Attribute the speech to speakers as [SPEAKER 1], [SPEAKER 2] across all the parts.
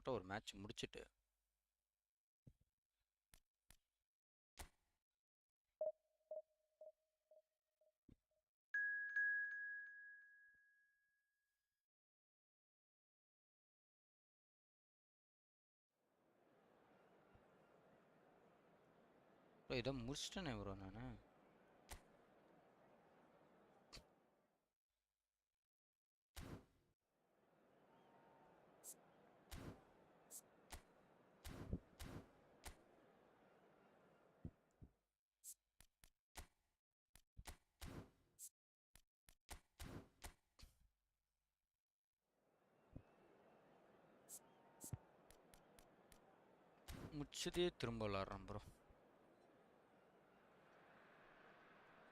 [SPEAKER 1] மட்டும் ஒரு மேட்ச் முடிச்சிட்டு இதை முடிச்சிட்டேனே ப்ரோ நான். முடிச்சதே திரும்ப விளாட்றேன் bro.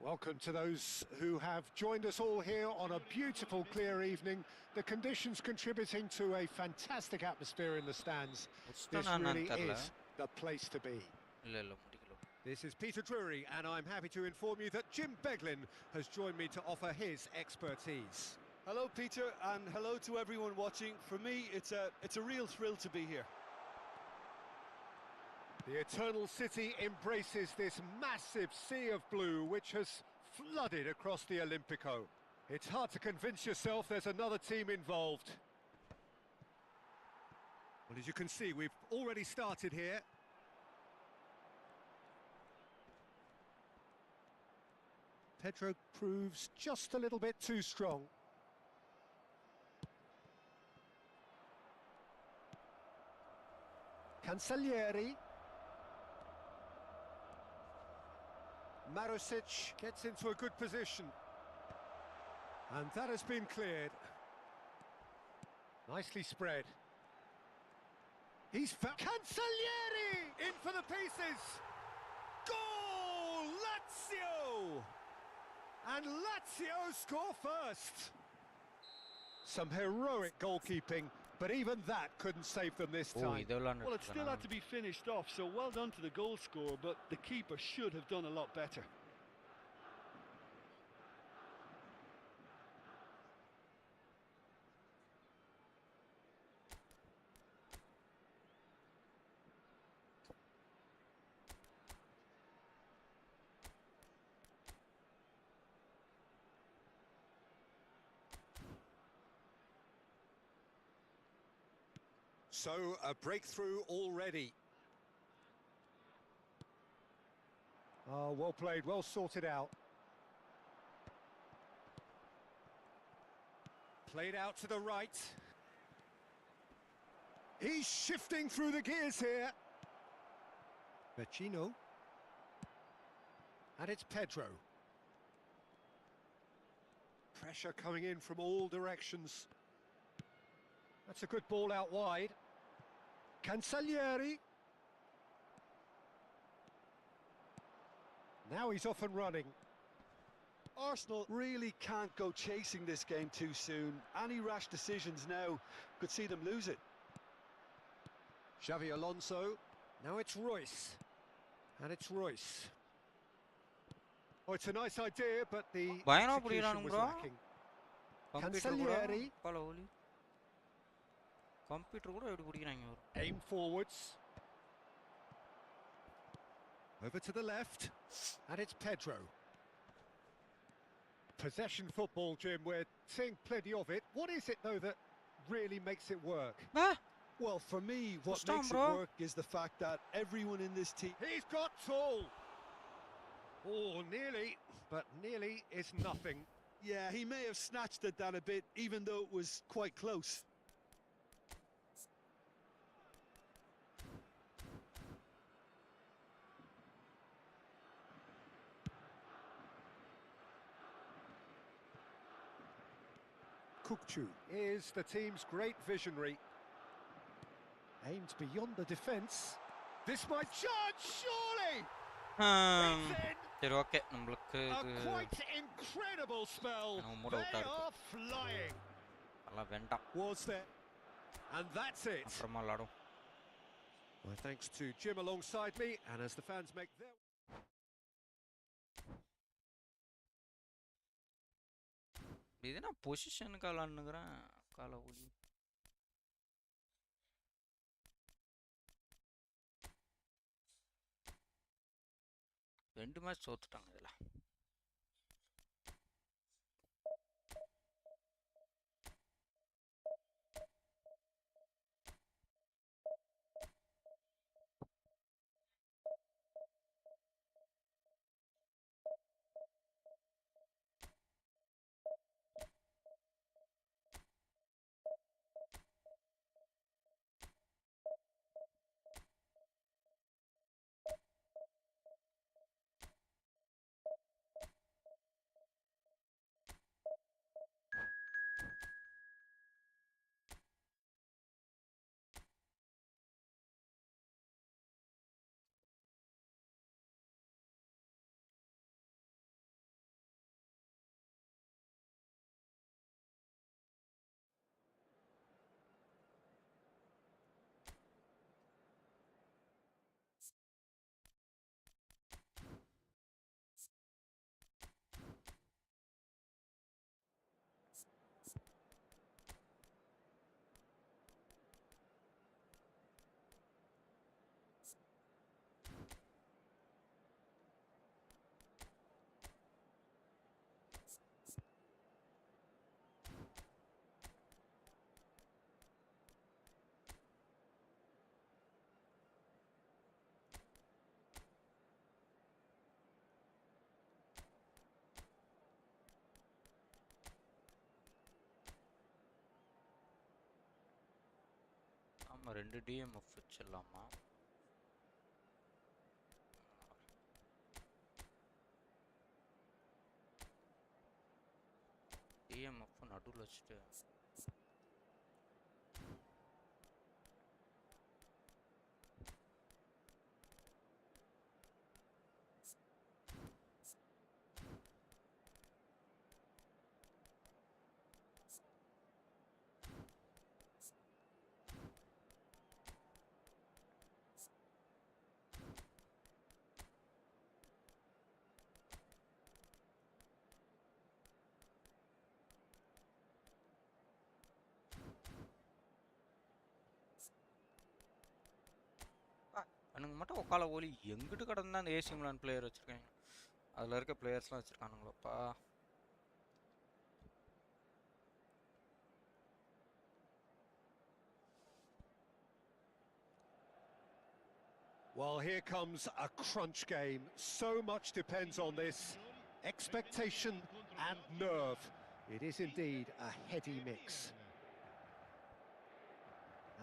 [SPEAKER 2] Welcome to those who have joined us all here on a beautiful, clear evening. The conditions contributing to a fantastic atmosphere in the stands. This really is the place to be. This is Peter Drury, and I'm happy to inform you that Jim Beglin has joined me to offer his expertise.
[SPEAKER 3] Hello, Peter, and hello to everyone watching. For me, it's a real thrill to be here.
[SPEAKER 2] The Eternal City embraces this massive sea of blue which has flooded across the Olympico. It's hard to convince yourself there's another team involved. Well, as you can see, we've already started here. Pedro proves just a little bit too strong. Cancellieri. Marusic gets into a good position. And that has been cleared. Nicely spread. He's found Cancellieri in for the pieces. Goal! Lazio! And Lazio score first. Some heroic goalkeeping, but even that couldn't save them this time.
[SPEAKER 3] Well, it still had to be finished off, so well done to the goal scorer, but the keeper should have done a lot better.
[SPEAKER 2] So, a breakthrough already. Oh, well played, well sorted out. Played out to the right. He's shifting through the gears here. Vecino. And it's Pedro. Pressure coming in from all directions. That's a good ball out wide. Cancellieri. Now he's off and running.
[SPEAKER 3] Arsenal really can't go chasing this game too soon. Any rash decisions now could see them lose it.
[SPEAKER 2] Xavi Alonso. Now it's Royce. And it's Royce. Oh, it's a nice idea, but the execution was lacking. Cancellieri. Aim forwards. Over to the left. And it's Pedro. Possession football, Jim. We're seeing plenty of it. What is it, though, that really makes it work?
[SPEAKER 3] Well, for me, what makes it work is the fact that everyone in this team...
[SPEAKER 2] He's got tall! Oh, nearly. But nearly is nothing.
[SPEAKER 3] Yeah, he may have snatched at that a bit, even though it was quite close.
[SPEAKER 2] Kukçu is the team's great visionary. Aimed beyond the defence. This might charge, surely! It's in! A quite incredible spell. They are flying. Was there? And that's it. My thanks to Jim alongside me, and as the fans make their...
[SPEAKER 1] இது நான் பொசிஷனுக்கு விளாண்டுக்கிறேன் காலை ஓடி 2 match தோத்துட்டாங்க இதில். ஆமாம், 2 TMF வச்சிடலாமா? TMF நடுவில் வச்சுட்டு எனக்கு மட்டும் உக்கால ஓலி எங்கிட்டு கடந்தா அந்த ஏசி மிலான் பிளேயர் வச்சுருக்காங்க. அதில் இருக்க பிளேயர்ஸ்லாம் வச்சுருக்கானுங்களப்பா.
[SPEAKER 2] Well, here comes a crunch game. So much depends on this. Expectation and nerve. It is indeed a heady mix.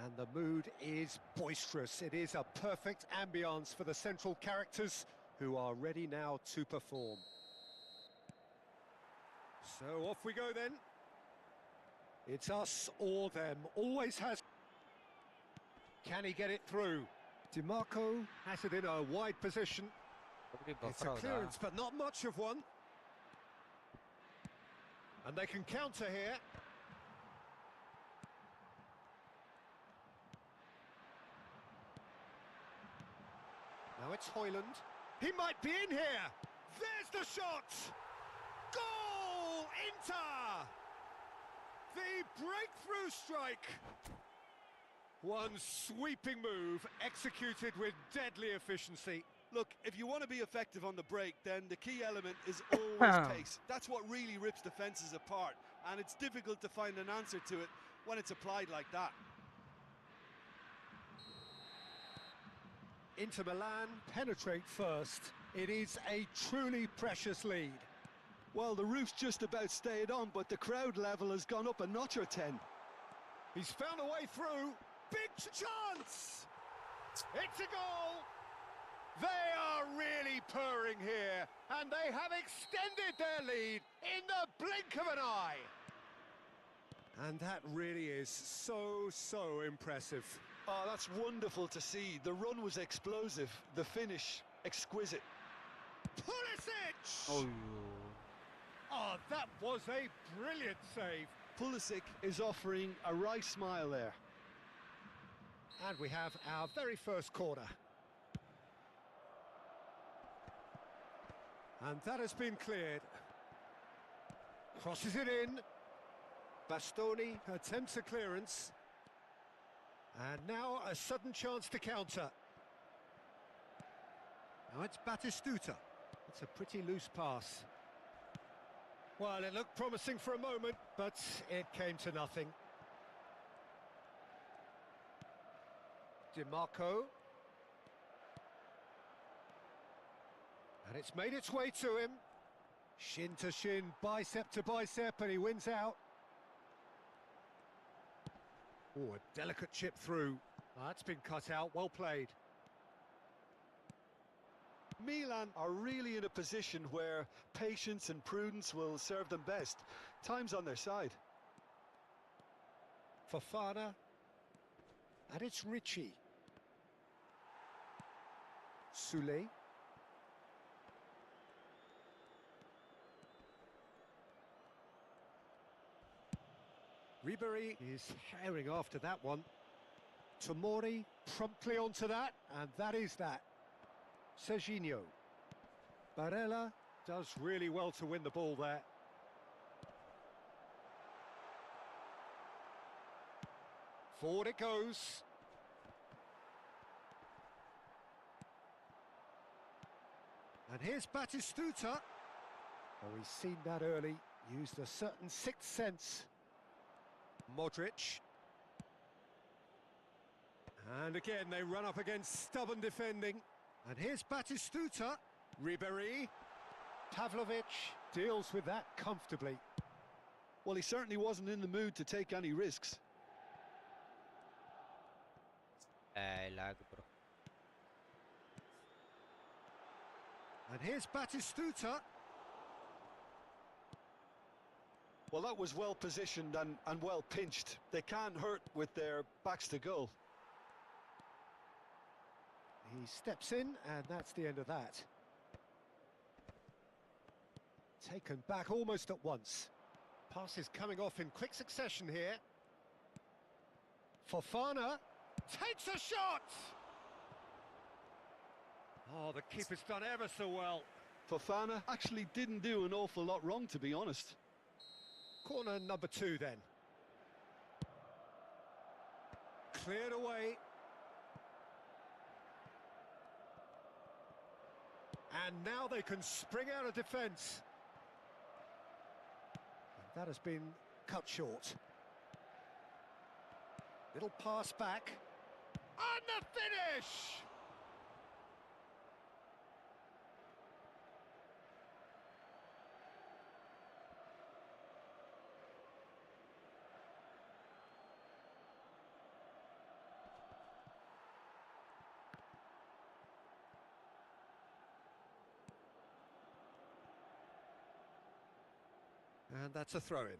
[SPEAKER 2] And the mood is boisterous. It is a perfect ambience for the central characters who are ready now to perform. So off we go then. It's us or them. Always has. Can he get it through? DiMarco has it in a wide position. It's a clearance, but not much of one. And they can counter here. Now it's Højlund. He might be in here. There's the shot. Goal! Inter! The breakthrough strike. One sweeping move executed with deadly efficiency.
[SPEAKER 3] Look, if you want to be effective on the break, then the key element is always pace. That's what really rips defences apart, and it's difficult to find an answer to it when it's applied like that.
[SPEAKER 2] Inter Milan penetrate first. It is a truly precious lead.
[SPEAKER 3] Well, the roof's just about stayed on, but the crowd level has gone up a notch or 10.
[SPEAKER 2] He's found a way through. Big chance! It's a goal! They are really purring here, and they have extended their lead in the blink of an eye. And that really is so impressive.
[SPEAKER 3] Oh, that's wonderful to see. The run was explosive, the finish exquisite.
[SPEAKER 2] Pulisic!
[SPEAKER 1] Oh,
[SPEAKER 2] that was a brilliant save.
[SPEAKER 3] Pulisic is offering a wry smile there.
[SPEAKER 2] And we have our very first corner. And that has been cleared. Crosses it in. Bastoni attempts a clearance. And now a sudden chance to counter. Now it's Batistuta. It's a pretty loose pass. Well, it looked promising for a moment, but it came to nothing. DiMarco. And it's made its way to him. Shin to shin, bicep to bicep, and he wins out. Oh, a delicate chip through. That's been cut out, well played.
[SPEAKER 3] Milan are really in a position where patience and prudence will serve them best. Time's on their side.
[SPEAKER 2] Fofana. And it's Ricci. Soule. Ribéry is herring after that one. Tomori promptly onto that, and that is that. Serginho. Barella does really well to win the ball there. Forward it goes. And here's Batistuta. Oh, he's seen that early. Used a certain sixth sense. Modric. And again, they run up against stubborn defending. And here's Batistuta. Ribéry. Pavlovic deals with that comfortably.
[SPEAKER 3] Well, he certainly wasn't in the mood to take any risks.
[SPEAKER 1] Lag, bro.
[SPEAKER 2] And here's Batistuta.
[SPEAKER 3] Well, that was well positioned and well pinched. They can't hurt with their backs to goal.
[SPEAKER 2] He steps in, and that's the end of that. Taken back almost at once. Passes coming off in quick succession here. Fofana takes a shot! Oh, the keeper's done ever so well.
[SPEAKER 3] Fofana actually didn't do an awful lot wrong, to be honest.
[SPEAKER 2] Corner number 2 then. Cleared away. And now they can spring out of defence. And that has been cut short. Little pass back. And the finish! And that's a throw-in.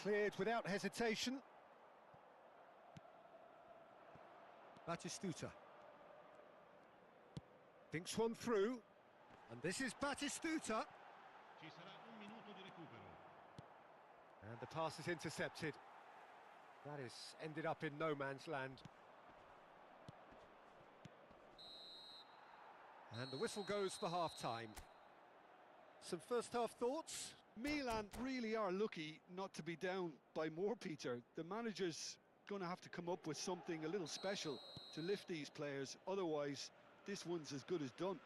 [SPEAKER 2] Cleared without hesitation. Batistuta. Thinks one through. And this is Batistuta. And the pass is intercepted. That is ended up in no man's land. And the whistle goes for half-time. Some first-half thoughts?
[SPEAKER 3] Milan really are lucky not to be down by more, Peter. The manager's going to have to come up with something a little special to lift these players. Otherwise, this one's as good as done.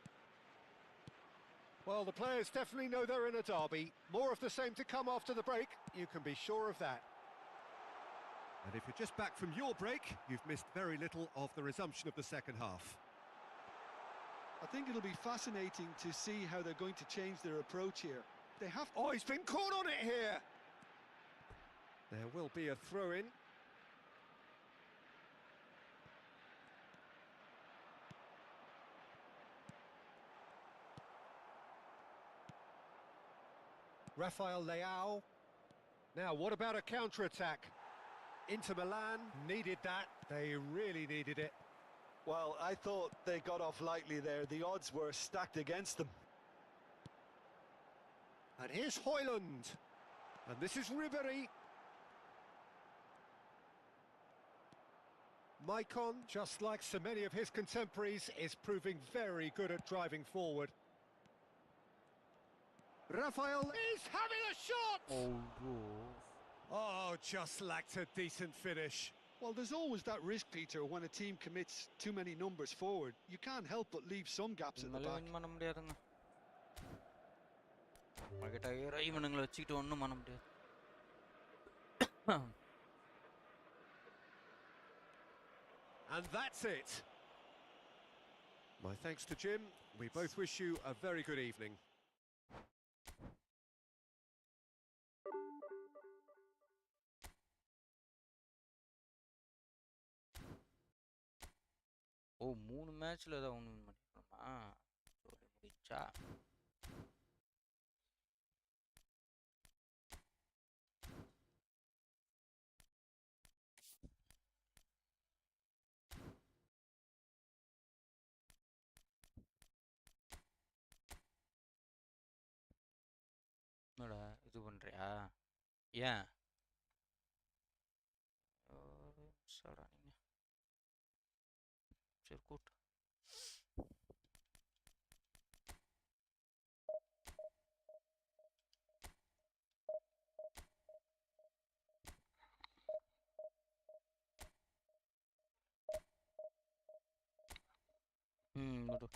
[SPEAKER 2] Well, the players definitely know they're in a derby. More of the same to come after the break. You can be sure of that. And if you're just back from your break, you've missed very little of the resumption of the second half.
[SPEAKER 3] I think it'll be fascinating to see how they're going to change their approach here. They have...
[SPEAKER 2] Oh, he's been caught on it here! There will be a throw-in. Rafael Leao. Now, what about a counter-attack? Inter Milan needed that. They really needed it.
[SPEAKER 3] Well, I thought they got off lightly there. The odds were stacked against them.
[SPEAKER 2] And here's Højlund. And this is Ribéry. Maicon, just like so many of his contemporaries, is proving very good at driving forward. Rafael is having a shot!
[SPEAKER 1] Oh,
[SPEAKER 2] Oh, just lacked a decent finish.
[SPEAKER 3] Well, there's always that risk, Peter, when a team commits too many numbers forward. You can't help but leave some gaps at the back.
[SPEAKER 1] பண்ண முடியாதுங்க. Market ஆகிற இவனுங்களை வச்சுக்கிட்டு ஒன்றும் பண்ண முடியாது.
[SPEAKER 2] And that's it. My thanks to Jim. We both wish you a very good evening.
[SPEAKER 1] ஓ 3 மேட்ச்ல ஏதாவது ஒன்று வின் பண்ணிருக்கோமா? ஸ்டோரி முடிச்சா என்னடா இது பண்றியா? ஏன் சாடா நீங்க சரி கூட்டு விடு.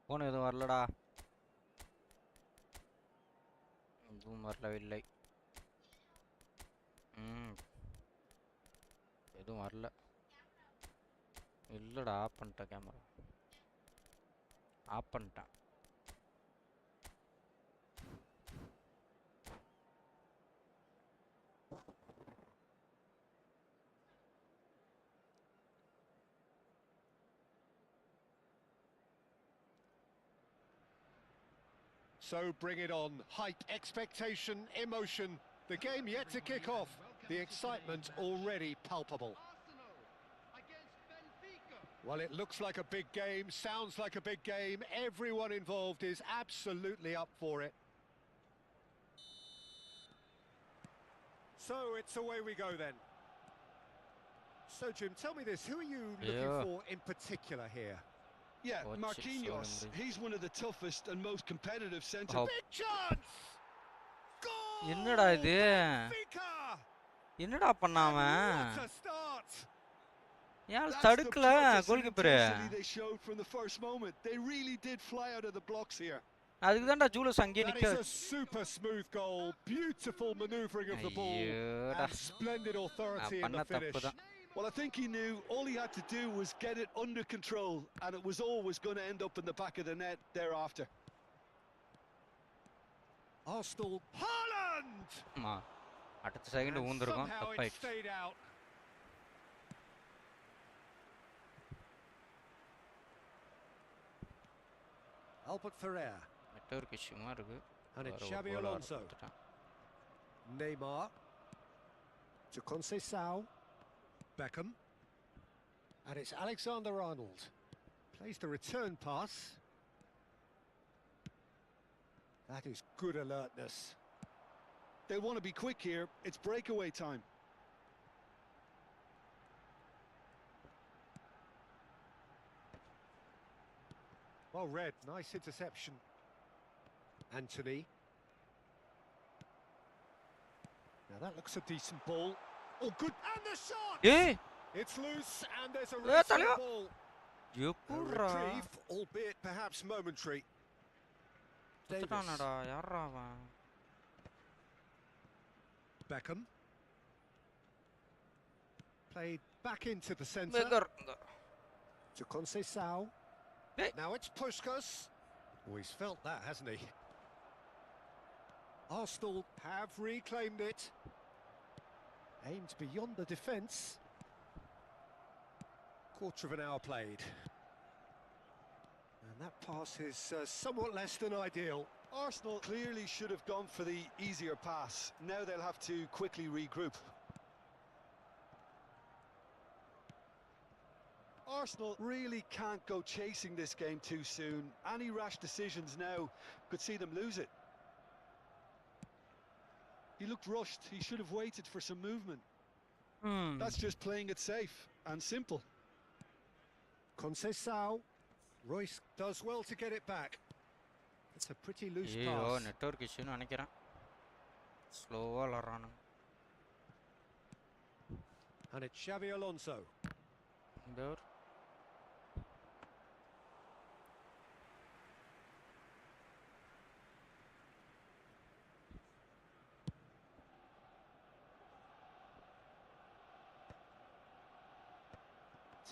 [SPEAKER 1] போன் எதுவும் வரலடா. எதுவும் வரலவில்லை. எதுவும் வரல. இல்லடா ஆஃப் பண்ணிட்டேன் கேமரா. ஆஃப் பண்ணிட்டேன்.
[SPEAKER 2] So bring it on. Hype, expectation, emotion. The game yet to kick off. The excitement already palpable. Well, it looks like a big game, sounds like a big game. Everyone involved is absolutely up for it. So it's away we go then. So Jim, tell me this, who are you looking for in particular here?
[SPEAKER 3] Yeah, Marquinhos, he's one of the toughest and most competitive centre.
[SPEAKER 2] Big chance! Goal!
[SPEAKER 1] என்னடா இது? என்னடா பண்ணாம?
[SPEAKER 2] What a start!
[SPEAKER 1] யார் தடுக்கல goal keeper?
[SPEAKER 3] They showed from the first moment. They really did fly out of the blocks here.
[SPEAKER 1] அதுக்கு தான்டா jewels அங்கே நிக்க.
[SPEAKER 2] That is a super smooth goal. Beautiful maneuvering of the ball. And splendid authority in the finish.
[SPEAKER 3] Well, I think he knew all he had to do was get it under control, and it was always going to end up in the back of the net thereafter.
[SPEAKER 2] Arsenal, Haaland!
[SPEAKER 1] அடுத்த second ஊந்திருக்கும்.
[SPEAKER 2] Somehow it stayed out. Albert Ferrer.
[SPEAKER 1] Network இஷ்யூமா இருக்கு.
[SPEAKER 2] And it's Xabi Alonso. Neymar. To Conceição. Beckham. And it's Alexander-Arnold. Plays the return pass. That is good alertness.
[SPEAKER 3] They want to be quick here. It's breakaway time.
[SPEAKER 2] Well read, nice interception. Anthony. Now that looks a decent ball. Oh, good, and the shot! It's loose, and there's a wrestling ball. A reprieve, albeit perhaps momentary. Beckham. Played back into the centre. To Conceição.
[SPEAKER 1] Hey.
[SPEAKER 2] Now it's Puskas. Oh, he's felt that, hasn't he? Arsenal have reclaimed it. Aimed beyond the defence. Quarter of an hour played. And that pass is somewhat less than ideal.
[SPEAKER 3] Arsenal clearly should have gone for the easier pass. Now they'll have to quickly regroup. Arsenal really can't go chasing this game too soon. Any rash decisions now could see them lose it. He looked rushed. He should have waited for some movement. That's just playing it safe and simple.
[SPEAKER 2] Conceição. Royce does well to get it back. It's a pretty loose pass.
[SPEAKER 1] network issue nu nenikiren. Slow ah vilaarana.
[SPEAKER 2] And it's Xavi Alonso.
[SPEAKER 1] There.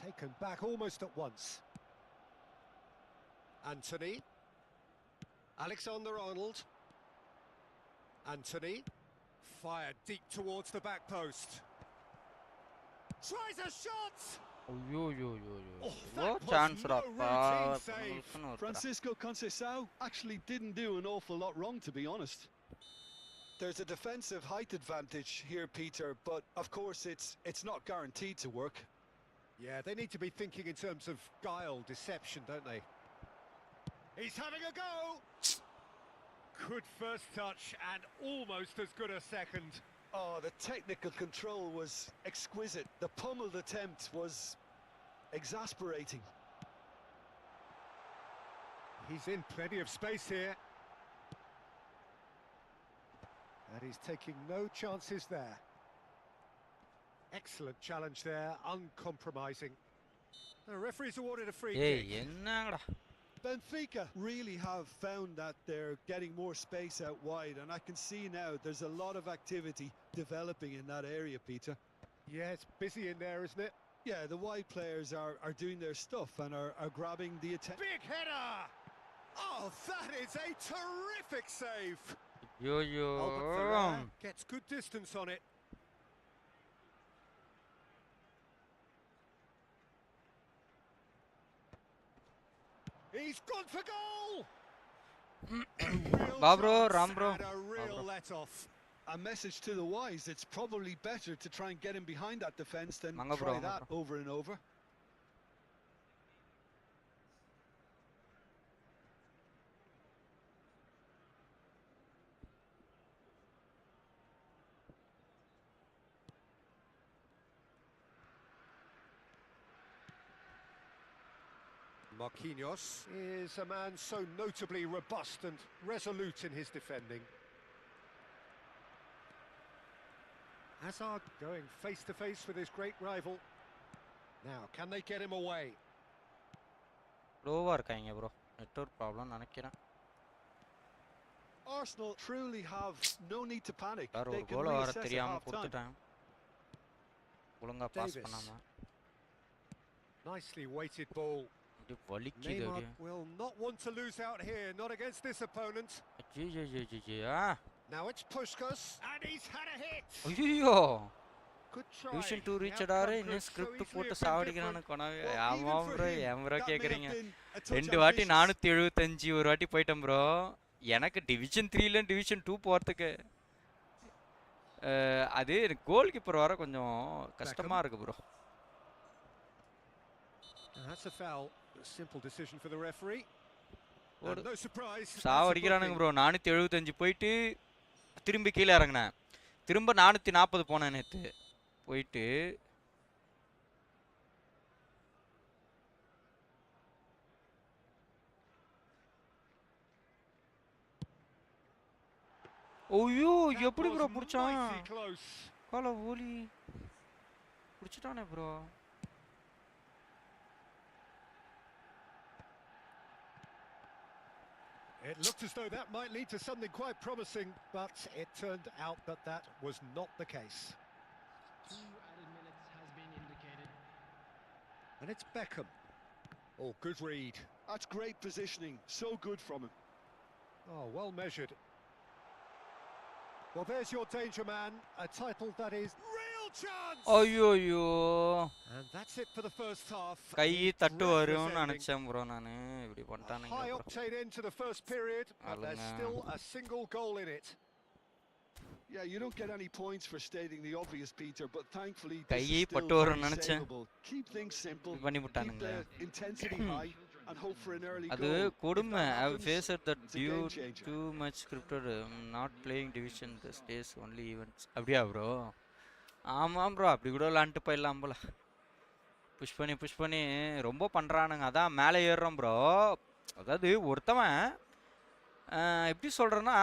[SPEAKER 2] Taken back almost at once. Anthony. Alexander-Arnold. Anthony. Fired deep towards the back post. Tries a shot!
[SPEAKER 1] Oh,
[SPEAKER 2] that was
[SPEAKER 1] chance
[SPEAKER 2] no routine save.
[SPEAKER 3] Francisco Conceição actually didn't do an awful lot wrong, to be honest. There's a defensive height advantage here, Peter, but of course it's not guaranteed to work.
[SPEAKER 2] Yeah, they need to be thinking in terms of guile, deception, don't they? He's having a go! Good first touch and almost as good a second.
[SPEAKER 3] Oh, the technical control was exquisite. The pummeled attempt was exasperating.
[SPEAKER 2] He's in plenty of space here. And he's taking no chances there. Excellent challenge there, uncompromising. The referee's awarded a free kick.
[SPEAKER 3] Benfica really have found that they're getting more space out wide, and I can see now there's a lot of activity developing in that area, Peter.
[SPEAKER 2] Yeah, it's busy in there, isn't it?
[SPEAKER 3] Yeah, the wide players are doing their stuff and are grabbing the attention.
[SPEAKER 2] Big header! Oh, that is a terrific save!
[SPEAKER 1] Yo.
[SPEAKER 2] Albert Ferrer gets good distance on it. He's gone for goal!
[SPEAKER 1] Babro, Rambro.
[SPEAKER 2] And a real let-off.
[SPEAKER 3] A message to the wise, it's probably better to try and get him behind that defence than
[SPEAKER 1] Manga
[SPEAKER 3] try
[SPEAKER 1] bro,
[SPEAKER 3] that over and over.
[SPEAKER 2] Marquinhos is a man so notably robust and resolute in his defending. Hazard going face-to-face with his great rival. Now, can they get him away?
[SPEAKER 1] Lower irukanga bro. Network problem nenikiren.
[SPEAKER 3] Arsenal truly have no need to panic.
[SPEAKER 1] Or
[SPEAKER 3] They can
[SPEAKER 1] goal vara
[SPEAKER 3] reassess at
[SPEAKER 1] theriyama
[SPEAKER 3] half-time.
[SPEAKER 1] kuduttaanga. Olunga pass
[SPEAKER 2] Davis.
[SPEAKER 1] pannama.
[SPEAKER 2] Nicely weighted ball.
[SPEAKER 1] Idu valikkudu
[SPEAKER 2] Neymar
[SPEAKER 1] adi.
[SPEAKER 2] will not want to lose out here, not against this opponent.
[SPEAKER 1] Ah.
[SPEAKER 2] Now it's Puskas, and he's had a hit.
[SPEAKER 1] Ayyo.
[SPEAKER 2] Good try.
[SPEAKER 1] Division 2 reach
[SPEAKER 2] The
[SPEAKER 1] adare
[SPEAKER 2] outcome
[SPEAKER 1] inna
[SPEAKER 2] could so
[SPEAKER 1] script
[SPEAKER 2] easily
[SPEAKER 1] போட்டு
[SPEAKER 2] have been
[SPEAKER 1] சாவடிக்கறானு
[SPEAKER 2] different.
[SPEAKER 1] கொனவே
[SPEAKER 2] Well,
[SPEAKER 1] ஆமா
[SPEAKER 2] even for
[SPEAKER 1] bro
[SPEAKER 2] him,
[SPEAKER 1] ஏன் bro
[SPEAKER 3] that may have
[SPEAKER 1] கேக்குறீங்க
[SPEAKER 3] been a touch
[SPEAKER 1] ரெண்டு வாட்டி
[SPEAKER 3] ambitious.
[SPEAKER 1] 475 ஒரு வாட்டி போய்ட்டேன் bro எனக்கு டிவிஷன் 3 ல டிவிஷன் 2 போறதுக்கு அது கோல் கீப்பர் வர கொஞ்சம் கஷ்டமா இருக்கு bro.
[SPEAKER 2] That's a foul. A simple decision for the referee. And no surprise.
[SPEAKER 1] சாவடிக்கறானுங்க bro 475 போயிட்டு திரும்பி கீழ இறங்குனேன் திரும்ப 440 போனேன் நேத்து போயிட்டு ஓய்யோ எப்படி bro புடிச்சான் கால ஓலி புடிச்சிட்டானே bro.
[SPEAKER 2] It looked as though that might lead to something quite promising, but it turned out that that was not the case.
[SPEAKER 4] 2 added minutes has been indicated.
[SPEAKER 2] And it's Beckham. Oh, good read.
[SPEAKER 3] That's great positioning. So good from him.
[SPEAKER 2] Oh, well measured. Well, there's your danger man, a title that is real chance.
[SPEAKER 1] ஐயோ
[SPEAKER 2] And that's it for the first half.
[SPEAKER 1] Guy
[SPEAKER 2] It's
[SPEAKER 1] தட்டு
[SPEAKER 2] breathless
[SPEAKER 1] வரும்னு
[SPEAKER 2] ending.
[SPEAKER 1] நினைச்சேன் bro நானு இப்படி
[SPEAKER 2] A
[SPEAKER 1] பண்ணிட்டானுங்க
[SPEAKER 2] high
[SPEAKER 1] bro.
[SPEAKER 2] octane end to the first period, but there's still a single goal in it.
[SPEAKER 3] Yeah, you don't get any points for stating the obvious, Peter, but thankfully this
[SPEAKER 1] கையை
[SPEAKER 3] is still
[SPEAKER 1] பட்டு வரும்னு
[SPEAKER 3] very
[SPEAKER 1] நினைச்சேன்
[SPEAKER 3] savable. Keep things simple,
[SPEAKER 1] பண்ணி
[SPEAKER 3] keep
[SPEAKER 1] விட்டானுங்க
[SPEAKER 3] the intensity high and hope for an early
[SPEAKER 1] அது
[SPEAKER 3] goal. If
[SPEAKER 1] கொடுமை
[SPEAKER 3] that
[SPEAKER 1] I have
[SPEAKER 3] happens,
[SPEAKER 1] faced that
[SPEAKER 3] it's a
[SPEAKER 1] due
[SPEAKER 3] game changer.
[SPEAKER 1] too much scripted not playing division this days only events அப்படியா bro ஆமாம் bro அப்படி கூட விளாண்டுட்டு போயிடலாம் போல push பண்ணி ரொம்ப பண்ணுறானுங்க அதான் மேலே ஏறுறோம் ப்ரோ அதாவது ஒருத்தவன் எப்படி சொல்கிறேன்னா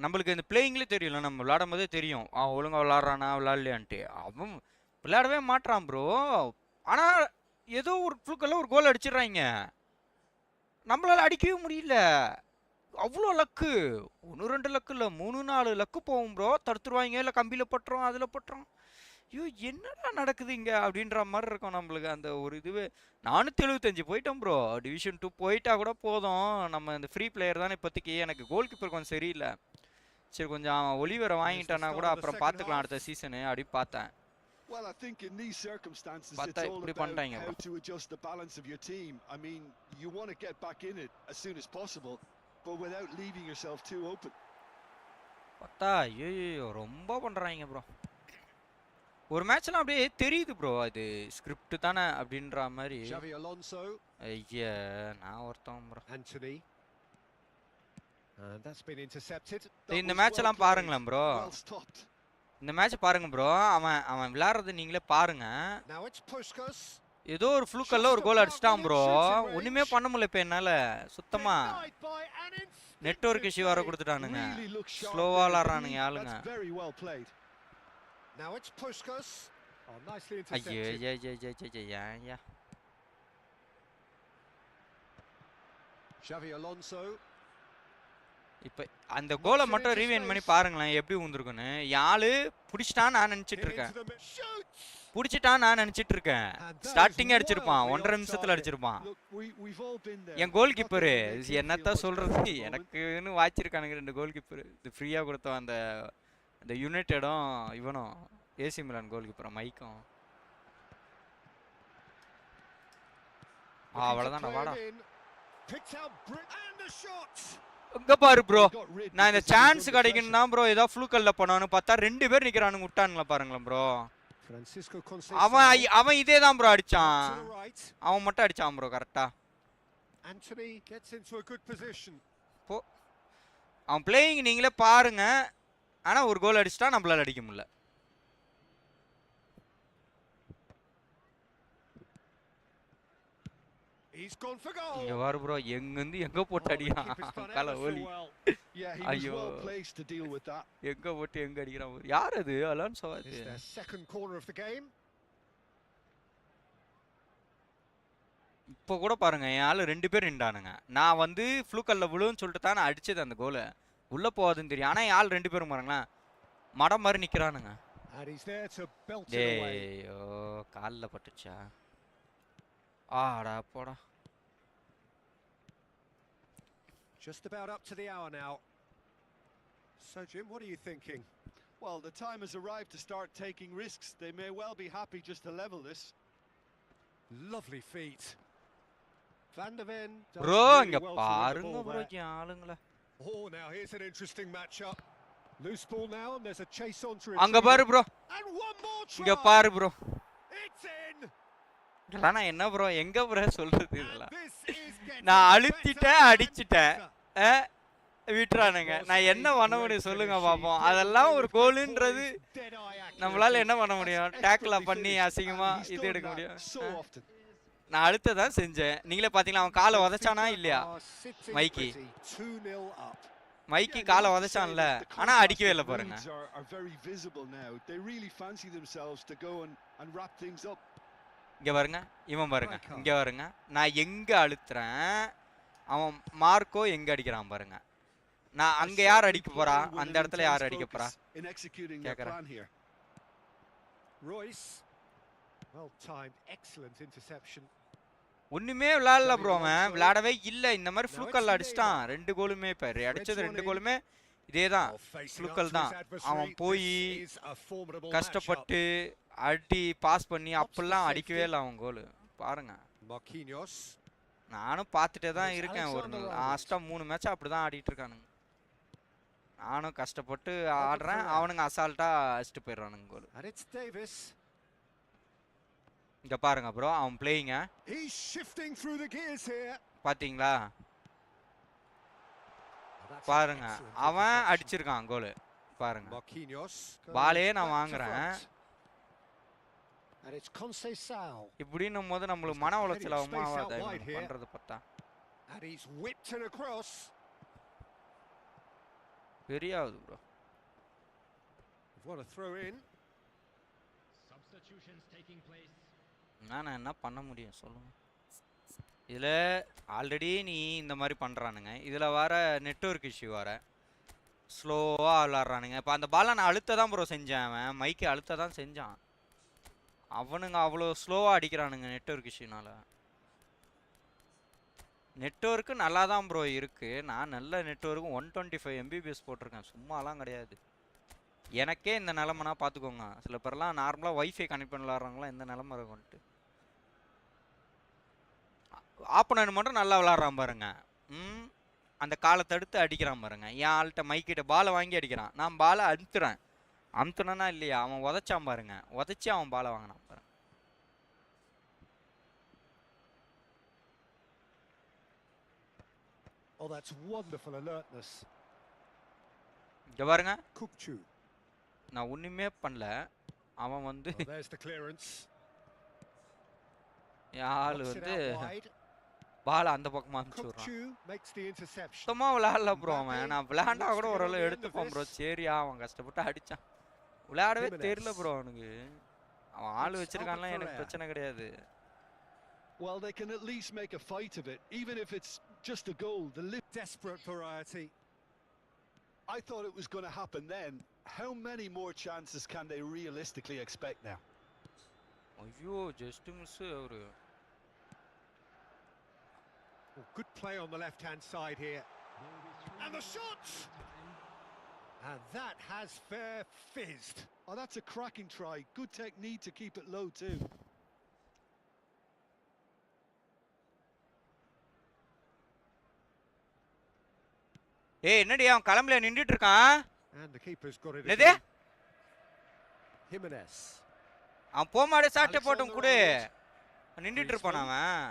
[SPEAKER 1] நம்மளுக்கு இந்த பிளேயிங்லேயே தெரியல நம்ம விளையாடும் போதே தெரியும் ஒழுங்காக விளாட்றானா விளாட்லையான்ட்டு அவன் விளையாடவே மாட்டான் ப்ரோ ஆனால் ஏதோ ஒரு ஃப்ளூக்கெல்லாம் ஒரு கோல் அடிச்சிடுறாங்க நம்மளால் அடிக்கவே முடியல அவ்வளோ லக்கு 1-2 லக்கு இல்லை 3-4 லக்கு போகும் ப்ரோ தடுத்துருவாங்க இல்லை கம்பியில் பட்டுரும் அதில் பட்டுரும் ஐயோ என்னடா நடக்குது இங்கே அப்படின்ற மாதிரி இருக்கும் நம்மளுக்கு அந்த ஒரு இதுவே 475 போயிட்டோம் ப்ரோ டிவிஷன் 2 போயிட்டா கூட போதும் நம்ம இந்த ஃப்ரீ பிளேயர் தானே இப்போதைக்கு எனக்கு கோல் கீப்பர் கொஞ்சம் சரியில்லை சரி கொஞ்சம் ஒலிவரை வாங்கிட்டானா கூட அப்புறம் பார்த்துக்கலாம் அடுத்த சீசனு அப்படி பார்த்தேன்
[SPEAKER 3] Well, I think in these circumstances,
[SPEAKER 1] Pata
[SPEAKER 3] it's all
[SPEAKER 1] ipdi
[SPEAKER 3] about
[SPEAKER 1] pannitaanga
[SPEAKER 3] how
[SPEAKER 1] bro.
[SPEAKER 3] to adjust the balance of your team. I mean, you want to get back in it as soon as possible, but without leaving yourself too open.
[SPEAKER 1] பார்த்தா ஐயோ ரொம்ப பண்ணுறாங்க bro ஒரு மேட்ச்லாம் அப்படியே தெரியுது bro அது script தானே அப்படின்ற மாதிரி
[SPEAKER 2] Xavi Alonso,
[SPEAKER 1] ஐயா நான் ஒருத்தன் bro
[SPEAKER 2] Anthony. And that's been intercepted.
[SPEAKER 1] இந்த மேட்ச்லாம் பாருங்களேன் ப்ரோ
[SPEAKER 3] Well stopped.
[SPEAKER 1] இந்த மேட்ச் பாருங்க ப்ரோ அவன் விளையாடுறது நீங்களே பாருங்க
[SPEAKER 2] Now it's Puskas.
[SPEAKER 1] ஏதோ ஒரு ஃப்ளூக்கல்ல ஒரு கோல் அடிச்சிட்டான் ப்ரோ ஒண்ணுமே பண்ண முடியல இப்போ என்னால சுத்தமா
[SPEAKER 2] Denied by an instinctive
[SPEAKER 1] network issue வர
[SPEAKER 2] save.
[SPEAKER 1] கொடுத்துட்டானுங்க
[SPEAKER 3] Really looks sharp
[SPEAKER 1] ஸ்லோவா
[SPEAKER 3] there,
[SPEAKER 1] விளாடுறானுங்க
[SPEAKER 3] but
[SPEAKER 1] ஆளுங்க
[SPEAKER 3] that's very well played.
[SPEAKER 2] Now it's Puskas. Oh, nicely
[SPEAKER 1] ஐயோ
[SPEAKER 2] intercepted.
[SPEAKER 1] ஐயா
[SPEAKER 2] Xavi Alonso.
[SPEAKER 1] இப்போ அந்த கோலை மட்டும் ரீவைண்ட் பண்ணி பாருங்களேன் எப்படி வந்திருக்குன்னு யாழ் பிடிச்சிட்டான்னு நான் நினச்சிட்டு இருக்கேன்
[SPEAKER 2] Into the shoots.
[SPEAKER 1] பிடிச்சிட்டான்னு நான் நினச்சிட்டு இருக்கேன் ஸ்டார்டிங்கே அடிச்சிருப்பான் 1.5 நிமிஷத்தில் அடிச்சிருப்பான்
[SPEAKER 3] Look, we've all been there.
[SPEAKER 1] N goal
[SPEAKER 3] Not
[SPEAKER 1] keeper
[SPEAKER 3] that they make you feel
[SPEAKER 1] என்னத்தான்
[SPEAKER 3] much
[SPEAKER 1] சொல்றது
[SPEAKER 3] better at the moment.
[SPEAKER 1] எனக்குன்னு வாய்ச்சிருக்கானுங்க 2 கோல் கீப்பர் இது ஃப்ரீயாக கொடுத்தோம் அந்த யுனைடெடும் இவனும் ஏசி மிலான் கோல் கீப்பரும் மைக்கும்
[SPEAKER 2] Looking to
[SPEAKER 1] அவ்வளோதான்
[SPEAKER 2] play
[SPEAKER 1] வாடா
[SPEAKER 2] him in. Picked out and the shot.
[SPEAKER 1] இங்க பாரு ப்ரோ
[SPEAKER 3] He got rid
[SPEAKER 1] நான் இந்த
[SPEAKER 3] because he was
[SPEAKER 1] chance
[SPEAKER 3] under
[SPEAKER 1] கிடைக்கணும் தான் ப்ரோ ஏதோ ஃப்ளூக்கல்ல பண்ணானு பார்த்தா 2 பேர் நிக்கிறானுங்க விட்டானுங்களா பாருங்களேன் ப்ரோ
[SPEAKER 2] Francisco
[SPEAKER 1] அவன் இதே தான் ப்ரோ அடிச்சான்
[SPEAKER 2] to the right.
[SPEAKER 1] அவன் மட்டும் அடிச்சான் ப்ரோ கரெக்டா
[SPEAKER 2] Anthony gets into a good position.
[SPEAKER 1] போ அவன் பிளேயிங் நீங்களே பாருங்க ஆனா ஒரு கோல் அடிச்சிட்டா நம்மளால அடிக்க முடியல
[SPEAKER 2] He's gone for goal.
[SPEAKER 1] இங்க பாரு ப்ரோ எங்கிருந்து எங்க போட்டு அடிக்கிறான் கால ஓலி
[SPEAKER 3] Yeah, he was
[SPEAKER 1] ஐயோ
[SPEAKER 3] well placed to deal with that.
[SPEAKER 1] எங்க போட்டு எங்க அடிக்கிறான் பாரு. யார் அது அலான்சோ அது
[SPEAKER 2] It's their second corner of the game.
[SPEAKER 1] இப்போ கூட பாருங்க என் ஆளு 2 பேர் நின்றானுங்க நான் வந்து ஃப்ளூக்கல்ல விழுன்னு சொல்லிட்டு தான் நான் அடிச்சது அந்த கோலை உள்ள போகாதுன்னு தெரியும் ஆனா என் ஆள் 2 பேரும் பாருங்களேன் மடம் மாதிரி நிக்கிறானுங்க
[SPEAKER 2] And he's there to belt it away.
[SPEAKER 1] ஐயோ கால்ல பட்டுச்சா ஆடா போடா
[SPEAKER 2] Just about up to the hour now. So, Jim, what are you thinking?
[SPEAKER 3] Well, the time has arrived to start taking risks. They may well be happy just to level this.
[SPEAKER 2] Lovely feet. Van der Ven does
[SPEAKER 1] bro
[SPEAKER 2] really
[SPEAKER 1] இங்க
[SPEAKER 2] well to win the
[SPEAKER 1] பாருங்க
[SPEAKER 2] ball
[SPEAKER 1] bro
[SPEAKER 2] there.
[SPEAKER 1] ஆளுங்களா
[SPEAKER 2] Oh, now here's an interesting matchup. Loose ball now, and there's a chase on to
[SPEAKER 1] அங்க
[SPEAKER 2] retrieve
[SPEAKER 1] பாரு
[SPEAKER 2] it.
[SPEAKER 1] Bro
[SPEAKER 2] And one more
[SPEAKER 1] இங்க
[SPEAKER 2] try.
[SPEAKER 1] பாரு bro
[SPEAKER 2] It's in.
[SPEAKER 1] இதெல்லாம் நான் என்ன bro எங்க bro சொல்றது
[SPEAKER 2] And
[SPEAKER 1] இதெல்லாம்
[SPEAKER 2] this is getting
[SPEAKER 1] நான்
[SPEAKER 2] better
[SPEAKER 1] அழுத்திட்டேன்
[SPEAKER 2] and
[SPEAKER 1] அடிச்சிட்டேன்
[SPEAKER 2] better.
[SPEAKER 1] விட்டுறானுங்க நான் என்ன பண்ண முடியும் சொல்லுங்க பாப்போம் அதெல்லாம் ஒரு கோலுன்றது நம்மளால என்ன பண்ண முடியும் டேக்கிளா பண்ணி அசிங்கமா இது எடுக்க முடியும்
[SPEAKER 3] So often.
[SPEAKER 1] நான் அழுத்ததான் செஞ்சேன் நீங்களே பாத்தீங்களா அவன் காலை உதைச்சானா இல்லையா Mikey.
[SPEAKER 2] 2-0 up.
[SPEAKER 1] மைக்கி
[SPEAKER 3] Yeah,
[SPEAKER 1] காலை
[SPEAKER 3] you have to
[SPEAKER 1] உதைச்சான்ல
[SPEAKER 3] say that the
[SPEAKER 1] ஆனா
[SPEAKER 3] contrast
[SPEAKER 1] அடிக்கவே
[SPEAKER 3] of
[SPEAKER 1] இல்லை பாருங்க
[SPEAKER 3] moods are very visible now. They really fancy themselves to go and wrap things up.
[SPEAKER 1] இங்க பாருங்க இவன் பாருங்க இங்க பாருங்க நான் எங்க அழுத்துறேன் அவன் மார்க்கோ எங்க அடிக்கிறான் பாருங்க. நான் அங்க யார் அடிக்க போறா, அந்த இடத்துல யார் அடிக்க போறா கேக்குறேன்.
[SPEAKER 2] Royce, well timed, excellent interception.
[SPEAKER 1] ஒண்ணுமே விளையாடல ப்ரோ, அவன் விளையாடவே இல்ல. இந்த மாதிரி ஃப்ளூக்கல் அடிச்சிட்டான் 2 கோலுமே. இப்ப அடிச்சது 2 கோலுமே இதேதான், ஃப்ளூக்கல் தான். அவன் போய் கஷ்டப்பட்டு அடி பாஸ் பண்ணி அப்பெல்லாம் அடிக்கவே இல்லை அவன் கோலு பாருங்க. நானும் பார்த்துட்டே தான் இருக்கேன். ஒரு லாஸ்டா 3 மேட்ச் அப்படிதான் ஆடிட்டு இருக்கானுங்க. நானும் கஷ்டப்பட்டு ஆடுறேன், அவனுங்க அசால்ட்டா அடிச்சுட்டு போயிடுறானுங்க கோல். இங்க பாருங்க ப்ரோ, அவன் பிளேயிங்க பாத்தீங்களா, பாருங்க அவன் அடிச்சிருக்கான் கோல் பாருங்க. பாலே நான் வாங்குறேன் இப்படின்னும் போது நம்மளுக்கு மன உளைச்சல் ஆகுமா பண்றது பார்த்தா. பெரியாவது ப்ரோ. நான் என்ன பண்ண முடியும் சொல்லுங்க. இதில் ஆல்ரெடி நீ இந்த மாதிரி பண்ணுறானுங்க, இதில் வர நெட்வொர்க் இஷ்யூ வர ஸ்லோவாக விளாட்றானுங்க. இப்போ அந்த பாலை நான் அழுத்த தான் ப்ரோ செஞ்சேன், அவன் மைக்கை அழுத்த தான் செஞ்சான். அவனுங்க அவ்வளோ ஸ்லோவாக அடிக்கிறானுங்க நெட்வொர்க் இஷ்யூனால. நெட்வொர்க்கு நல்லா தான் ப்ரோ இருக்குது. நான் நல்ல நெட்வொர்க்கு 125 MBPS போட்டிருக்கேன், சும்மாலாம் கிடையாது. எனக்கே இந்த நிலமைனா பார்த்துக்கோங்க. சில பேர்லாம் நார்மலாக வைஃபை கனெக்ட் பண்ணி விளாட்றாங்களாம் இந்த நிலமை இருக்கும்ட்டு. ஆப்போனன்ட் மட்டும் நல்லா விளாட்றான் பாருங்க. அந்த காலை தடுத்து அடிக்கிறான் பாருங்க. என் ஆள்கிட்ட மைக்கிட்ட பாலை வாங்கி அடிக்கிறான், நான் பாலை அமுத்துறேன். அமுத்துனா இல்லையா, அவன் உதச்சான் பாருங்க, உதச்சி அவன் பாலை வாங்கினான் பாருங்க.
[SPEAKER 2] Oh, that's wonderful alertness.
[SPEAKER 1] இங்க பாருங்க, நான் ஒண்ணுமே பண்ணல. அவன் வந்து ஆளு வந்து பால் அந்த பக்கமா அனுப்பிச்சு விடுறான். சுத்தமா விளையாடல ப்ரோ அவன். நான் விளையாண்டா கூட ஓரளவு எடுத்துப்போம் ப்ரோ. சரியா அவன் கஷ்டப்பட்டு அடிச்சான், விளையாடவே தெரியல ப்ரோ அவனுக்கு. அவன் ஆள் வச்சிருக்கான்லாம் எனக்கு பிரச்சனை கிடையாது.
[SPEAKER 3] Well, they can at least make a fight of it, even if it's just a goal. The desperate variety. I thought it was going to happen then. How many more chances can they realistically expect now?
[SPEAKER 1] ஐயோ just miss அவரு.
[SPEAKER 2] Good play on the left-hand side here. And the shot! And that has fair fizzed.
[SPEAKER 3] Oh, that's a cracking try. Good technique to keep it low too.
[SPEAKER 1] ஏய் என்னடி அவன் களம்ல நின்னுட்டு இருக்கான்.
[SPEAKER 2] And the keeper's got it.
[SPEAKER 1] என்னது
[SPEAKER 2] Jimenez.
[SPEAKER 1] அவன் போமாடே சாட்டை போட்டும் குடு. நின்னுட்டு இருப்பான் அவன்.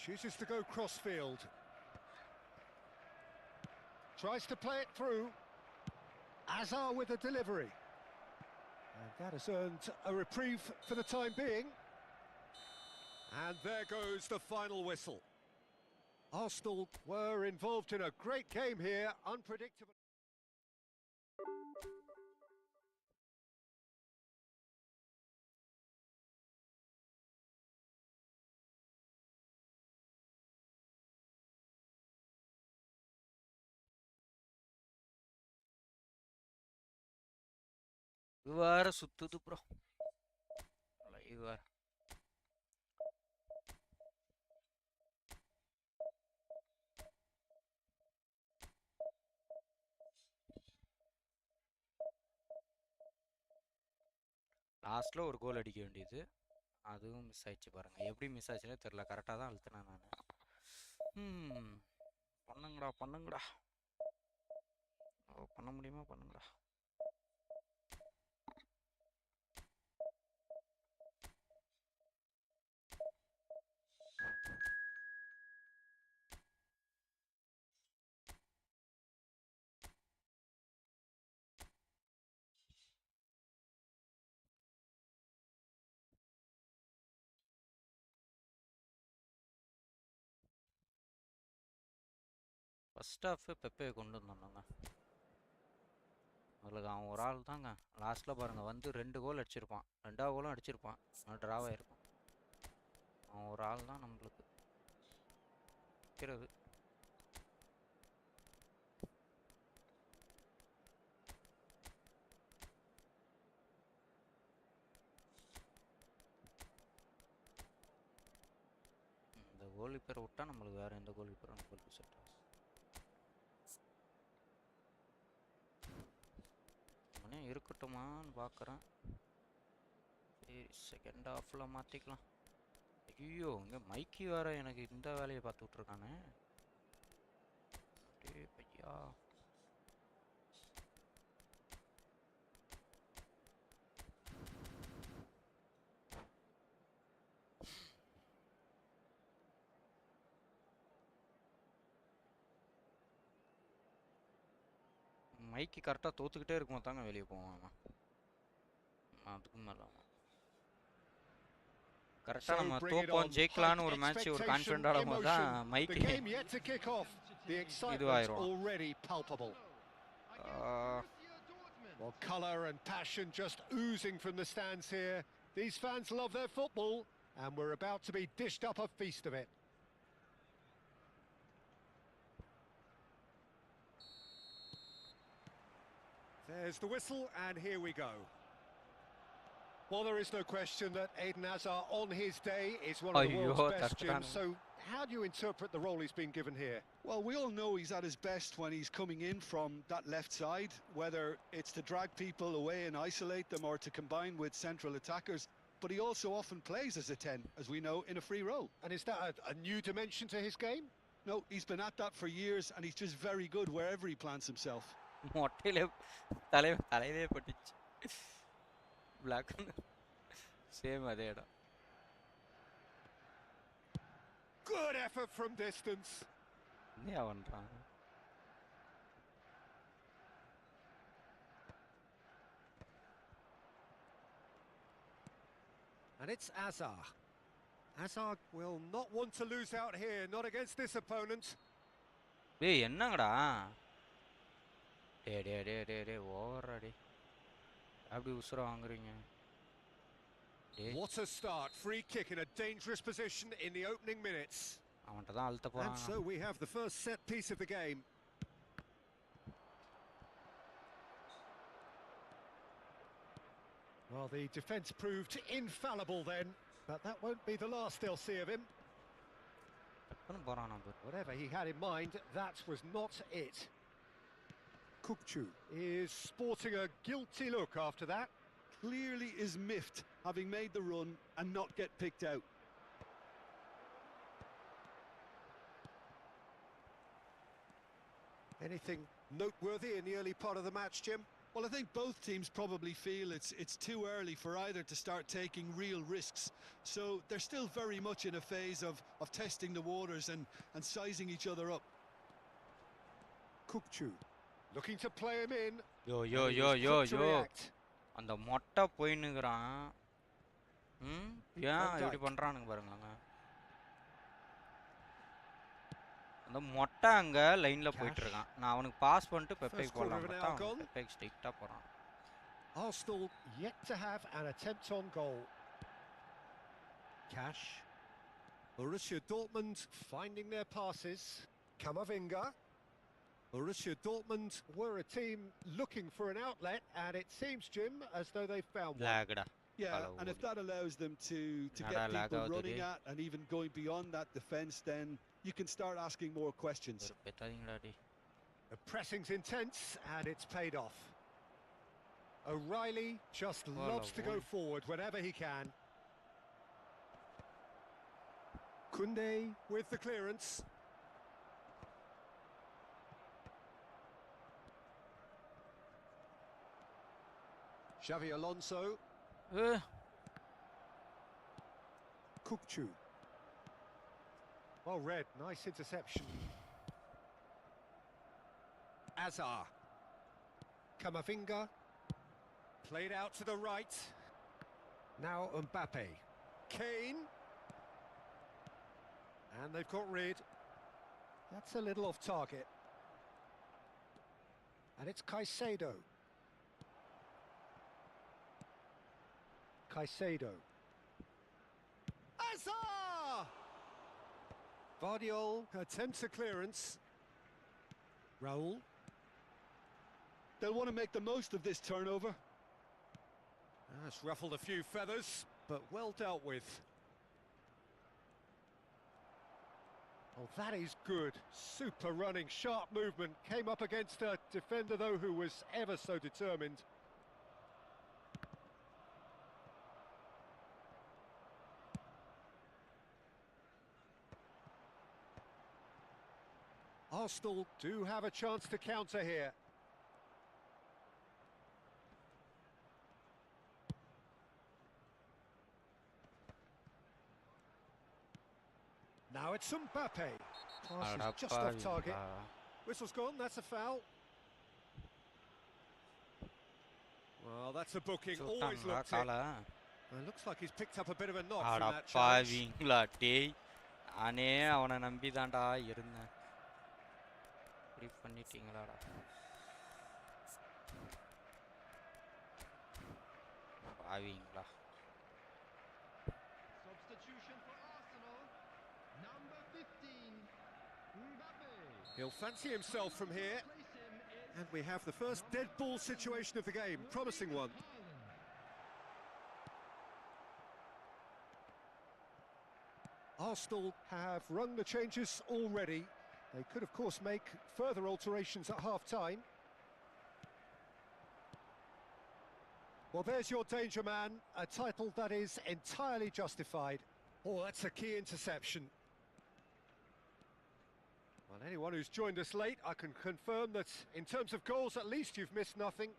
[SPEAKER 2] Chooses to go crossfield. Tries to play it through. Azar with a delivery. And that has earned a reprieve for the time being. And there goes the final whistle. Arsenal were involved in a great game here, unpredictable.
[SPEAKER 1] வேற சுத்துது bro live. லாஸ்ட்ல ஒரு கோல் அடிக்க வேண்டியது, அதுவும் miss ஆயிடுச்சு பாருங்க. எப்படி மிஸ் ஆச்சுன்னே தெரியல, கரெக்டாக தான் அழுத்தினேன் நான். பண்ணுங்கடா பண்ணுங்கடா, பண்ண முடியுமா பண்ணுங்கடா. ஃபர்ஸ்ட் ஹாஃப் பெப்பே கொண்டு வந்தாங்க. அதில் அவன் ஒரு ஆள் தாங்க லாஸ்ட்டில் பாருங்கள் வந்து 2 கோல் அடிச்சிருப்பான், 2ஆவது கோலும் அடிச்சிருப்பான், ட்ராவ் ஆகிருப்பான். அவன் ஒரு ஆள் தான் நம்மளுக்கு. வைக்கிறது. இந்த கோல் கீப்பரை விட்டா நம்மளுக்கு வேற எந்த கோல் கீப்பரும் நம்மளுக்கு செட் ஆகும். அவனே இருக்கட்டுமான்னு பார்க்குறேன். சரி செகண்ட் ஹாஃபில் மாற்றிக்கலாம். ஐயோ இங்கே மைக்கி வேற எனக்கு இந்த வேலையை பார்த்து விட்ருக்கானே. டே பையா மைக்கு கரெக்டாக தோத்துக்கிட்டே இருக்கும்போது தாங்க வெளியே போவான். அதுக்கு மேலே கரெக்டாக நம்ம தோப்போம் ஜெயிக்கலான்னு ஒரு மேட்ச் ஒரு கான்ஃபிடென்ட் ஆடும்போது தான் மைக்கு இதுவாயிரும்.
[SPEAKER 2] Well, colour and passion just oozing from the stands here. These fans love their football, and we're about to be dished up a feast of it. There's the whistle, and here we go. Well, there is no question that Eden Hazard on his day is one of the world's best, Jim. So how do you interpret the role he's been given here?
[SPEAKER 3] Well, we all know he's at his best when he's coming in from that left side, whether it's to drag people away and isolate them or to combine with central attackers. But he also often plays as a 10, as we know, in a free role.
[SPEAKER 2] And is that a new dimension to his game?
[SPEAKER 3] No, he's been at that for years, and he's just very good wherever he plants himself.
[SPEAKER 1] தலையிலே பட்டுச்சு. Black same அதே இடம்.
[SPEAKER 2] Good effort from distance.
[SPEAKER 1] என்ன பண்றான்?
[SPEAKER 2] And it's Hazard. Hazard will not want to lose out here, not against this opponent.
[SPEAKER 1] டேய் என்னங்கடா? டேய் ஓவரா டேய். அப்படி உசுர வாங்குறீங்க.
[SPEAKER 2] What a start. Free kick in a dangerous position in the opening minutes.
[SPEAKER 1] அவன்ட்ட தான் அழுத்த போறான்.
[SPEAKER 2] And so we have the first set piece of the game. Well, the defence proved infallible then, but that won't be the last they'll see of him. Whatever he had in mind, that was not it. Kukçu is sporting a guilty look after that.
[SPEAKER 3] Clearly is miffed, having made the run and not get picked out.
[SPEAKER 2] Anything noteworthy in the early part of the match, Jim?
[SPEAKER 3] Well, I think both teams probably feel it's too early for either to start taking real risks. So they're still very much in a phase of testing the waters and sizing each other up.
[SPEAKER 2] Kukçu looking to play him in.
[SPEAKER 1] Yo. அந்த மொட்டை போயின்னுக்குறான். ஏன் இப்படி பண்றானுங்க பாருங்க. அந்த மொட்டை அங்க லைன்ல போயிட்டு இருக்கான். நான் அவனுக்கு பாஸ் பண்ணிட்டு பெப்பேக்கு போலாம் பார்த்தா பெப்பேக்கு ஸ்ட்ரைட்டா போறான்.
[SPEAKER 2] Arsenal yet to have an attempt on goal. Cash. Borussia Dortmund finding their passes. Kamavinga. Borussia Dortmund were a team looking for an outlet, and it seems, Jim, as though they've found one.
[SPEAKER 3] Yeah, and if that allows them to get people running at and even going beyond that defence, then you can start asking more questions.
[SPEAKER 2] The pressing's intense, and it's paid off. O'Reilly just loves to go forward whenever he can. Koundé with the clearance. Xavi Alonso. Kukçu. Well read, nice interception. Hazard. Kamavinga. Played out to the right. Now Mbappe. Kane. And they've got rid. That's a little off target. And it's Caicedo. Caicedo. Hazard! Vardiol attempts a clearance. Raul.
[SPEAKER 3] They'll want to make the most of this turnover.
[SPEAKER 2] That's ruffled a few feathers, but well dealt with. Oh, that is good. Super running, sharp movement. Came up against a defender, though, who was ever so determined. Arsenal do have a chance to counter here. Now it's Mbappe. Pass is just off target. Whistle's gone, that's a foul. Well, that's a booking, always looked it. Looks like he's picked up a bit of a knock from that challenge.
[SPEAKER 1] பாவிங்களா டேய் நானே அவனை நம்பி தான்டா இருந்தேன் இப்படி பண்ணிட்டீங்களாடா பாவிங்களா
[SPEAKER 4] Substitution for Arsenal. Number 15, Mbappe.
[SPEAKER 2] He'll fancy himself from here. And we have the first dead ball situation of the game. Promising one. Arsenal have rung the changes already. They could, of course, make further alterations at half-time. Well, there's your danger man, a title that is entirely justified. Oh, that's a key interception. Well, anyone who's joined us late, I can confirm that in terms of goals, at least you've missed nothing.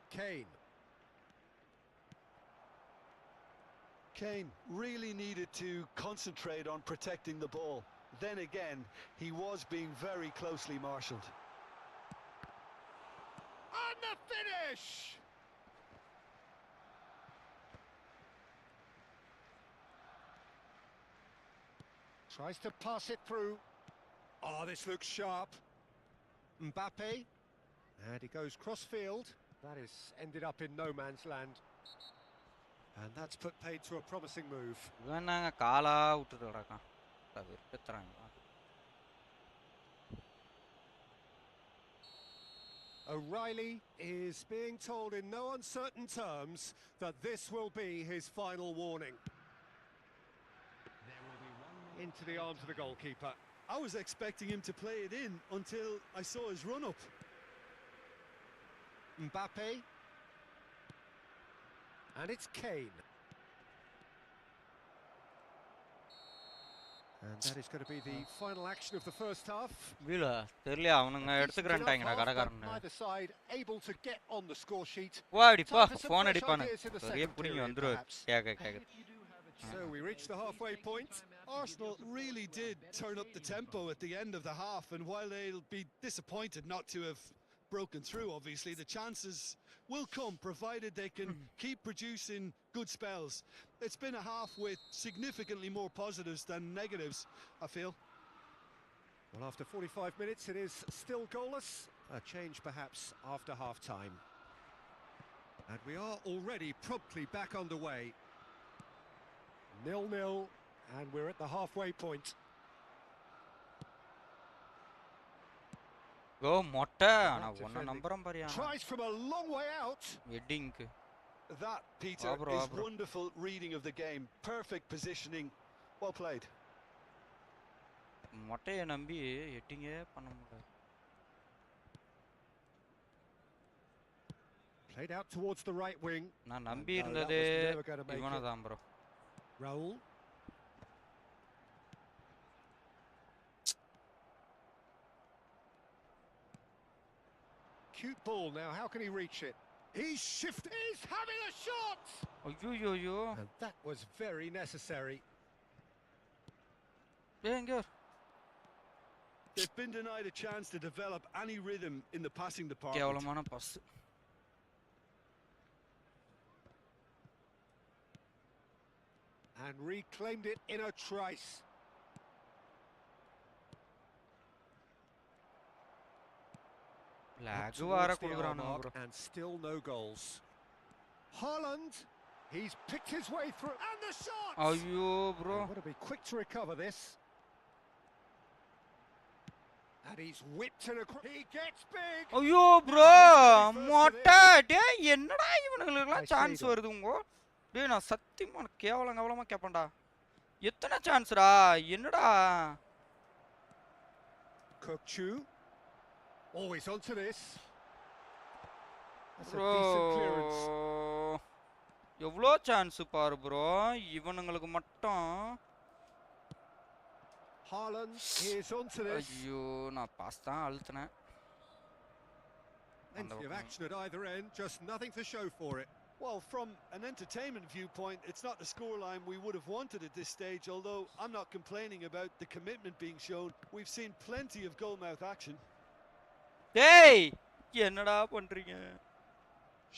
[SPEAKER 2] Kane.
[SPEAKER 3] Kane really needed to concentrate on protecting the ball. Then again, he was being very closely marshalled.
[SPEAKER 2] And the finish! Tries to pass it through. Oh, this looks sharp. Mbappe. And he goes cross-field. That is ended up in no man's land. And that's put paid to a promising move.
[SPEAKER 1] இவனாங்க காலா விட்டுட்டு கிடக்கான் வெறுப்பேத்துறாங்க
[SPEAKER 2] O'Reilly is being told in no uncertain terms that this will be his final warning.
[SPEAKER 4] There will be one more
[SPEAKER 2] Into the arms of the goalkeeper.
[SPEAKER 3] I was expecting him to play it in until I saw his run-up.
[SPEAKER 2] Mbappe. And it's Kane. And that is going to be the final action of the first half.
[SPEAKER 1] வீல தெரியல அவனுங்க எடுத்துக்கறேன்டாங்கடா கடகாரன்னு
[SPEAKER 2] Neither side able to get on the score sheet.
[SPEAKER 1] வா அடிப்பா phone அடிப்பானு பெரிய புடிங்க வந்துரு கேக்க
[SPEAKER 2] So we reach the halfway point.
[SPEAKER 3] Arsenal really did turn up the tempo at the end of the half, and while they'll be disappointed not to have broken through, obviously, the chances will come, provided they can keep producing good spells. It's been a half with significantly more positives than negatives, I feel.
[SPEAKER 2] Well, after 45 minutes, it is still goalless. A change, perhaps, after half-time. And we are already promptly back underway. 0-0, and we're at the halfway point.
[SPEAKER 1] go மொட்டை انا ஒண்ணு நம்பறேன் பாரியா
[SPEAKER 2] Tries from a long way out.
[SPEAKER 1] வெட்டிங்க்கு
[SPEAKER 3] That, Peter, is wonderful reading of the game. Perfect positioning. Well played.
[SPEAKER 1] மொட்டையை நம்பி ஹெட்டிங்கே பண்ண முடியாது
[SPEAKER 2] Played out towards the right wing.
[SPEAKER 1] நான் நம்பி இருந்ததே இவனதான் bro
[SPEAKER 2] Raul. Cute ball now, how can he reach it? He's shifted, he's having a shot!
[SPEAKER 1] ஐயோ
[SPEAKER 2] And that was very necessary.
[SPEAKER 1] எங்க
[SPEAKER 3] They've been denied a chance to develop any rhythm in the passing department.
[SPEAKER 1] கேவலமான pass
[SPEAKER 2] And reclaimed it in a trice.
[SPEAKER 1] லாக் வர குடுக்குறானுங்க bro
[SPEAKER 2] And still no goals. Haaland, He's picked his way through. And the shot!
[SPEAKER 1] ஐயோ bro.
[SPEAKER 2] Got to be quick to recover this. And he's whipped it across. He gets big.
[SPEAKER 1] ஐயோ bro மொட்டை டேய் என்னடா இவனுங்களுக்குலாம் chance வருதுங்கோ. டேய் நான் சத்தியமா கேவலமா கேப்பேன்டா. எத்தனை சான்ஸ்டா என்னடா?
[SPEAKER 2] Kokchu. Always onto this. That's
[SPEAKER 1] bro,
[SPEAKER 2] a decent clearance.
[SPEAKER 1] எவ்வளோ சான்ஸ் பாரு ப்ரோ இவனுங்களுக்கு மட்டும்.
[SPEAKER 2] Haaland is onto this.
[SPEAKER 1] ஐயோ நான் பாஸ் தான் அழுத்துனேன்.
[SPEAKER 2] Plenty of action at either end, just nothing to show for it.
[SPEAKER 3] Well, from an entertainment viewpoint, it's not the scoreline we would have wanted at this stage, although I'm not complaining about the commitment being shown. We've seen plenty of goalmouth action.
[SPEAKER 1] Hey! என்னடா பண்றீங்க?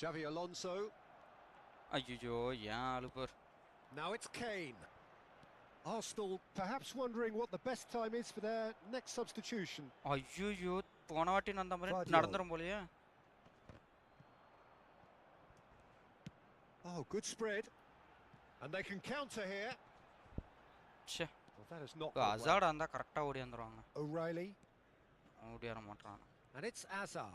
[SPEAKER 2] Xavi Alonso.
[SPEAKER 1] ஐயோ ஏன் அழுப்பர்?
[SPEAKER 2] Now it's Kane. Arsenal perhaps wondering what the best time is for their next substitution.
[SPEAKER 1] ஐயோ போன வாட்டி அந்த மாதிரி நடந்துரும் போலயே.
[SPEAKER 2] Oh, good spread. And they can counter here.
[SPEAKER 1] ச்சே.
[SPEAKER 2] Well, that has not
[SPEAKER 1] அசாட் அந்த கரெக்ட்டா ஓடி வந்துருவாங்க.
[SPEAKER 2] O'Reilly.
[SPEAKER 1] ஓடி வர மாட்டாங்க.
[SPEAKER 2] And it's Azar.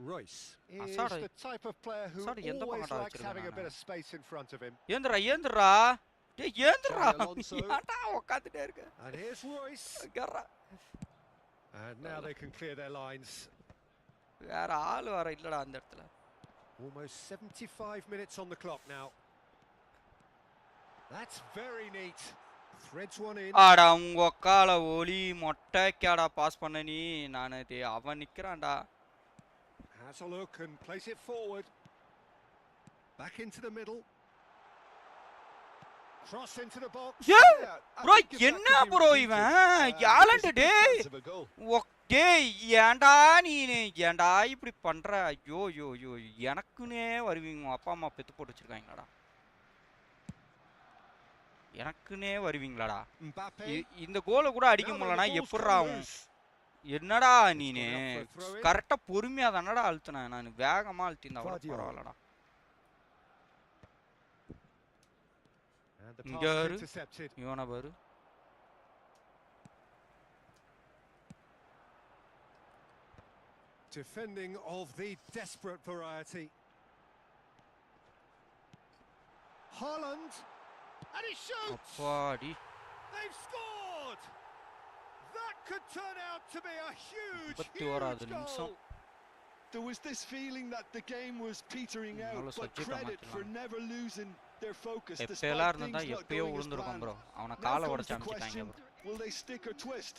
[SPEAKER 2] Royce is
[SPEAKER 1] Azar,
[SPEAKER 2] the type of player who
[SPEAKER 1] Azar
[SPEAKER 2] always likes having a bit of space in front of him.
[SPEAKER 1] ஏந்திரா. டேய் ஏந்திரா. ஏன்டா உட்கார்ந்துட்டே இருக்க?
[SPEAKER 2] And here's Royce.
[SPEAKER 1] கர்ரா.
[SPEAKER 2] And now they can clear their lines.
[SPEAKER 1] வேற ஆள் வர இல்லடா அந்த இடத்துல.
[SPEAKER 2] Almost 75 minutes on the clock now. That's very neat. Threads one in.
[SPEAKER 1] ஆடா உங்க கால ஒலி மொட்டைக்காடா பாஸ் பண்ண நீ. நானே அவன் நிக்கறான்டா.
[SPEAKER 2] Has a look and place it forward. Back into the middle. Cross into the box.
[SPEAKER 1] Yeah, bro, என்ன bro இவன்? யாலண்ட் டேய். டேய் ஏன்டா நீ ஏன்டா இப்படி பண்ற? ஐயோ எனக்குனே வருவீங்க அப்பா அம்மா பெத்து போட்டு வச்சிருக்காங்கடா. எனக்குனே வருவீங்களாடா. இந்த கோலை கூட அடிக்க முடியலனா எப்படிடா ஆகும்? என்னடா நீனே கரெக்ட்டா பொறுமையா தானடா அழுத்துன. நான் வேகமா அழுத்தினா பரவாயில்லடா. இங்க இவன பாரு.
[SPEAKER 2] Defending of the desperate variety. Haaland. And he shoots.
[SPEAKER 1] அப்பாடி.
[SPEAKER 2] They've scored. That could turn out to be a huge
[SPEAKER 1] goal.
[SPEAKER 3] There was this feeling that the game was petering out, but credit for never losing their focus.
[SPEAKER 1] எப்பேலா இருந்தா எப்பயோ உளுந்துருக்கும் bro. அவன கால உடைச்சு அடிச்சாங்க bro.
[SPEAKER 3] Will they stick or twist?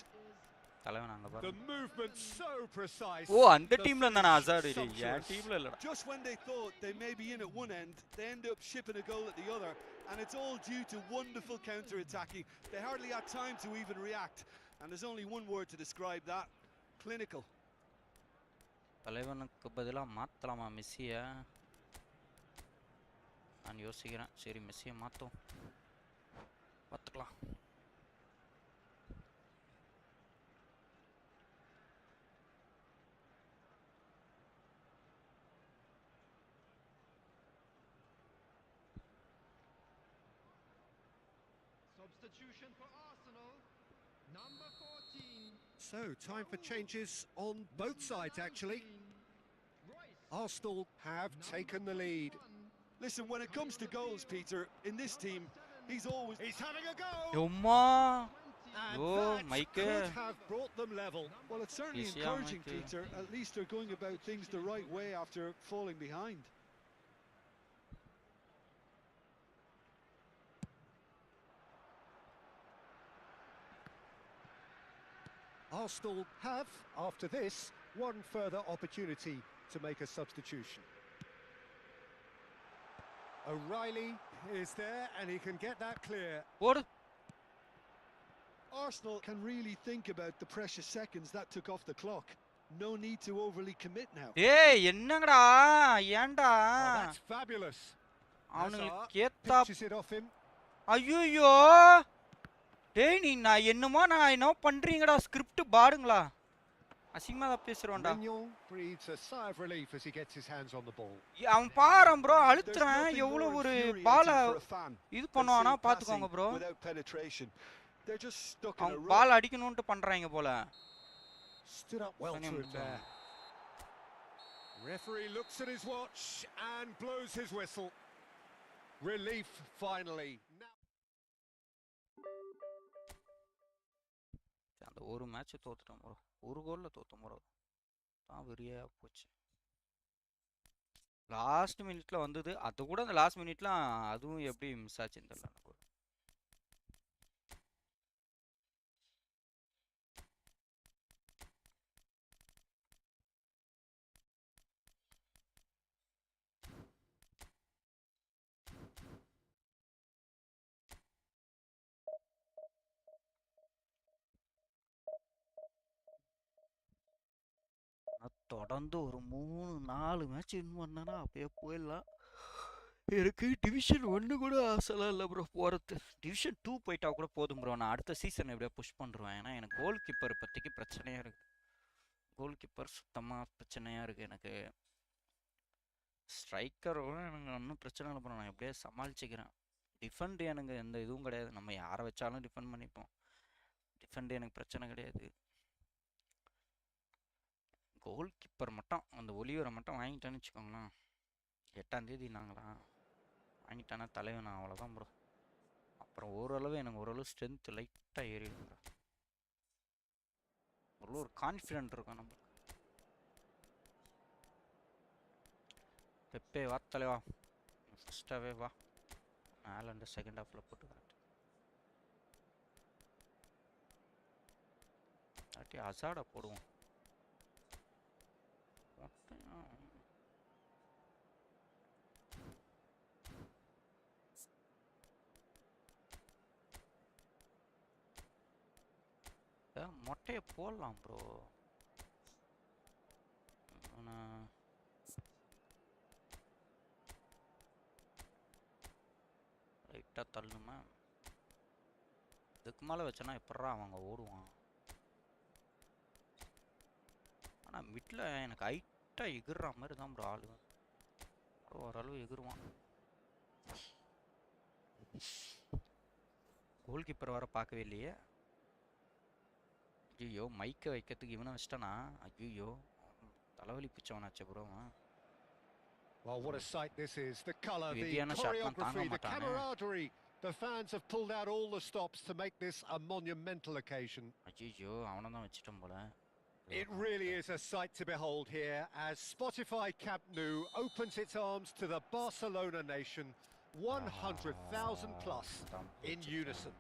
[SPEAKER 1] தலைவன் அங்க பாரு.
[SPEAKER 2] The movement so precise.
[SPEAKER 1] ஓ அந்த டீம்ல இருந்தானே அசாட் இது. ஏன் டீம்ல இல்லடா.
[SPEAKER 3] Just when they thought they may be in at one end, they end up shipping a goal at the other, and it's all due to wonderful counter-attacking. They hardly had time to even react. And there's only one word to describe that: clinical.
[SPEAKER 1] தலைவனுக்கு பதிலா மாத்தலாமா மெஸ்ஸிய? நான் யோசிக்கிறேன். சரி மெஸ்ஸிய மாத்தோம். பாத்துக்கலாம்.
[SPEAKER 4] Substitution for Arsenal. Number 14.
[SPEAKER 2] So, time for changes on both sides, actually. Arsenal have taken the lead.
[SPEAKER 3] Listen, when it comes to goals, Peter, in this team, he's having a go.
[SPEAKER 1] Yomma.
[SPEAKER 2] And that could have brought them level.
[SPEAKER 3] Well, it's certainly encouraging, Peter. At least they're going about things the right way after falling behind.
[SPEAKER 2] Arsenal have, after this, one further opportunity to make a substitution. O'Reilly is there and he can get that clear.
[SPEAKER 1] What?
[SPEAKER 3] Arsenal can really think about the precious seconds that took off the clock. No need to overly commit now.
[SPEAKER 1] Hey, என்னங்கடா ஏன்டா?
[SPEAKER 2] That's fabulous.
[SPEAKER 1] அவனுக்கு ஏத்தா
[SPEAKER 2] pitches it off him.
[SPEAKER 1] ஐயோ டேய் நீ நான் என்னமோ பண்றீங்கடா script பாருங்களா. அசிங்கமா தான் பேசுறோம்டா.
[SPEAKER 2] Mignon breathes a sigh of relief as he gets his hands on the ball.
[SPEAKER 1] அவன் பாரம் ப்ரோ,
[SPEAKER 3] There's
[SPEAKER 1] அழுத்துறேன்
[SPEAKER 3] nothing
[SPEAKER 1] எவ்வளவு
[SPEAKER 3] more
[SPEAKER 1] ஒரு
[SPEAKER 3] infuriating
[SPEAKER 1] பால
[SPEAKER 3] for a fan
[SPEAKER 1] இது
[SPEAKER 3] than
[SPEAKER 1] பண்ணுவானா
[SPEAKER 3] seeing
[SPEAKER 1] பாத்துக்கோங்க
[SPEAKER 3] passing
[SPEAKER 1] bro.
[SPEAKER 3] without penetration. They're just stuck in a
[SPEAKER 1] அவன்
[SPEAKER 3] rut.
[SPEAKER 1] பால் அடிக்கணும்னு பண்றாங்க போல.
[SPEAKER 2] Stood up well to it there. Referee looks at his watch and blows his whistle. Relief finally. Now
[SPEAKER 1] அந்த ஒரு match தோத்துட்டோம் bro. ஒரு கோல்ல தோத்தோம் bro. தான் வெறியா போச்சு. Last மினிட்ல வந்தது. அது கூட அந்த லாஸ்ட் மினிட்ல அதுவும் எப்படி மிஸ் ஆச்சுன்னு தெரியல எனக்கு. தொடர்ந்து ஒரு 3-4 மேட்ச் வின் பண்ணனா அப்படியே போயிடலாம். எனக்கு டிவிஷன் 1 கூட ஆசைலாம் இல்லை ப்ரோ போகிறது. டிவிஷன் 2 போயிட்டா கூட போதும் ப்ரோ. நான் அடுத்த சீசன் எப்படியா புஷ் பண்ணுறேன். ஏன்னா எனக்கு கோல் கீப்பர் பற்றிக்கு பிரச்சனையாக இருக்குது. கோல் கீப்பர் சுத்தமாக பிரச்சனையாக இருக்குது எனக்கு. ஸ்ட்ரைக்கரோட எனக்கு ஒன்றும் பிரச்சனை இல்லை ப்ரோ. நான் எப்படியா சமாளிச்சுக்கிறேன். டிஃபெண்ட் எனக்கு எந்த இதுவும் கிடையாது. நம்ம யாரை வச்சாலும் டிஃபெண்ட் பண்ணிப்போம். டிஃபெண்ட் எனக்கு பிரச்சனை கிடையாது. கோல் கீப்பர் மட்டும் அந்த ஒலிவரை மட்டும் வாங்கிட்டேன்னு வச்சுக்கோங்களேன். 8ஆம் தேதி நாங்களா வாங்கிட்டானா தலைவன் அவ்வளோதான் ப்ரோ. அப்புறம் ஓரளவு எனக்கு ஓரளவு ஸ்ட்ரென்த் லைட்டாக ஏறிடுங்க. ஒரு கான்ஃபிடென்ட் இருக்கும் நம்மளுக்கு. பெப்பே வா தலைவா, ஃபஸ்ட்டாகவே வா. ஆலண்ட செகண்ட் ஹாஃபில் போட்டுக்கிறேன். அட்டி அசாடா போடுவோம். மொட்டையை போடலாம் ப்ரோ. லைட்டாக தள்ளுமா. இதுக்கு மேலே வச்சோன்னா எப்பட்றா அவங்க ஓடுவான். ஆனால் மிட்டில் எனக்கு ஹைட்டாக எகிர்ற மாதிரி தான் ப்ரோ ஆளு. ஓரளவு எகிருவான். கோல் கீப்பர் வர பார்க்கவே இல்லையே. ஐயோ மைக்கை வைக்கிறதுக்கு இவனை வச்சிட்டானா. ஐயோ தலைவலி பிச்சவனாச்சே bro.
[SPEAKER 2] Well, what a sight this is. The colour, the choreography, the camaraderie. The fans have pulled out all the stops to make this a monumental occasion.
[SPEAKER 1] ஐயோ அவனை தான் வச்சிட்டோம் போல.
[SPEAKER 2] It really is a sight to behold here as Spotify Camp Nou opens its arms to the Barcelona nation, 100,000 plus in unison.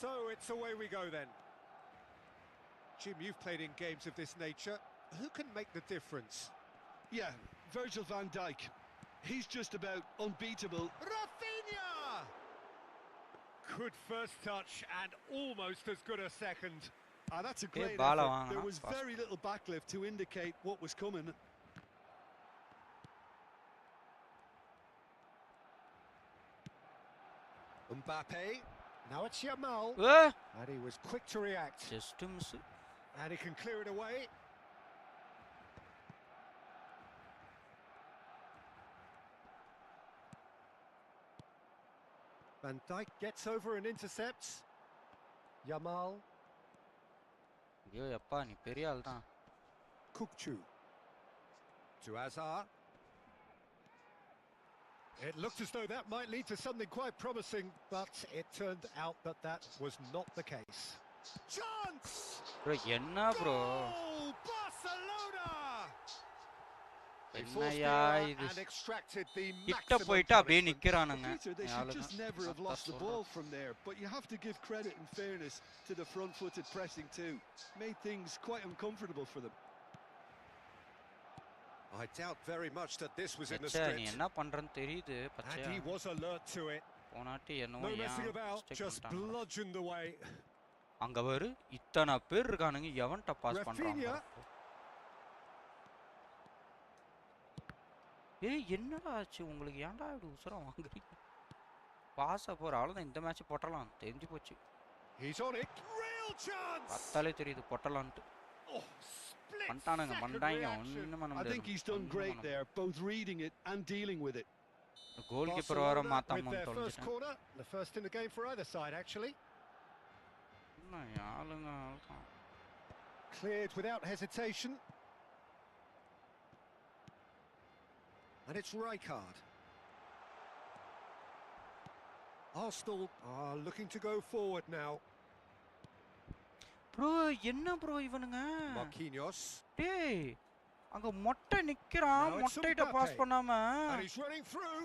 [SPEAKER 2] So it's away we go then. Jim, you've played in games of this nature. Who can make the difference?
[SPEAKER 3] Yeah, Virgil van Dijk. He's just about unbeatable.
[SPEAKER 2] Rafinha! Good first touch and almost as good a second.
[SPEAKER 3] That's a great
[SPEAKER 1] ball
[SPEAKER 3] effort. There was very little backlift to indicate what was coming.
[SPEAKER 2] Mbappe. Now it's Yamal. And he was quick to react.
[SPEAKER 1] Just to miss it.
[SPEAKER 2] And he can clear it away. Van Dijk gets over and intercepts. Yamal.
[SPEAKER 1] ஐயோ எப்பா நீ பெரிய ஆள் தான்.
[SPEAKER 2] Kukçu. To Azar. It looked as though that might lead to something quite promising, but it turned out that that was not the case. Chance!
[SPEAKER 1] Bro, enna bro?
[SPEAKER 2] Goal! Barcelona!
[SPEAKER 1] என்னையா இது?
[SPEAKER 2] And extracted the
[SPEAKER 1] கிட்ட போயிட்டா அப்படியே நிக்கறானுங்க.
[SPEAKER 3] They should just never have lost the ball from there, but you have to give credit and fairness to the front-footed pressing too. Made things quite uncomfortable for them.
[SPEAKER 2] I doubt very much that this was in the script.
[SPEAKER 1] நீ என்ன பண்றன்னு தெரியுது பச்சையா.
[SPEAKER 2] And he was alert to it.
[SPEAKER 1] போனாட்டி என்னவோ
[SPEAKER 2] No messing about, just bludgeoned away.
[SPEAKER 1] அங்க வரு இத்தனை பேர் இருக்கானுங்க, எவன்ட்ட பாஸ் பண்றாங்க? ஏய் என்னடா ஆச்சு உங்களுக்கு? ஏன்டா இப்படி உசரம் வாங்குறீங்க? பாஸா போற அவ்வளவுதான். இந்த மேட்ச் போட்டலாம் தெரிஞ்சு போச்சு.
[SPEAKER 2] He's on it. Real real chance.
[SPEAKER 1] பத்தாலே தெரியுது பொட்டலான்ட்டு.
[SPEAKER 2] Oh, split
[SPEAKER 1] பண்ணிட்டானுங்க
[SPEAKER 2] second
[SPEAKER 1] பண்ணிட்டாங்க
[SPEAKER 2] reaction.
[SPEAKER 1] ஒண்ணும் பண்ண
[SPEAKER 3] I think
[SPEAKER 1] முடியாது.
[SPEAKER 3] he's done great there, both reading it and dealing with it.
[SPEAKER 1] Goal keeper வர
[SPEAKER 2] Barcelona with
[SPEAKER 1] மாத்தாம
[SPEAKER 2] their first
[SPEAKER 1] தொலைஞ்சிட்டேன்.
[SPEAKER 2] corner, the first in the game for either side actually.
[SPEAKER 1] என்ன ஆளுங்க ஆளுதான்.
[SPEAKER 2] Cleared without hesitation. And it's Rijkaard. Arsenal are looking to go forward now.
[SPEAKER 1] Bro என்ன bro இவனுங்க?
[SPEAKER 2] Marquinhos.
[SPEAKER 1] டேய் அங்க மொட்டை நிக்கறான்,
[SPEAKER 2] Now it's
[SPEAKER 1] மொட்டைட்ட pass
[SPEAKER 2] Mbappe.
[SPEAKER 1] பண்ணாம
[SPEAKER 2] And he's running through.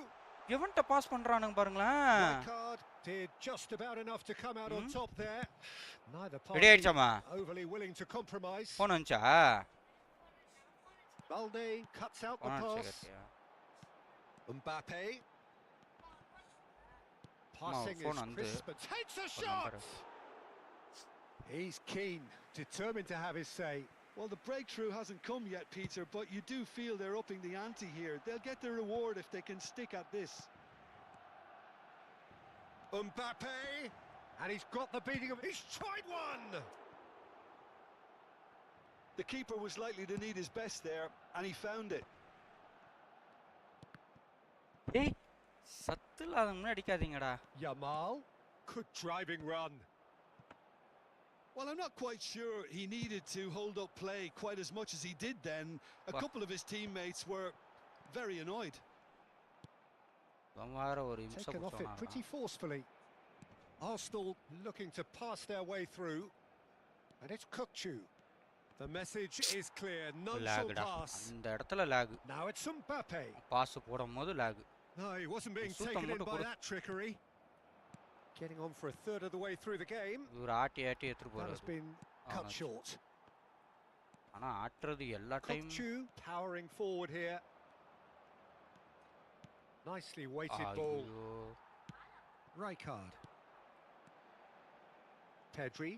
[SPEAKER 1] எவன்ட்ட பாஸ் பண்றானுங்க பாருங்களேன்.
[SPEAKER 2] Rijkaard did just about enough to come out on top there. Neither
[SPEAKER 1] ready
[SPEAKER 2] party
[SPEAKER 1] ஆயிடுச்சாமா?
[SPEAKER 2] overly willing to compromise.
[SPEAKER 1] Phone வந்துச்சா?
[SPEAKER 2] Balde cuts out the
[SPEAKER 1] phone
[SPEAKER 2] pass.
[SPEAKER 1] வந்துச்சு.
[SPEAKER 2] Mbappe. Passing
[SPEAKER 1] phone
[SPEAKER 2] is
[SPEAKER 1] on
[SPEAKER 2] crisp
[SPEAKER 1] the-
[SPEAKER 2] but takes a
[SPEAKER 1] phone
[SPEAKER 2] shot.
[SPEAKER 1] number.
[SPEAKER 2] He's keen, determined to have his say.
[SPEAKER 3] Well, the breakthrough hasn't come yet, Peter, but you do feel they're upping the ante here. They'll get the reward if they can stick at this.
[SPEAKER 2] Mbappe, and he's got the beating of. He's tried one.
[SPEAKER 3] The keeper was likely to need his best there, and he found it.
[SPEAKER 1] ஏய் சத்துல அத முன்னாடி அடிக்காதீங்கடா.
[SPEAKER 2] Yamal, good driving run.
[SPEAKER 3] Well, I'm not quite sure he needed to hold up play quite as much as he did then. A couple of his teammates were very annoyed.
[SPEAKER 1] வம்வார ஒரு இம்சை
[SPEAKER 2] Taken off it pretty
[SPEAKER 1] புடிச்சானா.
[SPEAKER 2] forcefully. Arsenal looking to pass their way through, and it's Kukçu. The message is clear, none shall
[SPEAKER 1] லாக்டா.
[SPEAKER 2] pass.
[SPEAKER 1] அந்த இடத்துல லாக்.
[SPEAKER 2] Now it's Mbappe.
[SPEAKER 1] Pass போடும்போது லாக்.
[SPEAKER 2] No, he wasn't being
[SPEAKER 1] Sutam
[SPEAKER 2] taken in
[SPEAKER 1] மட்டும்
[SPEAKER 2] by
[SPEAKER 1] கொடு.
[SPEAKER 2] that trickery. Getting on for a third of the way through the game.
[SPEAKER 1] இவர் ஆட்டி ஆட்டி எடுத்து
[SPEAKER 2] That has
[SPEAKER 1] போறாரு.
[SPEAKER 2] been cut
[SPEAKER 1] no.
[SPEAKER 2] short.
[SPEAKER 1] ஆனா ஆட்றது எல்லா time
[SPEAKER 2] Kukçu powering forward here. Nicely weighted ball.
[SPEAKER 1] ஐயோ.
[SPEAKER 2] Rijkaard. Pedri.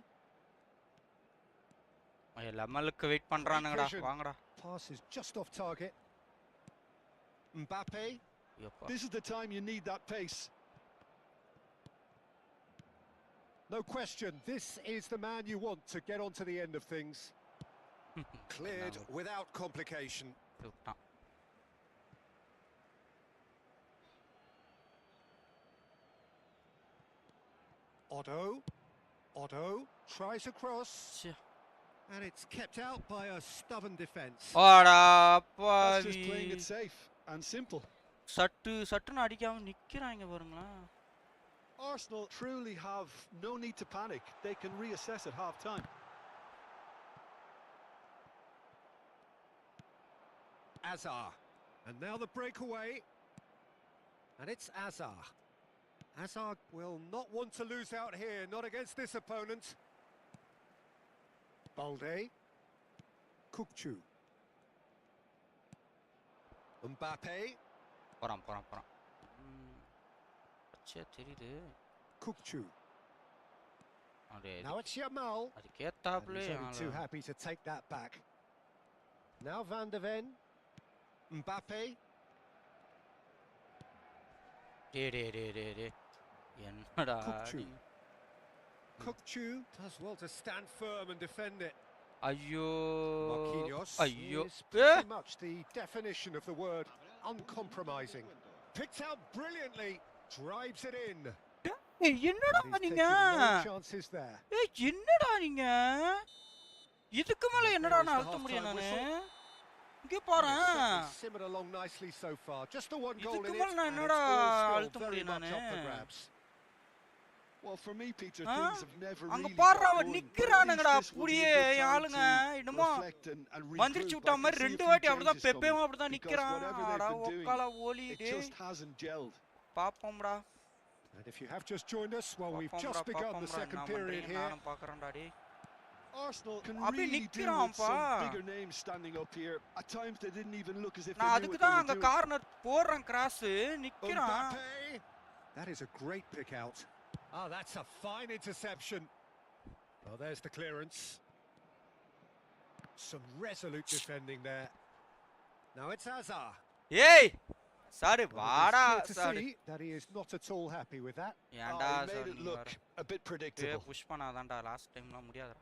[SPEAKER 1] லெமலுக்கு வெயிட் பண்றானுங்கடா.
[SPEAKER 2] vision.
[SPEAKER 1] வாங்கடா.
[SPEAKER 2] Pass is just off target. Mbappe.
[SPEAKER 1] ஐயோப்பா.
[SPEAKER 3] This is the time you need that pace.
[SPEAKER 2] No question, this is the man you want to get on to the end of things. Cleared without complication.
[SPEAKER 1] விட்டான்.
[SPEAKER 2] Otto tries a cross,
[SPEAKER 1] ச்சே.
[SPEAKER 2] and it's kept out by a stubborn defence.
[SPEAKER 1] வாடா
[SPEAKER 3] That's just playing
[SPEAKER 1] பாவி.
[SPEAKER 3] it safe and simple.
[SPEAKER 1] சட்டுன்னு அடிக்காம நிக்கிறாங்க பாருங்களேன்.
[SPEAKER 3] Arsenal truly have no need to panic. They can reassess at half-time.
[SPEAKER 2] Azar, and now the breakaway, and it's Azar. Azar will not want to lose out here, not against this opponent. Balde, Kukçu, Mbappe,
[SPEAKER 1] போறான். ச்சே தெரியுது.
[SPEAKER 2] Kukçu.
[SPEAKER 1] அப்படியே
[SPEAKER 2] Now it's Yamal.
[SPEAKER 1] அது
[SPEAKER 2] And
[SPEAKER 1] கேத்தாப்லே
[SPEAKER 2] he's only too happy to take that back. Now Van der Ven, Mbappe,
[SPEAKER 1] டே என்னடா
[SPEAKER 2] Kukçu.
[SPEAKER 1] நீ?
[SPEAKER 2] Kukçu does well to stand firm and defend it.
[SPEAKER 1] ஐயோ
[SPEAKER 2] Marquinhos
[SPEAKER 1] ஐயோ
[SPEAKER 2] is pretty much the definition of the word uncompromising. Picked out brilliantly, drives it in.
[SPEAKER 1] ஏய் என்னடா
[SPEAKER 2] But he's
[SPEAKER 1] நீங்க?
[SPEAKER 2] taking no chances there.
[SPEAKER 1] ஏய் என்னடா நீங்க? இதுக்கு மேல என்னடா
[SPEAKER 2] There's
[SPEAKER 1] நான்
[SPEAKER 2] the
[SPEAKER 1] அழுத்த முடியும்
[SPEAKER 2] half-time
[SPEAKER 1] நானு?
[SPEAKER 2] whistle.
[SPEAKER 1] இங்க
[SPEAKER 2] And it's
[SPEAKER 1] பாறேன்.
[SPEAKER 2] certainly simmered along nicely so far. Just the one goal
[SPEAKER 1] இதுக்கு
[SPEAKER 2] in
[SPEAKER 1] மேல
[SPEAKER 2] it,
[SPEAKER 1] நான்
[SPEAKER 2] and
[SPEAKER 1] என்னடா
[SPEAKER 2] it's all still
[SPEAKER 1] அழுத்த
[SPEAKER 2] very
[SPEAKER 1] முடியும்
[SPEAKER 2] much
[SPEAKER 1] நானு?
[SPEAKER 2] up for grabs.
[SPEAKER 3] Well, for me, Peter,
[SPEAKER 1] Huh?
[SPEAKER 3] things have never
[SPEAKER 1] அங்க
[SPEAKER 3] really
[SPEAKER 1] பாறா
[SPEAKER 3] got
[SPEAKER 1] அவன்
[SPEAKER 3] going, but at
[SPEAKER 1] நிக்கறானுங்கடா
[SPEAKER 3] least this will be
[SPEAKER 1] புடியே
[SPEAKER 3] a good time
[SPEAKER 1] ஆளுங்க
[SPEAKER 3] to
[SPEAKER 1] என்னமோ
[SPEAKER 3] reflect and
[SPEAKER 1] மந்திரிச்சு
[SPEAKER 3] regroup.
[SPEAKER 1] விட்ட
[SPEAKER 3] I can
[SPEAKER 1] மாதிரி
[SPEAKER 3] see a
[SPEAKER 1] ரெண்டு
[SPEAKER 3] few
[SPEAKER 1] வாட்டி அப்படிதான்
[SPEAKER 3] changes
[SPEAKER 1] பெப்பேவும்
[SPEAKER 3] coming,
[SPEAKER 1] அப்படிதான்
[SPEAKER 3] because
[SPEAKER 1] நிக்கறான்.
[SPEAKER 3] whatever they've
[SPEAKER 1] ஆடா
[SPEAKER 3] been doing,
[SPEAKER 1] ஒக்கால ஓலி
[SPEAKER 3] it
[SPEAKER 1] டேய்.
[SPEAKER 3] just hasn't gelled.
[SPEAKER 1] பாப்போம்டா.
[SPEAKER 2] And if you have just joined us, well, we've just begun the second period here.
[SPEAKER 1] நானும் பார்க்கறேன்டா டேய்.
[SPEAKER 3] Arsenal can
[SPEAKER 1] அப்படியே
[SPEAKER 3] really do with
[SPEAKER 1] நிக்கறான்ப்பா.
[SPEAKER 3] some bigger names standing up here. At times they didn't even look as if they
[SPEAKER 1] நான்
[SPEAKER 3] knew
[SPEAKER 1] அதுக்கு
[SPEAKER 3] what they
[SPEAKER 1] தான்
[SPEAKER 3] were
[SPEAKER 1] அங்க
[SPEAKER 3] doing.
[SPEAKER 1] Corner போடுறேன் cross நிக்கறான்.
[SPEAKER 2] Mbappe. That is a great pick out. Oh, that's a fine interception. Oh, there's the clearance. Some resolute defending there. Now it's Azar.
[SPEAKER 1] ஏய் sir
[SPEAKER 2] Well,
[SPEAKER 1] வாடா
[SPEAKER 2] it is clear to
[SPEAKER 1] sir
[SPEAKER 2] see that he is not at all happy with that.
[SPEAKER 1] ஏன்டா
[SPEAKER 3] he made
[SPEAKER 1] sir
[SPEAKER 3] it
[SPEAKER 1] நீ
[SPEAKER 3] look
[SPEAKER 1] வர
[SPEAKER 3] a bit predictable.
[SPEAKER 1] Push பண்ணாதான்டா last டைம்லாம் முடியாதுடா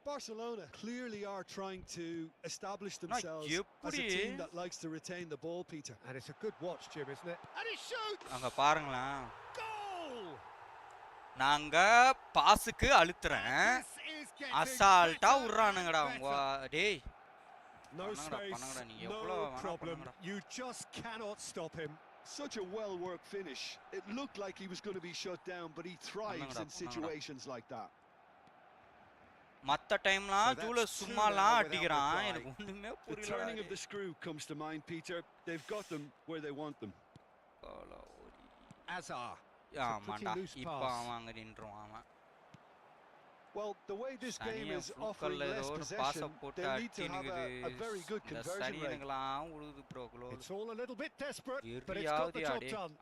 [SPEAKER 3] Barcelona clearly are trying to establish themselves as a
[SPEAKER 1] எப்படி
[SPEAKER 3] team that likes to retain the ball, Peter.
[SPEAKER 2] And it's a good watch, Jim, isn't it? And he shoots!
[SPEAKER 1] அங்க பாருங்களேன்
[SPEAKER 2] Goal!
[SPEAKER 1] நாங்க பாஸுக்கு அழுத்துறேன்
[SPEAKER 2] This is getting
[SPEAKER 1] அசால்ட்டா
[SPEAKER 2] better
[SPEAKER 1] உர்றானுங்கடா
[SPEAKER 2] and
[SPEAKER 1] உங்க
[SPEAKER 2] better.
[SPEAKER 1] டேய்
[SPEAKER 2] No
[SPEAKER 1] பண்ணுங்கடா,
[SPEAKER 2] space,
[SPEAKER 1] பண்ணுங்கடா, நீங்க
[SPEAKER 2] no
[SPEAKER 1] எவ்வளவு வேணா
[SPEAKER 2] problem.
[SPEAKER 1] பண்ணுங்கடா.
[SPEAKER 2] You just cannot stop him.
[SPEAKER 3] Such a well-worked finish. It looked like he was going to be shut down, but he thrives
[SPEAKER 1] பண்ணுங்கடா,
[SPEAKER 3] in situations like that.
[SPEAKER 1] மத்த டைம்லாம்
[SPEAKER 2] So that's
[SPEAKER 1] ஜூல
[SPEAKER 2] 2
[SPEAKER 1] சும்மாலாம்
[SPEAKER 2] now without
[SPEAKER 1] அடிக்கிறான்
[SPEAKER 2] reply.
[SPEAKER 1] எனக்கு ஒண்ணுமே
[SPEAKER 3] The turning of
[SPEAKER 1] புரியல
[SPEAKER 3] the screw comes to mind, Peter. They've got them where they want them.
[SPEAKER 2] Azar.
[SPEAKER 1] ஆமாண்டா
[SPEAKER 2] loose
[SPEAKER 1] இப்ப
[SPEAKER 2] pass.
[SPEAKER 1] அவன் அங்க நின்றுவான் அவன்
[SPEAKER 3] Well, the way this game
[SPEAKER 1] சனிய
[SPEAKER 3] is offering
[SPEAKER 1] ஃபுல்கல்ல
[SPEAKER 3] less
[SPEAKER 1] ஏதோ ஒரு பாஸ
[SPEAKER 3] possession,
[SPEAKER 1] போட்டு
[SPEAKER 3] they need to have
[SPEAKER 1] அடினுக்குது
[SPEAKER 3] a very good
[SPEAKER 1] இந்த
[SPEAKER 3] conversion rate.
[SPEAKER 1] சனியனுங்களாம் உழுது bro close
[SPEAKER 2] It's all a little bit desperate, but it's got
[SPEAKER 1] எரியாவது
[SPEAKER 2] the job
[SPEAKER 1] அடி
[SPEAKER 2] done.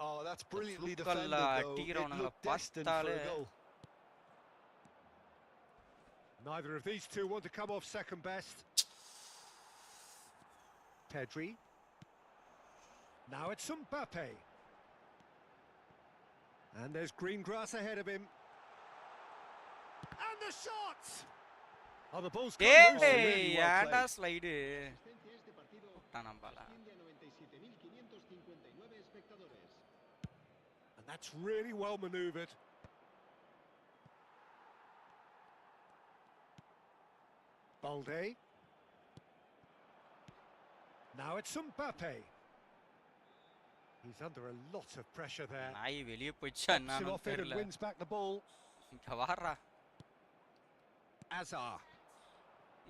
[SPEAKER 3] Oh, that's brilliantly
[SPEAKER 1] ஃபுல்கல்ல
[SPEAKER 3] defended, though. It
[SPEAKER 1] அடிக்கிறவனுங்க
[SPEAKER 3] looked destined for
[SPEAKER 1] பார்த்தாலே
[SPEAKER 3] a goal.
[SPEAKER 2] Neither of these two want to come off second best. Pedri. Now it's Mbappe. And there's green grass ahead of him. And the shot! Oh, the ball's come loose and really
[SPEAKER 1] ஏய்
[SPEAKER 2] well
[SPEAKER 1] ஏன்டா
[SPEAKER 2] played.
[SPEAKER 1] Slide
[SPEAKER 4] Asistencia este partido
[SPEAKER 1] நம்பல
[SPEAKER 4] asciende a 97.559 espectadores.
[SPEAKER 2] And that's really well manoeuvred. Balde. Now it's Mbappe. He's under a lot of pressure there.
[SPEAKER 1] நாய் வெளிய போயிடுச்சா
[SPEAKER 2] Pops him
[SPEAKER 1] என்னன்னு
[SPEAKER 2] off it and
[SPEAKER 1] தெரியல
[SPEAKER 2] wins back the ball.
[SPEAKER 1] இங்க வாடா
[SPEAKER 2] Azar.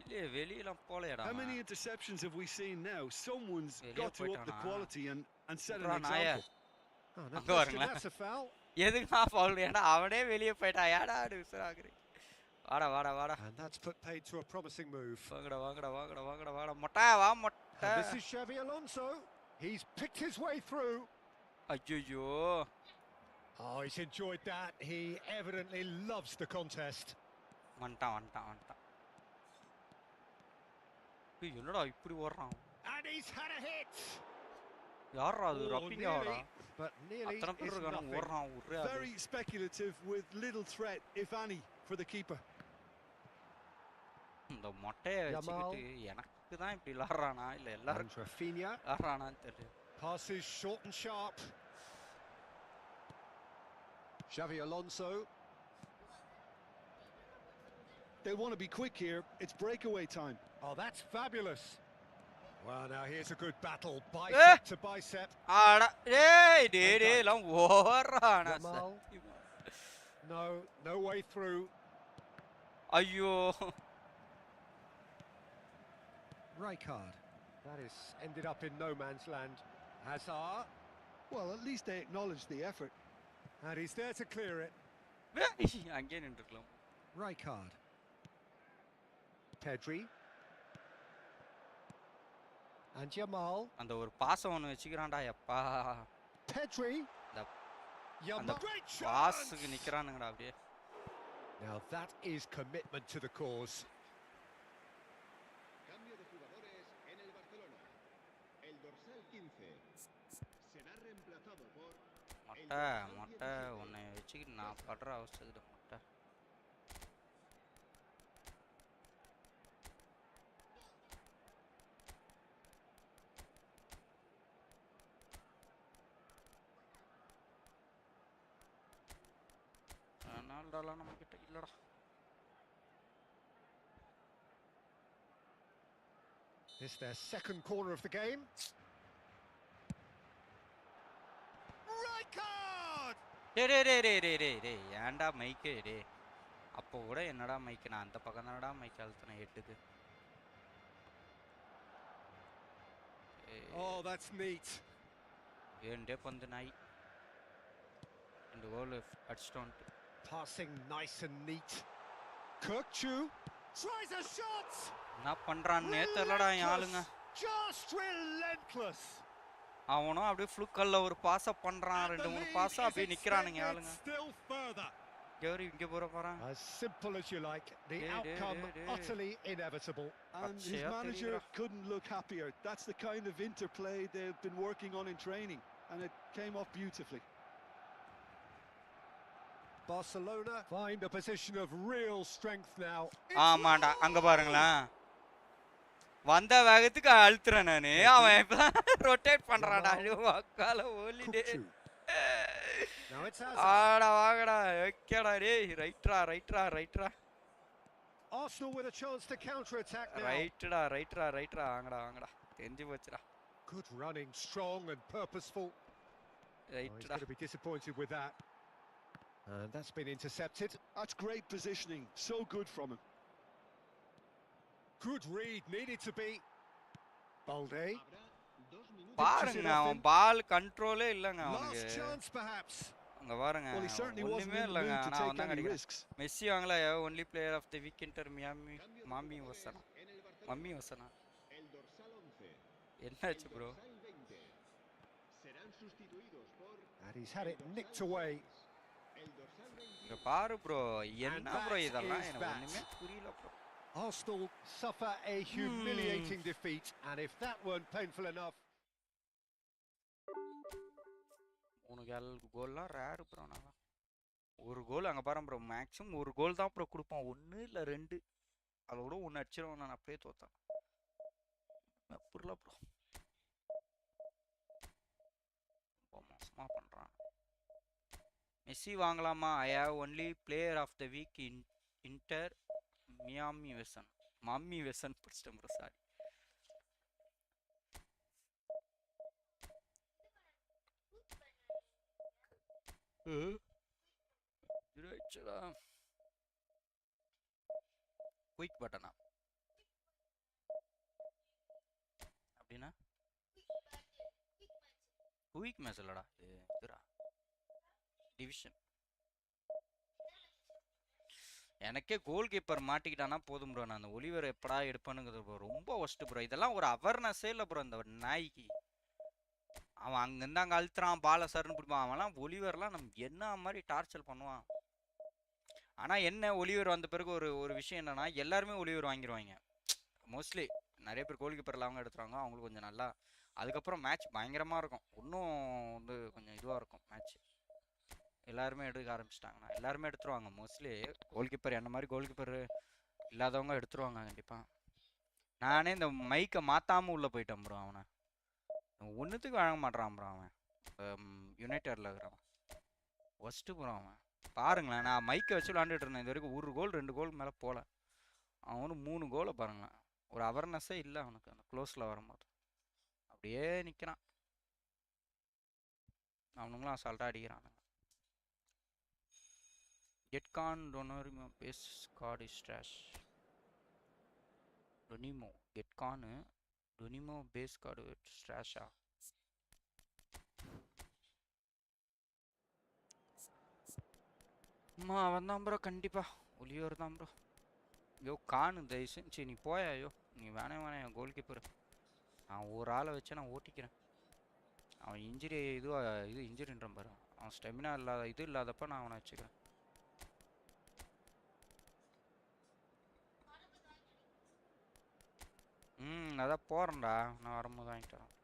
[SPEAKER 1] இல்ல வெளியலாம் போலடா
[SPEAKER 3] How many interceptions have we seen now? Someone's
[SPEAKER 1] வெளிய
[SPEAKER 3] got to up the
[SPEAKER 1] போயிட்டானா?
[SPEAKER 3] quality and set an
[SPEAKER 1] விட்றா நாயே.
[SPEAKER 3] example.
[SPEAKER 2] Oh, no
[SPEAKER 1] அங்க
[SPEAKER 2] question,
[SPEAKER 1] பாருங்களேன்.
[SPEAKER 2] that's a foul.
[SPEAKER 1] எதுக்குமா ஃபவுல் ஏன்டா அவனே வெளிய போயிட்டான் ஏடா விசுறாக்குறீ வாடா வாடா வாடா
[SPEAKER 2] And that's put paid to a promising move.
[SPEAKER 1] வாங்கடா வாங்கடா வாங்கடா வாங்கடா வாடா மொட்டை வா மொட்டை
[SPEAKER 2] And this is Xavi Alonso. He's picked his way through.
[SPEAKER 1] ஐயோ
[SPEAKER 2] Oh, he's enjoyed that. He evidently loves the contest.
[SPEAKER 1] வந்துட்டான் வந்துட்டான் வந்துட்டான் ஏய் என்னடா இப்படி ஓடுறான்
[SPEAKER 2] And he's had a hit.
[SPEAKER 1] யாரா அது
[SPEAKER 2] Oh,
[SPEAKER 1] ரப்பிங்க வாடா
[SPEAKER 2] nearly, but nearly
[SPEAKER 1] அத்தனை பேர்
[SPEAKER 2] is
[SPEAKER 1] இருக்கானு
[SPEAKER 2] nothing.
[SPEAKER 1] ஓடுறான் ஒரே ஆளு.
[SPEAKER 3] Very speculative with little threat, if any, for the keeper.
[SPEAKER 1] இந்த மொட்டையை வச்சுக்கிட்டு எனக்கு தான் இப்படி விளாடுறானா இல்ல எல்லாரும்
[SPEAKER 2] And Rafinha
[SPEAKER 1] விளாடுறானான்னு தெரியல
[SPEAKER 2] passes short and sharp. Xavi Alonso.
[SPEAKER 3] They want to be quick here. It's breakaway time.
[SPEAKER 2] Oh, that's fabulous. Well, now here's a good battle,
[SPEAKER 1] Eh!
[SPEAKER 2] bicep to bicep.
[SPEAKER 1] ஆடா டேய் டேய் டேய் எல்லாம் ஓடுறானா
[SPEAKER 2] Yamal. No, no way through.
[SPEAKER 1] ஐயோ
[SPEAKER 2] Rijkaard. That is ended up in no man's land. Hazard.
[SPEAKER 3] Well, at least they acknowledge the effort.
[SPEAKER 2] And he's there to clear it.
[SPEAKER 1] அங்கேயே நின்றுக்கலாம்
[SPEAKER 2] Rijkaard. Pedri. And Yamal.
[SPEAKER 1] அந்த ஒரு பாசம் ஒன்று வச்சுக்கிறான்டா எப்பா
[SPEAKER 2] Pedri.
[SPEAKER 1] அந்த
[SPEAKER 2] Yamal. Great chance!
[SPEAKER 1] பாஸுக்கு நிக்கிறானுங்கடா அப்படியே
[SPEAKER 2] Now that is commitment to the cause.
[SPEAKER 4] Cambio de jugadores en el Barcelona. El dorsal 15 será reemplazado por
[SPEAKER 1] மொட்டை மொட்டை உன்னை வச்சுக்கிட்டு நான் படுற அவசரத்துக்கு மொட்டை ரொனால்டோலாம் நம்ம கிட்ட இல்லடா
[SPEAKER 2] This their second corner of the game. Rijkaard!
[SPEAKER 1] டேய் டேய் டேய் டேய் டேய் டேய் டேய் ஏன்டா மைக்கு டேய் அப்போ கூட என்னடா மைக்கு நான் அந்த பக்கம் தானடா மைக் அழுத்தினேன் ஹெட்டுக்கு
[SPEAKER 2] Oh, that's neat.
[SPEAKER 1] ஏண்டே பந்து நாய் இந்த கோல் அடிச்சிட்டோம்
[SPEAKER 2] Passing nice and neat. Kirkchu tries a shot.
[SPEAKER 1] என்ன பண்றான்னே தெரியலடா என் ஆளுங்க
[SPEAKER 2] Just relentless.
[SPEAKER 1] அவனும் அப்படியே ஃப்ளூக்கல்ல ஒரு பாஸ பண்றான்
[SPEAKER 2] And
[SPEAKER 1] ரெண்டு
[SPEAKER 2] the
[SPEAKER 1] மூணு
[SPEAKER 2] lead
[SPEAKER 1] பாஸ
[SPEAKER 2] is
[SPEAKER 1] அப்படியே நிக்கறானுங்க
[SPEAKER 2] extended
[SPEAKER 1] ஆளுங்க
[SPEAKER 2] still further. As simple as you like, the outcome utterly inevitable.
[SPEAKER 3] And his manager couldn't look happier. That's the kind of interplay they've been working on in training, and it came off beautifully.
[SPEAKER 2] Barcelona find a position of real strength now.
[SPEAKER 1] ஆமாடா அங்க பாருங்களேன் வந்த வேகத்துக்கு அழுத்துறேன் நானு அவன் இப்பதான் rotate பண்றான்டா ஐயோ அக்கால ஹோலிடே
[SPEAKER 2] Now it's
[SPEAKER 1] ஆடா வாங்கடா ஓகேடா டேய் ரைட்ரா
[SPEAKER 2] Arsenal with a chance to counter attack now.
[SPEAKER 1] ரைட்ரா வாங்கடா தெரிஞ்சு போச்சுடா
[SPEAKER 2] Good running, strong and purposeful. He's going to be disappointed with that. And that's been intercepted.
[SPEAKER 3] That's great positioning, so good from him.
[SPEAKER 2] Good read, needed to be. Balde.
[SPEAKER 1] பாருங்க அவன் பால் கண்ட்ரோலே இல்லங்க அவனுக்கு.
[SPEAKER 2] Last chance perhaps.
[SPEAKER 1] அங்க பாருங்க.
[SPEAKER 3] Well, he certainly wasn't in the mood to take any risks.
[SPEAKER 1] Messi வாங்கல only player of the week inter மம்மி வசனா. என்னாச்சு bro?
[SPEAKER 2] And he's had it nicked away.
[SPEAKER 1] இங்க பாரு bro என்ன bro இதெல்லாம் எனக்கு ஒண்ணுமே புரியல bro.
[SPEAKER 2] Arsenal suffer a humiliating defeat, and if that weren't painful enough.
[SPEAKER 1] கோல்லாம் ரேர் ப்ரோ நான் ஒரு கோல் அங்க பாருங்க ப்ரோ மேக்ஸிமம் ஒரு கோல் தான் ப்ரோ கொடுப்பான் ஒன்னு இல்ல ரெண்டு அதோட ஒன்னு அடிச்சிருவான் நான் அப்படியே தோத்தேன் புரியல ப்ரோ மோசமா பண்றான் மெஸ்ஸி வாங்கலாமா I have only player of the week in Inter Miami வெசன் படிச்சிட்டேன் ப்ரோ சாரி குயிக் பட்டனா அப்படின்னா குயிக் மேட்ச் இல்லடா இதுடா டிவிஷன் எனக்கே கோல் கீப்பர் மாட்டிக்கிட்டானா போதும் ப்ரோ நான் அந்த ஒலிவர் எப்படா எடுப்பானுங்கிறது ப்ரோ ரொம்ப ஒஸ்ட் ப்ரோ இதெல்லாம் ஒரு அவேர்னஸே இல்லை ப்ரோ இந்த நாய்க்கு அவன் அங்கேருந்து அங்கே அழுத்துறான் பாலை சருன்னு பிடிப்பான் அவன்லாம் ஒலிவர்லாம் நம்ம என்ன மாதிரி டார்ச்சர் பண்ணுவான் ஆனால் என்ன ஒலிவர் வந்த பிறகு ஒரு விஷயம் என்னன்னா எல்லாருமே ஒலிவர் வாங்கிடுவாங்க மோஸ்ட்லி நிறைய பேர் கோல் கீப்பரில் அவங்க எடுத்துருவாங்க அவங்களுக்கு கொஞ்சம் நல்லா அதுக்கப்புறம் மேட்ச் பயங்கரமாக இருக்கும் இன்னும் வந்து கொஞ்சம் இதுவாக இருக்கும் மேட்ச் எல்லாருமே எடுக்க ஆரம்பிச்சிட்டாங்கண்ணா எல்லாருமே எடுத்துருவாங்க மோஸ்ட்லி கோல் கீப்பர் என்ன மாதிரி கோல் கீப்பர் இல்லாதவங்க எடுத்துருவாங்க கண்டிப்பாக நானே இந்த மைக்கை மாற்றாமல் உள்ளே போயிட்டேன் ப்ரோ அவனை ஒன்றுத்துக்கு வழங்க மாட்டான் ப்ரோ அவன் யுனைடெடில் இருக்கிறவன் ஒஸ்ட்டு ப்ரோ அவன் பாருங்களேன் நான் மைக்கை வச்சு விளாண்டுட்டு இருந்தேன் இது வரைக்கும் ஒரு கோல் 2 கோல் மேலே போகல அவனு 3 கோலை பாருங்களேன் ஒரு அவேர்னஸே இல்லை அவனுக்கு அந்த க்ளோஸில் வரும்போது அப்படியே நிற்கிறான் அவனுங்களும் அசால்ட்டாக அடிக்கிறானுங்க கெட்கான் டொனரிமோ பேஸ் கார்டு இஸ் ட்ராஷ் டொனிமோ கெட்கானு டொனிமோ பேஸ் கார்டு ட்ராஷா அம்மா அவன் தான் ப்ரோ கண்டிப்பாக ஒலியோர் தான் ப்ரோ ஐயோ கானு தயவுசெஞ்சு நீ போயா ஐயோ நீ வேணாம் என் கோல் கீப்பர் நான் ஒரு ஆளை வச்சு நான் ஓட்டிக்கிறேன் அவன் இன்ஜுரி இது இன்ஜுரின்றான் பாரு அவன் ஸ்டெமினா இல்லாதப்ப நான் அவனை வச்சுக்கிறேன் அதான் போகிறேன்டா நான் வரும்போது வாங்கிட்டு வரேன்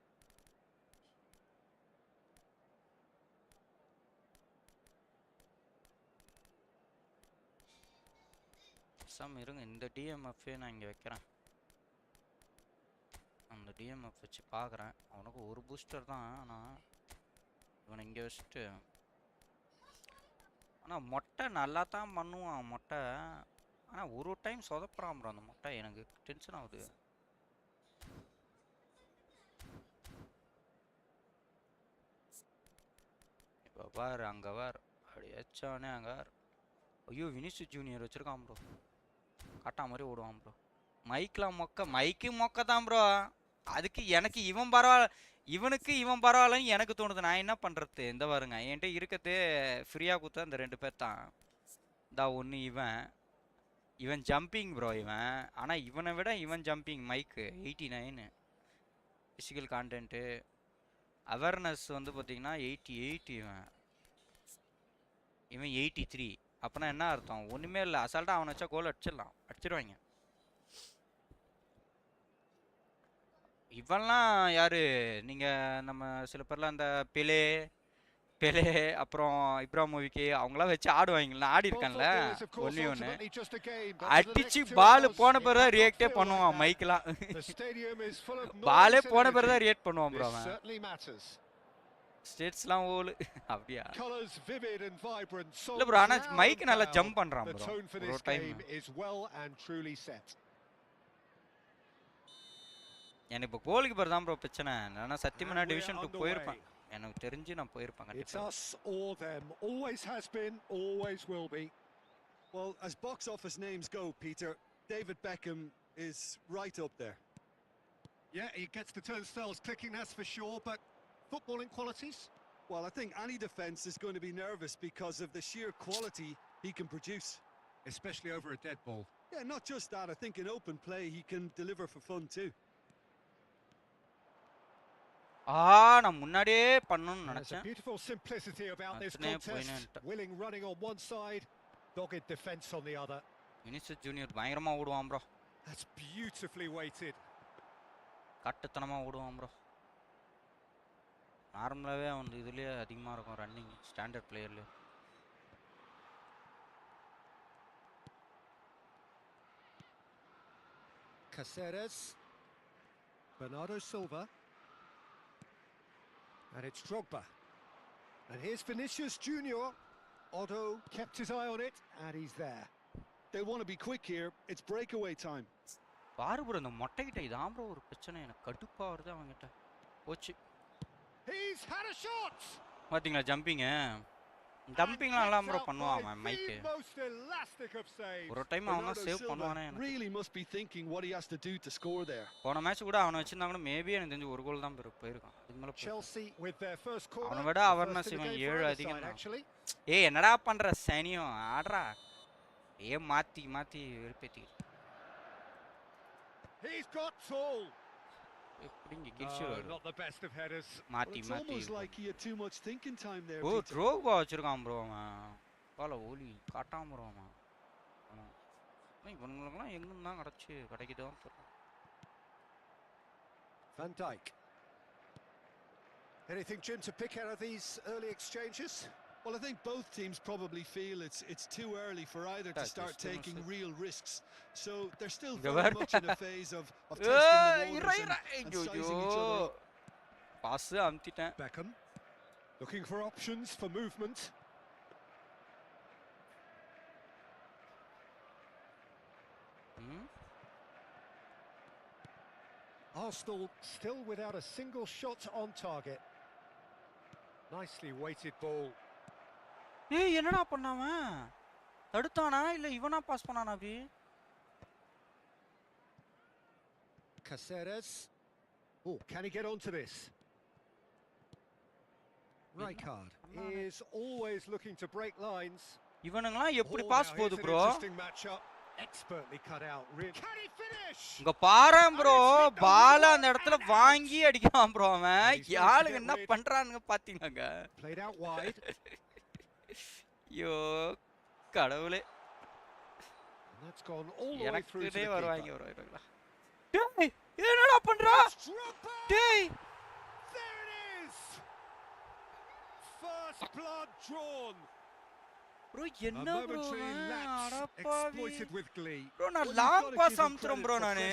[SPEAKER 1] இருங்க இந்த டிஎம்எஃப் நான் இங்கே வைக்கிறேன் அந்த டிஎம்எஃப் வச்சு பார்க்குறேன் அவனுக்கு ஒரு பூஸ்டர் தான் ஆனால் இவனை இங்கே வச்சுட்டு ஆனால் மொட்டை நல்லா தான் பண்ணுவான் மொட்டை ஆனால் ஒரு டைம் சொதப்புறான் ப்ரோ அந்த மொட்டை எனக்கு டென்ஷன் ஆகுது இப்போ பார் அங்கே வார் அப்படி வச்சானே அங்கே வார் ஐயோ வினிஷியஸ் ஜூனியர் வச்சுருக்கான் ப்ரோ காட்டா மாதிரி ஓடுவான் ப்ரோ மைக்கெலாம் மைக்கு மொக்க தான் ப்ரோ அதுக்கு எனக்கு இவன் பரவாயில்ல இவனுக்கு இவன் பரவாயில்லன்னு எனக்கு தோணுது நான் என்ன பண்ணுறது இந்த பாருங்க என்கிட்ட இருக்கிறது ஃப்ரீயாக கொடுத்தா அந்த 2 பேர் தான் இந்த ஒன்று இவன் ஜம்பிங் ப்ரோ இவன் ஆனால் இவனை விட இவன் ஜம்பிங் மைக்கு 89 ஃபிசிக்கல் கான்டென்ட்டு அவேர்னஸ் வந்து பார்த்தீங்கன்னா 88 இவன் 83 அப்பனா என்ன அர்த்தம்? ஒண்ணுமே இல்ல. அசால்ட்டா அவன வச்சா கோல் அடிச்சிருவாங்க. இவன்லாம் யாரு? நீங்க நம்ம சில பேர்லாம் அந்த பெலே அப்புறம் இப்ராஹிமோவிக் அவங்களாம் வச்சு ஆடுவாங்க. நான் ஆடி இருக்கேன்ல 1v1. அடிச்சு பால் போன பிறகு தான் ரியாக்டே பண்ணுவான் மைக்கெல்லாம். பாலே போன பிறகு தான் ரியாக்ட் பண்ணுவான் ப்ரோ அவன். ஸ்டேட்ஸ்லாம் ஓலு அப்படியா? இல்ல ப்ரோ, ஆனா மைக் நல்லா ஜம்ப் பண்றான் ப்ரோ ஒரு டைம். எனக்கு இப்போ கோல் கீப்பர் தான் ப்ரோ பிரச்சனை. இல்லைன்னா சத்தியமா நான் டிவிஷன் 2 போயிருப்பேன். எனக்கு தெரிஞ்சு நான் போயிருப்பேன்
[SPEAKER 2] It's
[SPEAKER 1] கண்டிப்பா.
[SPEAKER 2] us or them. Always has been, always will be.
[SPEAKER 3] Well, as box office names go, Peter, David Beckham is right up there.
[SPEAKER 2] Yeah, he gets the turnstiles clicking, that's for sure, but footballing qualities?
[SPEAKER 3] Well, I think any defence is going to be nervous because of the sheer quality he can produce.
[SPEAKER 2] Especially over a dead ball.
[SPEAKER 3] Yeah, not just that. I think in open play he can deliver for fun too.
[SPEAKER 1] நான் முன்னாடியே பண்ணனும்னு
[SPEAKER 2] There's a
[SPEAKER 1] நினைச்சேன்.
[SPEAKER 2] beautiful simplicity about this contest. Willing running on one side, dogged defence on the other.
[SPEAKER 1] Vinicius junior பயங்கரமா ஓடுவான் bro.
[SPEAKER 2] That's beautifully weighted.
[SPEAKER 1] கட்டத்தனமா ஓடுவான் bro. நார்மலாவே அவன் இதுலயே அதிகமா இருக்கும் ரன்னிங் ஸ்டாண்டர்ட் பிளேயர்ல.
[SPEAKER 2] Caceres, Bernardo Silva, and it's Drogba. And here's Vinicius Junior. Otto kept his eye on it, and he's there.
[SPEAKER 3] They want to be quick here. It's breakaway time.
[SPEAKER 1] பாரு bro, இந்த மொட்டைகிட்ட இதான் bro ஒரு பிரச்சனை. எனக்கு கடுப்பா வருது அவங்கிட்ட. போச்சு.
[SPEAKER 2] He's had a shot.
[SPEAKER 1] பாத்தீங்களா ஜம்பிங்? டம்பிங்லாம் எல்லாம் ப்ரோ பண்ணுவான் அவன் மைக். ஒரு டைம் அவன் தான் save பண்ணுவானே.
[SPEAKER 3] Really must be thinking what he has to do to score there.
[SPEAKER 1] போன மேட்ச் கூட அவனை வச்சிருந்தாங்க மேபி எனக்கு தெரிஞ்சு ஒரு கோல் தான் போயிருக்கும். அதுக்கு மேல
[SPEAKER 2] Chelsea with their first corner.
[SPEAKER 1] அவனை விட அவர்னஸ் இவன் 7 அதிகம் தான். ஏய் என்னடா பண்ற சனியோ ஆடுறா. மாத்தி வெறுப்பேத்தி.
[SPEAKER 2] He's got tall.
[SPEAKER 1] Not
[SPEAKER 2] the best of headers.
[SPEAKER 3] It's almost like he had too much thinking time there.
[SPEAKER 1] Oh, Drogba வச்சிருக்கான் ப்ரோ அவன். பால ஓலி காட்டாம ப்ரோ அவன். இவனுங்களுக்குலாம் எங்க தான் கிடைக்குதோ தெரியல.
[SPEAKER 2] Van Dijk. Anything, Jim, to pick out of these early exchanges?
[SPEAKER 3] Well, I think both teams probably feel it's too early for either to start taking real risks. So they're still very much in a phase of testing the waters and sizing each other up.
[SPEAKER 1] Pass amtitan.
[SPEAKER 2] Beckham looking for options for movement. Arsenal still without a single shot on target. Nicely weighted ball.
[SPEAKER 1] என்னடா பண்ணாவன்? தடுத்தானா இல்ல இவனா pass பண்ணானா அப்படி?
[SPEAKER 2] Caceres. Oh, can he get onto this? Rijkaard is always looking to break lines.
[SPEAKER 1] இவனுங்கலாம் எப்படி pass போகுது bro?
[SPEAKER 2] Expertly cut out. Can he finish?
[SPEAKER 1] இங்க பாறேன் bro, பால் அந்த இடத்துல வாங்கி அடிக்கான் ப்ரோ அவன். யாளுங்க என்ன பண்றானுங்க பாத்தீங்கங்க.
[SPEAKER 2] Played out wide.
[SPEAKER 1] ஐயோ கடவுளே.
[SPEAKER 2] That's gone all the way through to the
[SPEAKER 1] வருவாங்க ப்ரோ இவங்களா. டேய் என்னடா பண்றா? டேய்
[SPEAKER 2] there it is. First blood drawn.
[SPEAKER 1] Bro என்ன bro
[SPEAKER 2] exploited with glee.
[SPEAKER 1] Bro நான் லாங் பாஸ் அம்த்றேன் ப்ரோ நானே.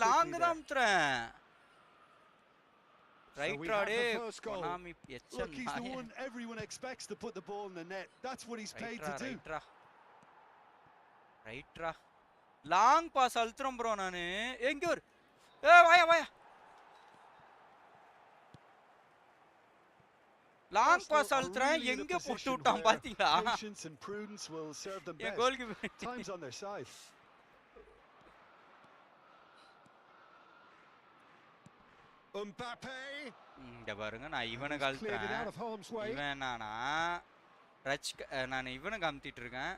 [SPEAKER 1] லாங் தான் அம்த்றேன். Right ராடே கொனாமி எச்சன்.
[SPEAKER 3] Look, he's the one everyone expects to put the ball in the net. That's what he's paid to do.
[SPEAKER 1] Right ரா. Long pass அல்த்றேன் bro நானு. எங்க வர? வாயா. லாங் பாஸ் அல்த்றேன் எங்க போட்டு விட்டான் பாத்தீங்களா?
[SPEAKER 3] Patience and prudence will serve them best.
[SPEAKER 1] Goal keeper
[SPEAKER 3] Time's on their side.
[SPEAKER 2] Mbappe.
[SPEAKER 1] இங்க பாருங்க நான் இவனை கல்றேன். இவன் நானா நான் இவனை காமிச்சிட்டு இருக்கேன்.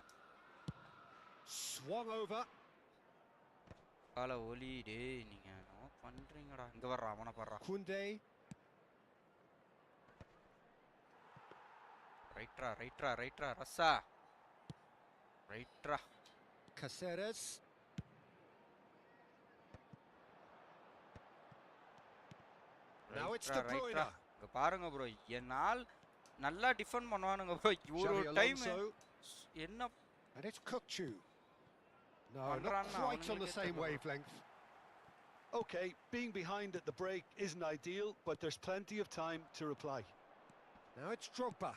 [SPEAKER 2] Swung over.
[SPEAKER 1] கால ஓலி டேய் நீங்க என்ன பண்றீங்கடா? இங்க வர்றா அவனை பாறா.
[SPEAKER 2] Kunde.
[SPEAKER 1] ரைட்ரா rassa. ரைட்ரா.
[SPEAKER 2] Caceres. Now it's De Bruyne.
[SPEAKER 1] இங்க பாருங்க ப்ரோ, என்னால் நல்லா டிஃபெண்ட் பண்ணுவானுங்க ப்ரோ. ஒரு
[SPEAKER 2] Xavi
[SPEAKER 1] டைம்
[SPEAKER 2] Alonso.
[SPEAKER 1] என்ன
[SPEAKER 2] And it's Kukçu. No, not
[SPEAKER 1] பண்றான்னு
[SPEAKER 2] quite on the
[SPEAKER 1] அவனுங்களுக்கே
[SPEAKER 2] same
[SPEAKER 1] தெரியல bro.
[SPEAKER 2] wavelength.
[SPEAKER 3] Okay, being behind at the break isn't ideal, but there's plenty of time to reply.
[SPEAKER 2] Now it's Drogba.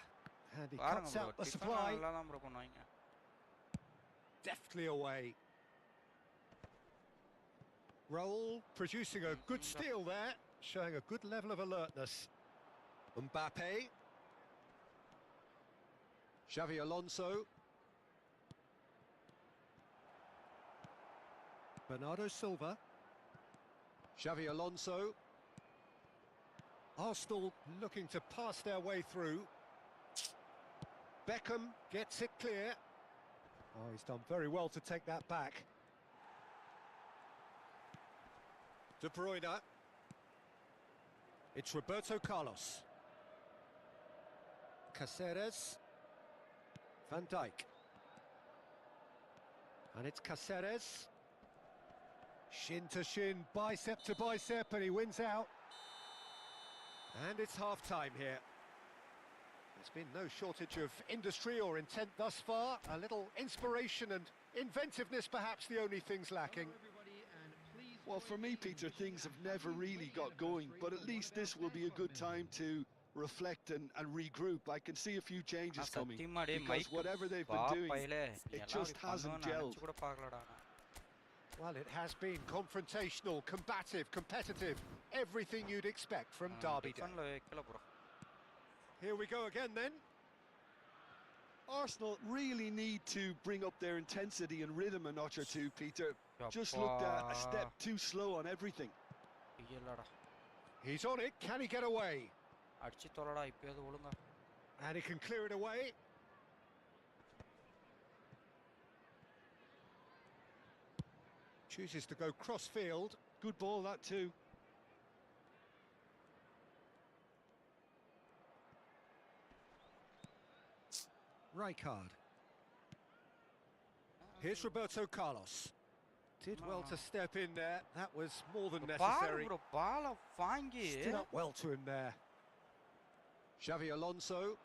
[SPEAKER 2] And he
[SPEAKER 1] பாருங்க
[SPEAKER 2] cuts
[SPEAKER 1] bro,
[SPEAKER 2] out the
[SPEAKER 1] defend
[SPEAKER 2] supply.
[SPEAKER 1] நல்லா தான் bro பண்ணுவாங்க.
[SPEAKER 2] Deftly away. Raul producing a good steal there, showing a good level of alertness. Mbappe. Xavi Alonso. Bernardo Silva. Xavi Alonso. Arsenal looking to pass their way through. Beckham gets it clear. Oh, he's done very well to take that back. De Bruyne. It's Roberto Carlos. Caceres. Van Dijk. And it's Caceres. Shin to shin, bicep to bicep, and he wins out. And it's half-time here. There's been no shortage of industry or intent thus far. A little inspiration and inventiveness, perhaps the only things lacking.
[SPEAKER 3] Well, for me, Peter, things have never really got going, but at least this will be a good time to reflect and regroup. I can see a few changes coming, because whatever they've been doing, it just hasn't gelled.
[SPEAKER 2] Well, it has been confrontational, combative, competitive, everything you'd expect from Derby Day. Here we go again then.
[SPEAKER 3] Arsenal really need to bring up their intensity and rhythm a notch or two, Peter. Just looked a step too slow on everything.
[SPEAKER 2] He's on it, can he get away? And he can clear it away. Chooses to go cross-field.
[SPEAKER 3] Good ball, that too.
[SPEAKER 2] Rijkaard. Here's Roberto Carlos. Did well to step in there. That was more than necessary. Stood up well to him there. Xavi Alonso.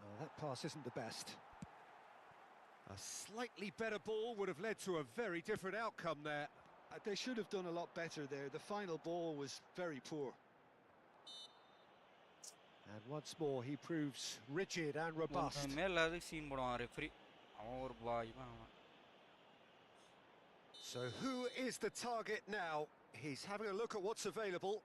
[SPEAKER 2] Oh, that pass isn't the best. A slightly better ball would have led to a very different outcome there.
[SPEAKER 3] They should have done a lot better there. The final ball was very poor.
[SPEAKER 2] And once more he proves rigid and robust. So who is the target now? He's having a look at what's available.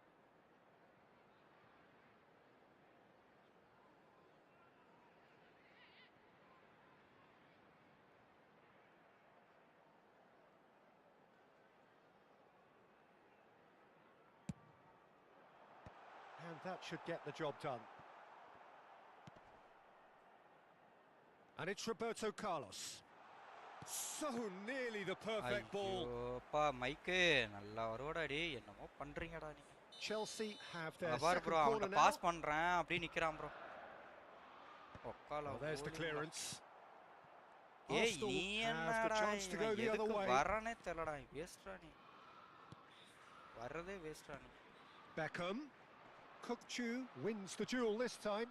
[SPEAKER 2] And that should get the job done. And it's Roberto Carlos. So nearly the perfect ball. Chelsea have their second corner now. Oh, there's the clearance. Arsenal have the chance to go the other way. Beckham. Kukçu wins the duel this time.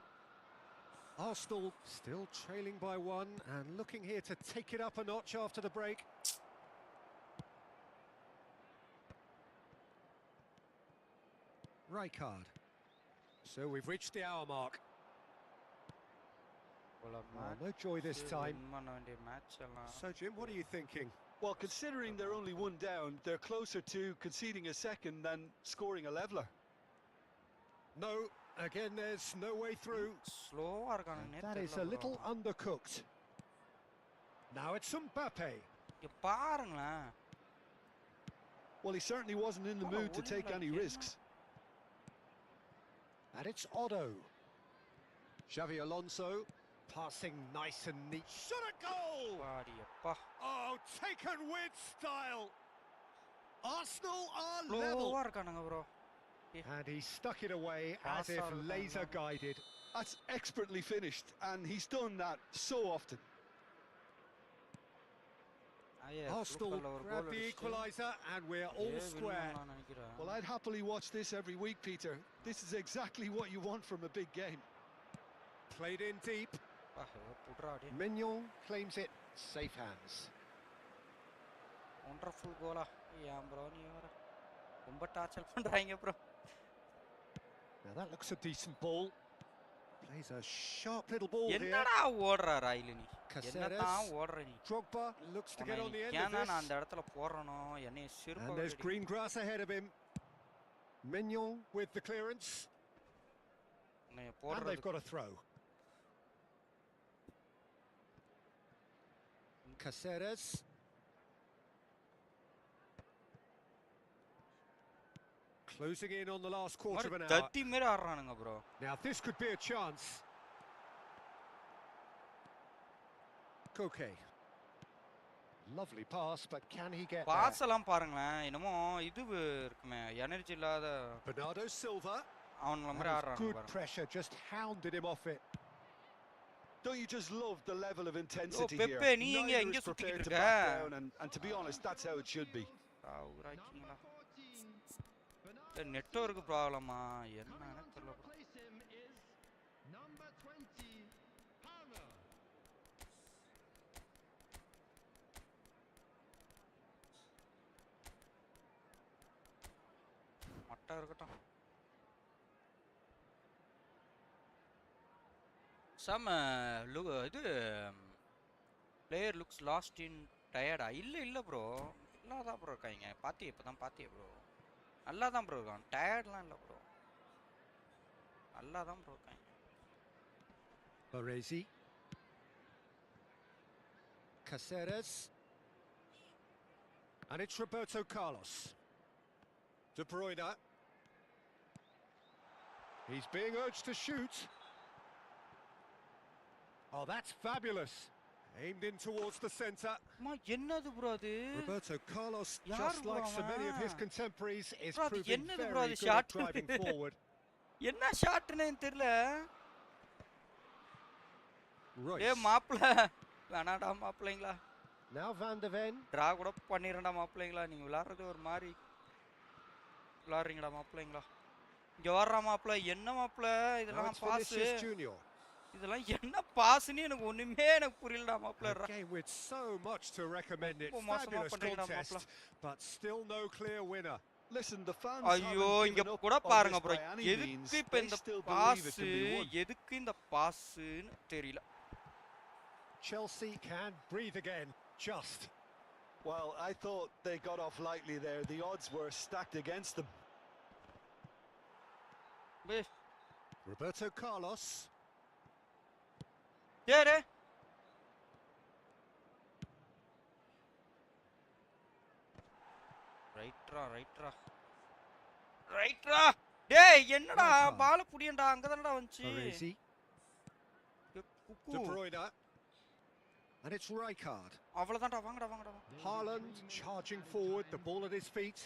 [SPEAKER 2] Arsenal still trailing by one and looking here to take it up a notch after the break. Rijkaard. So we've reached the hour mark. Oh, no joy this time. So Jim, what are you thinking?
[SPEAKER 3] Well, considering they're only one down, they're closer to conceding a second than scoring a leveller.
[SPEAKER 2] No, again there's no way through. And that is a little undercooked. Now it's Mbappe.
[SPEAKER 3] Well, he certainly wasn't in the mood to take any risks.
[SPEAKER 2] And it's Otto. Xavi Alonso. Passing nice and neat. Shot a goal! Oh, taken with style. Arsenal are level. And he stuck it away as if laser guided.
[SPEAKER 3] That's expertly finished, and he's done that so often.
[SPEAKER 2] Arsenal grab the equaliser and we're all square.
[SPEAKER 3] Well, I'd happily watch this every week, Peter. This is exactly what you want from a big game.
[SPEAKER 2] Played in deep. Mignon claims it. Safe hands.
[SPEAKER 1] Wonderful goal. Yeah, bro. Bro.
[SPEAKER 2] Now that looks a decent ball. Plays a sharp little ball here. Drogba looks to get on the end of this. And there's green grass ahead of him. Mignon with the clearance. And they've got a throw. Caceres. Closing in on the last quarter of an hour. Now this could be a chance. Koke. Lovely pass, but can he get there? Bernardo Silva. Good pressure, just hounded him off it.
[SPEAKER 3] Don't you just love the level of intensity here?
[SPEAKER 1] Pepe,
[SPEAKER 3] Neither is prepared to back down, and to be honest, that's how it should be.
[SPEAKER 1] Network problem.
[SPEAKER 4] Replace him is number 20, Hammer.
[SPEAKER 1] Some player looks lost in tired. Illa bro. Illa bro kainga. Pathi bro. Allah தான் bro இருக்கான். டயர்ட்லாம் இல்ல bro. Allah தான் bro இருக்கான்.
[SPEAKER 2] Baresi. Caceres. And it's Roberto Carlos. De Bruyne. He's being urged to shoot. Oh, that's fabulous. Aimed in towards the centre. Roberto Carlos, just like so many of his contemporaries, is proving very good at driving forward. Royce. Now Van de Ven. Now it's Vinicius Junior. A game with so much to recommend it. Fabulous contest, but still no clear winner.
[SPEAKER 3] Listen, the fans haven't given up on this by any means. They still believe it can be won.
[SPEAKER 2] Chelsea can breathe again, just.
[SPEAKER 3] Well, I thought they got off lightly there. The odds were stacked against them.
[SPEAKER 2] Roberto Carlos.
[SPEAKER 1] Yeah. Right. Hey, என்னடா பால் புடியண்டா அங்க தானடா வந்துச்சு.
[SPEAKER 2] De Bruyne. And it's Rijkaard.
[SPEAKER 1] அவ்வளவுதான்டா வாங்கடா.
[SPEAKER 2] Haaland charging forward, the ball at his feet.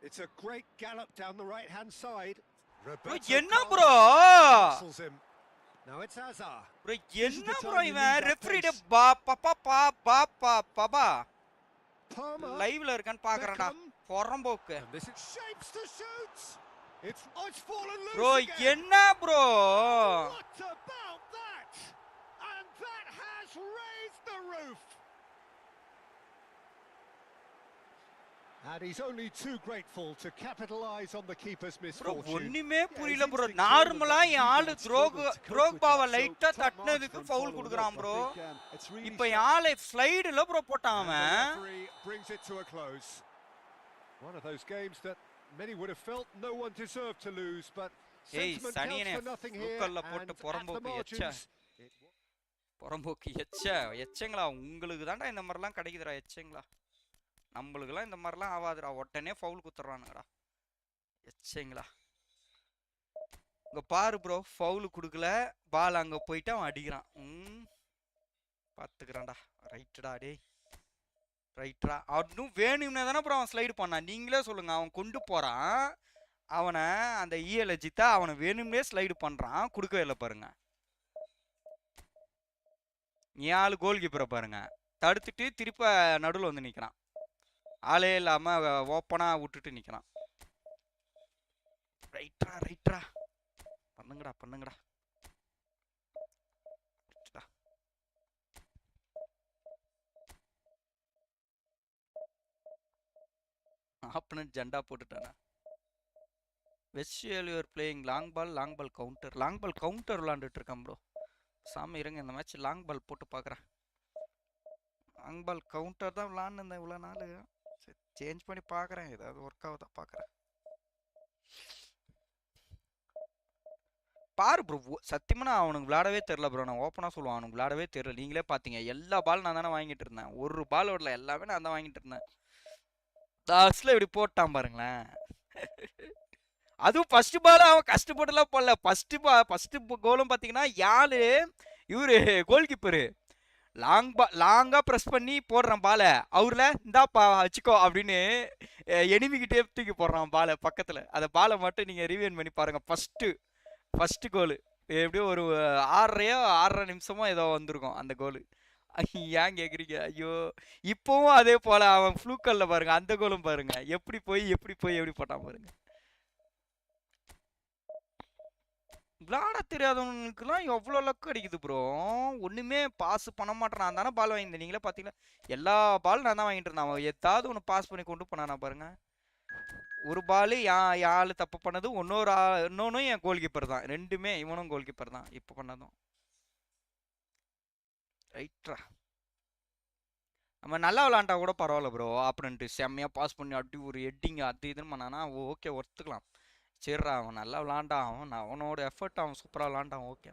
[SPEAKER 2] It's a great gallop down the right-hand side. Roberto
[SPEAKER 1] என்ன bro?
[SPEAKER 2] Now it's Hazard.
[SPEAKER 1] Bro, என்ன bro இவன் referee பாப்பா. லைவ்ல இருக்கான்னு பார்க்கறேன்டா. பொறம்போக்கு.
[SPEAKER 2] And this it shapes to shoot. It's fallen loose.
[SPEAKER 1] Bro, என்ன bro?
[SPEAKER 2] What about that? And that has raised the roof. And he's only too grateful to capitalize on the keeper's misfortune.
[SPEAKER 1] Bro, ஒண்ணுமே புரியல bro. நார்மலா ஆளு த்ரோக்பாவ லைட்டா தட்டினதுக்கு foul குடுக்குறான் bro. இப்போ ஆளு ஸ்லைடுல bro போட்டான் அவன்.
[SPEAKER 2] Brings it to a close. One of those games that many would have felt no one deserved to lose, but sentiment counts for nothing here. And at the margins,
[SPEAKER 1] பொறம்போக்கு எச்சங்களா உங்களுக்கு தான்டா இந்த மாதிரிலாம் கிடைக்குதுடா எச்சங்களா. நம்மளுக்குலாம் இந்த மாதிரிலாம் ஆகாதுடா. உடனே ஃபவுல் குத்துறானுங்கடா எச்சங்களா. இங்க பாரு ப்ரோ, ஃபவுல் கொடுக்கல, பால் அங்க போயிட்டு அவன் அடிக்கிறான். பாத்துக்கிறான்டா. ரைட்டடா டேய், ரைட்ரா. அவனும் வேணும்னே தானே ப்ரோ அவன் ஸ்லைடு பண்ணான். நீங்களே சொல்லுங்க. அவன் கொண்டு போறான் அவனை, அந்த ஜித்தா அவனை வேணும்னே ஸ்லைடு பண்றான். கொடுக்கவே இல்லை பாருங்க. என் ஆள் கோல் கீப்பரை பாருங்க தடுத்துட்டு திருப்ப நடுவில் வந்து நிற்கிறான். ஆளே இல்லாமல் ஓப்பனாக விட்டுட்டு நிற்கிறான். ரைட்ரா ரைட்ரா பண்ணுங்கடா பண்ணுங்கடா. ஆப்பனன்ட் ஜெண்டா போட்டுட்டானா. வெஸ்ட் you're playing long ball counter விளாண்டுட்டு இருக்கான் ப்ரோ. சாமி இருங்க இந்த மேட்ச் லாங் பால் போட்டு பார்க்குறேன். லாங் பால் கவுண்டர் தான் விளாண்டுருந்தேன் இவ்வளோ நாள். சரி சேஞ்ச் பண்ணி பார்க்குறேன் ஏதாவது ஒர்க் ஆகுதா பார்க்குறேன். பாரு ப்ரோ சத்தியமாக நான் அவனுக்கு விளாடவே தெரில ப்ரோ. நான் ஓப்பனாக சொல்லுவான் அவனுக்கு விளாடவே தெரில. நீங்களே பார்த்தீங்க எல்லா பால் நான் தானே வாங்கிட்டு இருந்தேன். ஒரு பால் ஓடல எல்லாமே நான் தான் வாங்கிட்டு இருந்தேன். லாஸ்ட்ல இப்படி போட்டான் பாருங்களேன். அதுவும் ஃபர்ஸ்ட் பால் அவன் கஷ்டப்பட்டுலாம் போடல. ஃபர்ஸ்ட் கோலும் பார்த்தீங்கன்னா யாரு இவரு கோல் கீப்பரு லாங்கா ப்ரெஸ் பண்ணி போடுறான் பாலை. அவர்ல இந்தாப்பா வச்சுக்கோ அப்படின்னு எனிமிக்கிட்டே தூக்கி போடுறான் பாலை பக்கத்தில். அந்த பாலை மட்டும் நீங்கள் ரிவியூன் பண்ணி பாருங்க. ஃபர்ஸ்ட் கோலு எப்படியோ ஒரு 6.5 நிமிஷமோ ஏதோ வந்திருக்கும் அந்த கோலு. ஏன் கேட்குறீங்க? ஐயோ இப்போவும் அதே போல் அவன் ஃப்ளூக்கல்ல பாருங்க அந்த கோலும் பாருங்க எப்படி போட்டான் பாருங்க. விளாட தெரியாதவனுக்குலாம் எவ்வளோ லக்கு அடிக்குது ப்ரோ. ஒன்றுமே பாஸ் பண்ண மாட்டேன். நான் தானே பால் வாங்கியிருந்தேன். நீங்களே பார்த்தீங்களா எல்லா பாலும் நான் தான் வாங்கிட்டு இருந்தேன். அவன் ஏதாவது ஒன்று பாஸ் பண்ணி கொண்டு போனானா பாருங்க. ஒரு பால் என் ஆள் தப்பு பண்ணது, இன்னொன்னும் என் கோல் கீப்பர் தான். ரெண்டுமே இவனும் கோல் கீப்பர் தான் இப்போ பண்ணதும். ரைட்ரா நம்ம நல்லா விளாண்டா கூட பரவாயில்ல ப்ரோ. ஆப்பனண்ட்டு செம்மையாக பாஸ் பண்ணி அப்படி ஒரு ஹெட்டிங் அது இதுன்னு பண்ணானா ஓகே ஒத்துக்கலாம். சரிடா அவன் நல்லா விளாண்டான். அவனோட எஃபர்ட் அவன் சூப்பராக விளாண்டான் ஓகே.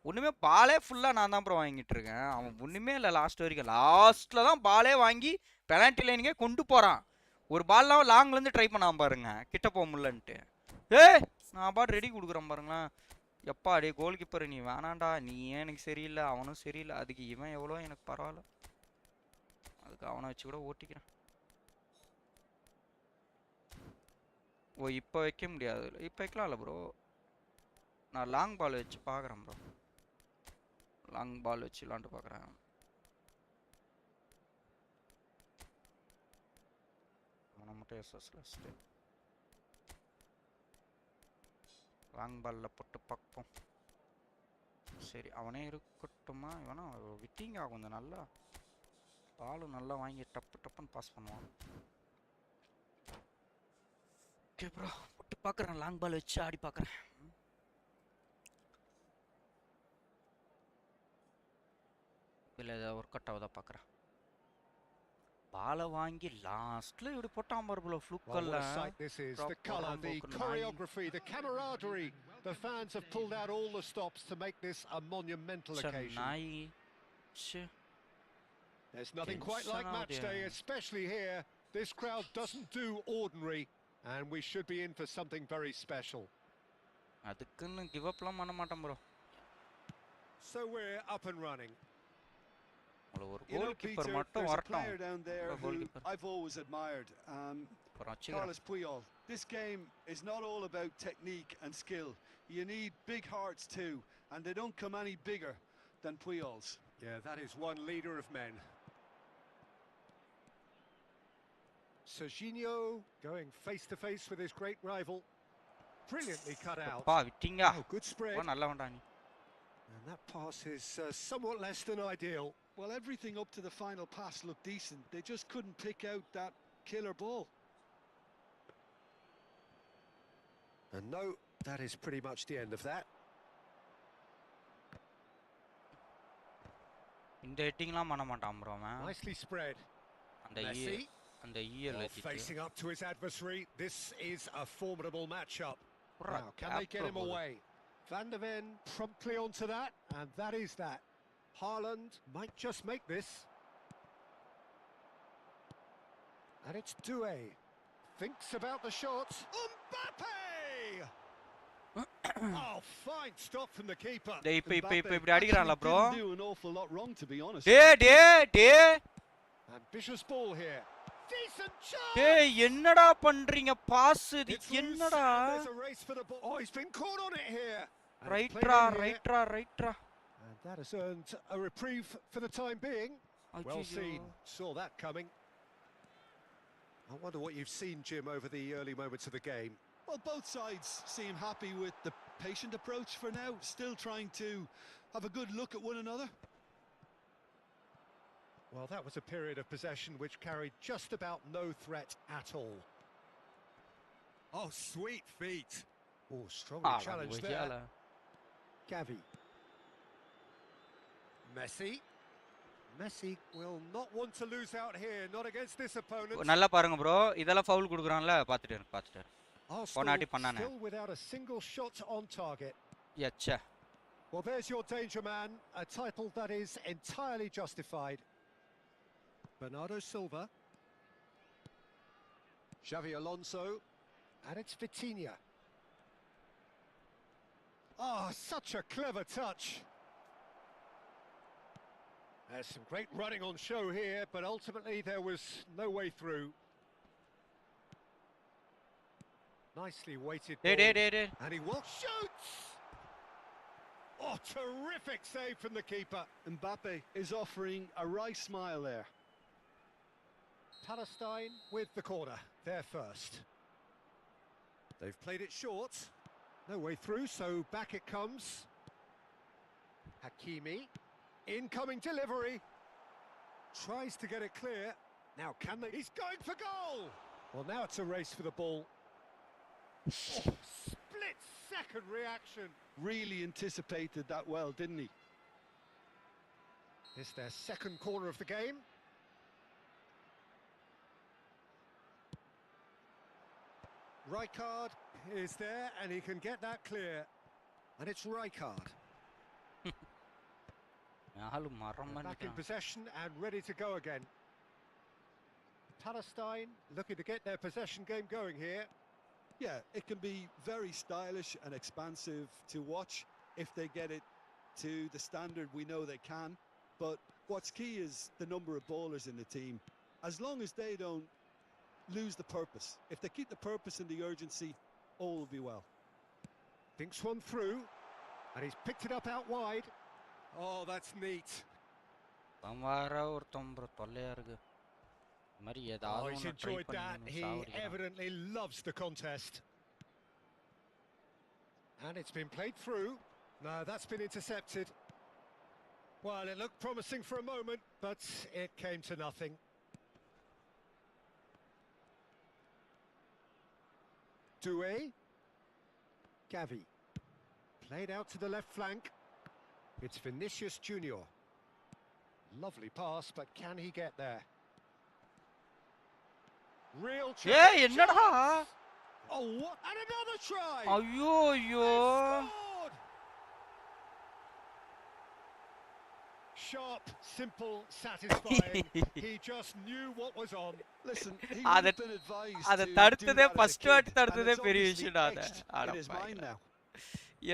[SPEAKER 1] ஒன்றுமே பாலே ஃபுல்லாக நான் தான் ப்ரோ வாங்கிட்டு இருக்கேன். அவன் ஒன்றுமே இல்லை லாஸ்ட் வரைக்கும். லாஸ்ட்டில் தான் பாலே வாங்கி பெனால்ட்டி லைனுக்கே கொண்டு போகிறான். ஒரு பால்லாம் லாங்லேருந்து ட்ரை பண்ணாம பாருங்க கிட்ட போக முடியலன்ட்டு. நான் பாட்டு ரெடி கொடுக்குறேன் பாருங்களேன். எப்பா அடே கோல் கீப்பர் நீ வேணாண்டா. நீ ஏன் எனக்கு சரியில்லை அவனும் சரியில்லை. அதுக்கு இவன் எவ்வளோ எனக்கு பரவாயில்ல. அதுக்கு அவனை வச்சு கூட ஓட்டிக்கிறேன். ஓ இப்போ வைக்க முடியாது. இப்போ வைக்கலாம் இல்லை ப்ரோ. நான் லாங் பால் வச்சு பார்க்குறேன் ப்ரோ. லாங் பால் வச்சு விளாண்டு பார்க்குறேன். அவனை மட்டும் எஸ்எஸ்ல லாங் பாலில் போட்டு பார்ப்போம். சரி அவனே இருக்கட்டுமா? இவனா விட்டிங் ஆகும். கொஞ்சம் நல்லா பாலும் நல்லா வாங்கி டப்புன்னு பாஸ் பண்ணுவான். ஓகே ப்ரோ போட்டு பார்க்குறேன். லாங் பால் வச்சு ஆடி பார்க்குறேன். இல்லை ஏதாவது ஒர்க் அவுட் ஆகுதா பார்க்குறேன். பாலை வாங்கி லாஸ்ட்ல இப்படி போட்டான் பாரு bro ஃப்ளூக்கல்ல.
[SPEAKER 2] This is the color, the choreography, the camaraderie. The fans have pulled out all the stops to make this a monumental occasion. There's nothing quite like match day, especially here. This crowd doesn't do ordinary, and we should be in for something very special.
[SPEAKER 1] அதுக்குன்னு give அப்லாம் பண்ண மாட்டேன் bro.
[SPEAKER 2] So we're up and running.
[SPEAKER 3] You know, Peter, there's a player down there who I've always admired, Carlos Puyol. This game is not all about technique and skill. You need big hearts too, and they don't come any bigger than Puyol's.
[SPEAKER 2] Yeah, that is one leader of men. Serginho going face to face with his great rival. Brilliantly cut out.
[SPEAKER 1] Oh,
[SPEAKER 2] good spread. And that pass is somewhat less than ideal.
[SPEAKER 3] Well, everything up to the final pass looked decent. They just couldn't pick out that killer ball.
[SPEAKER 2] And no, that is pretty much the end of that.
[SPEAKER 1] இந்த ஹெட்டிங்லாம் பண்ண மாட்டான் bro அவன்.
[SPEAKER 2] Nicely spread.
[SPEAKER 1] அந்த EL
[SPEAKER 2] facing up to his adversary. This is a formidable matchup. Now, can they get him away? Van der Ven promptly onto that, and that is that. Haaland might just make this. And it's Doué. Thinks about the shot. Mbappe! Oh, fine stop from the keeper.
[SPEAKER 1] இப்படி அடிக்கறான்ல bro.
[SPEAKER 3] Didn't do an awful lot wrong to be honest.
[SPEAKER 2] Ambitious ball here. Decent shot.
[SPEAKER 1] என்னடா பண்றீங்க pass இது என்னடா?
[SPEAKER 2] There's a race for the ball. Oh, he's been caught on it here.
[SPEAKER 1] ரைட்ரா.
[SPEAKER 2] And That has earned a reprieve for the time being. Well seen, saw that coming. I wonder what you've seen, Jim, over the early moments of the game.
[SPEAKER 3] Well, both sides seem happy with the patient approach for now, still trying to have a good look at one another.
[SPEAKER 2] Well, that was a period of possession which carried just about no threat at all.
[SPEAKER 3] Oh, sweet feet.
[SPEAKER 2] Oh, strongly challenged there. Gavi. Messi will not want to lose out here, not against this opponent.
[SPEAKER 1] நல்லா பாருங்க bro, இதெல்லாம் foul குடுக்குறான்ல, பாத்துட்டாரு.
[SPEAKER 2] Arsenal still without a single shot on target.
[SPEAKER 1] Yacha.
[SPEAKER 2] Well, there's your danger man, a title that is entirely justified. Bernardo Silva. Xavi Alonso. And it's Vitinha. Oh, such a clever touch. There's some great running on show here, but ultimately there was no way through. Nicely weighted ball. And he will shoots! Oh, terrific save from the keeper.
[SPEAKER 3] Mbappe is offering a wry smile there.
[SPEAKER 2] Palestine with the corner, there first. They've played it short. No way through, so back it comes. Hakimi. Incoming delivery. Tries to get it clear. Now can they? He's going for goal! Well, now it's a race for the ball. Oh, split-second reaction.
[SPEAKER 3] Really anticipated that well, didn't he?
[SPEAKER 2] It's their second corner of the game. Rijkaard is there, and he can get that clear. And it's Rijkaard. Back in possession and ready to go again. Palestine looking to get their possession game going here.
[SPEAKER 3] Yeah, it can be very stylish and expansive to watch if they get it to the standard we know they can. But what's key is the number of ballers in the team. As long as they don't lose the purpose, if they keep the purpose and the urgency, all will be well.
[SPEAKER 2] Thinks one through, and he's picked it up out wide. Oh, that's neat. Oh, he's enjoyed that. He evidently loves the contest. And it's been played through. No, that's been intercepted. Well, it looked promising for a moment, but it came to nothing. Doué. Gavi. Played out to the left flank. It's Vinicius Junior. Lovely pass, but can he get there? Real chance.
[SPEAKER 1] Yeah, என்னடா?
[SPEAKER 2] Oh, what? And another try.
[SPEAKER 1] ஐயோ.
[SPEAKER 2] Sharp, simple, satisfying. He just knew what was on.
[SPEAKER 3] Listen, he would have been advised to do that as a kid, and it's obviously etched in his mind now.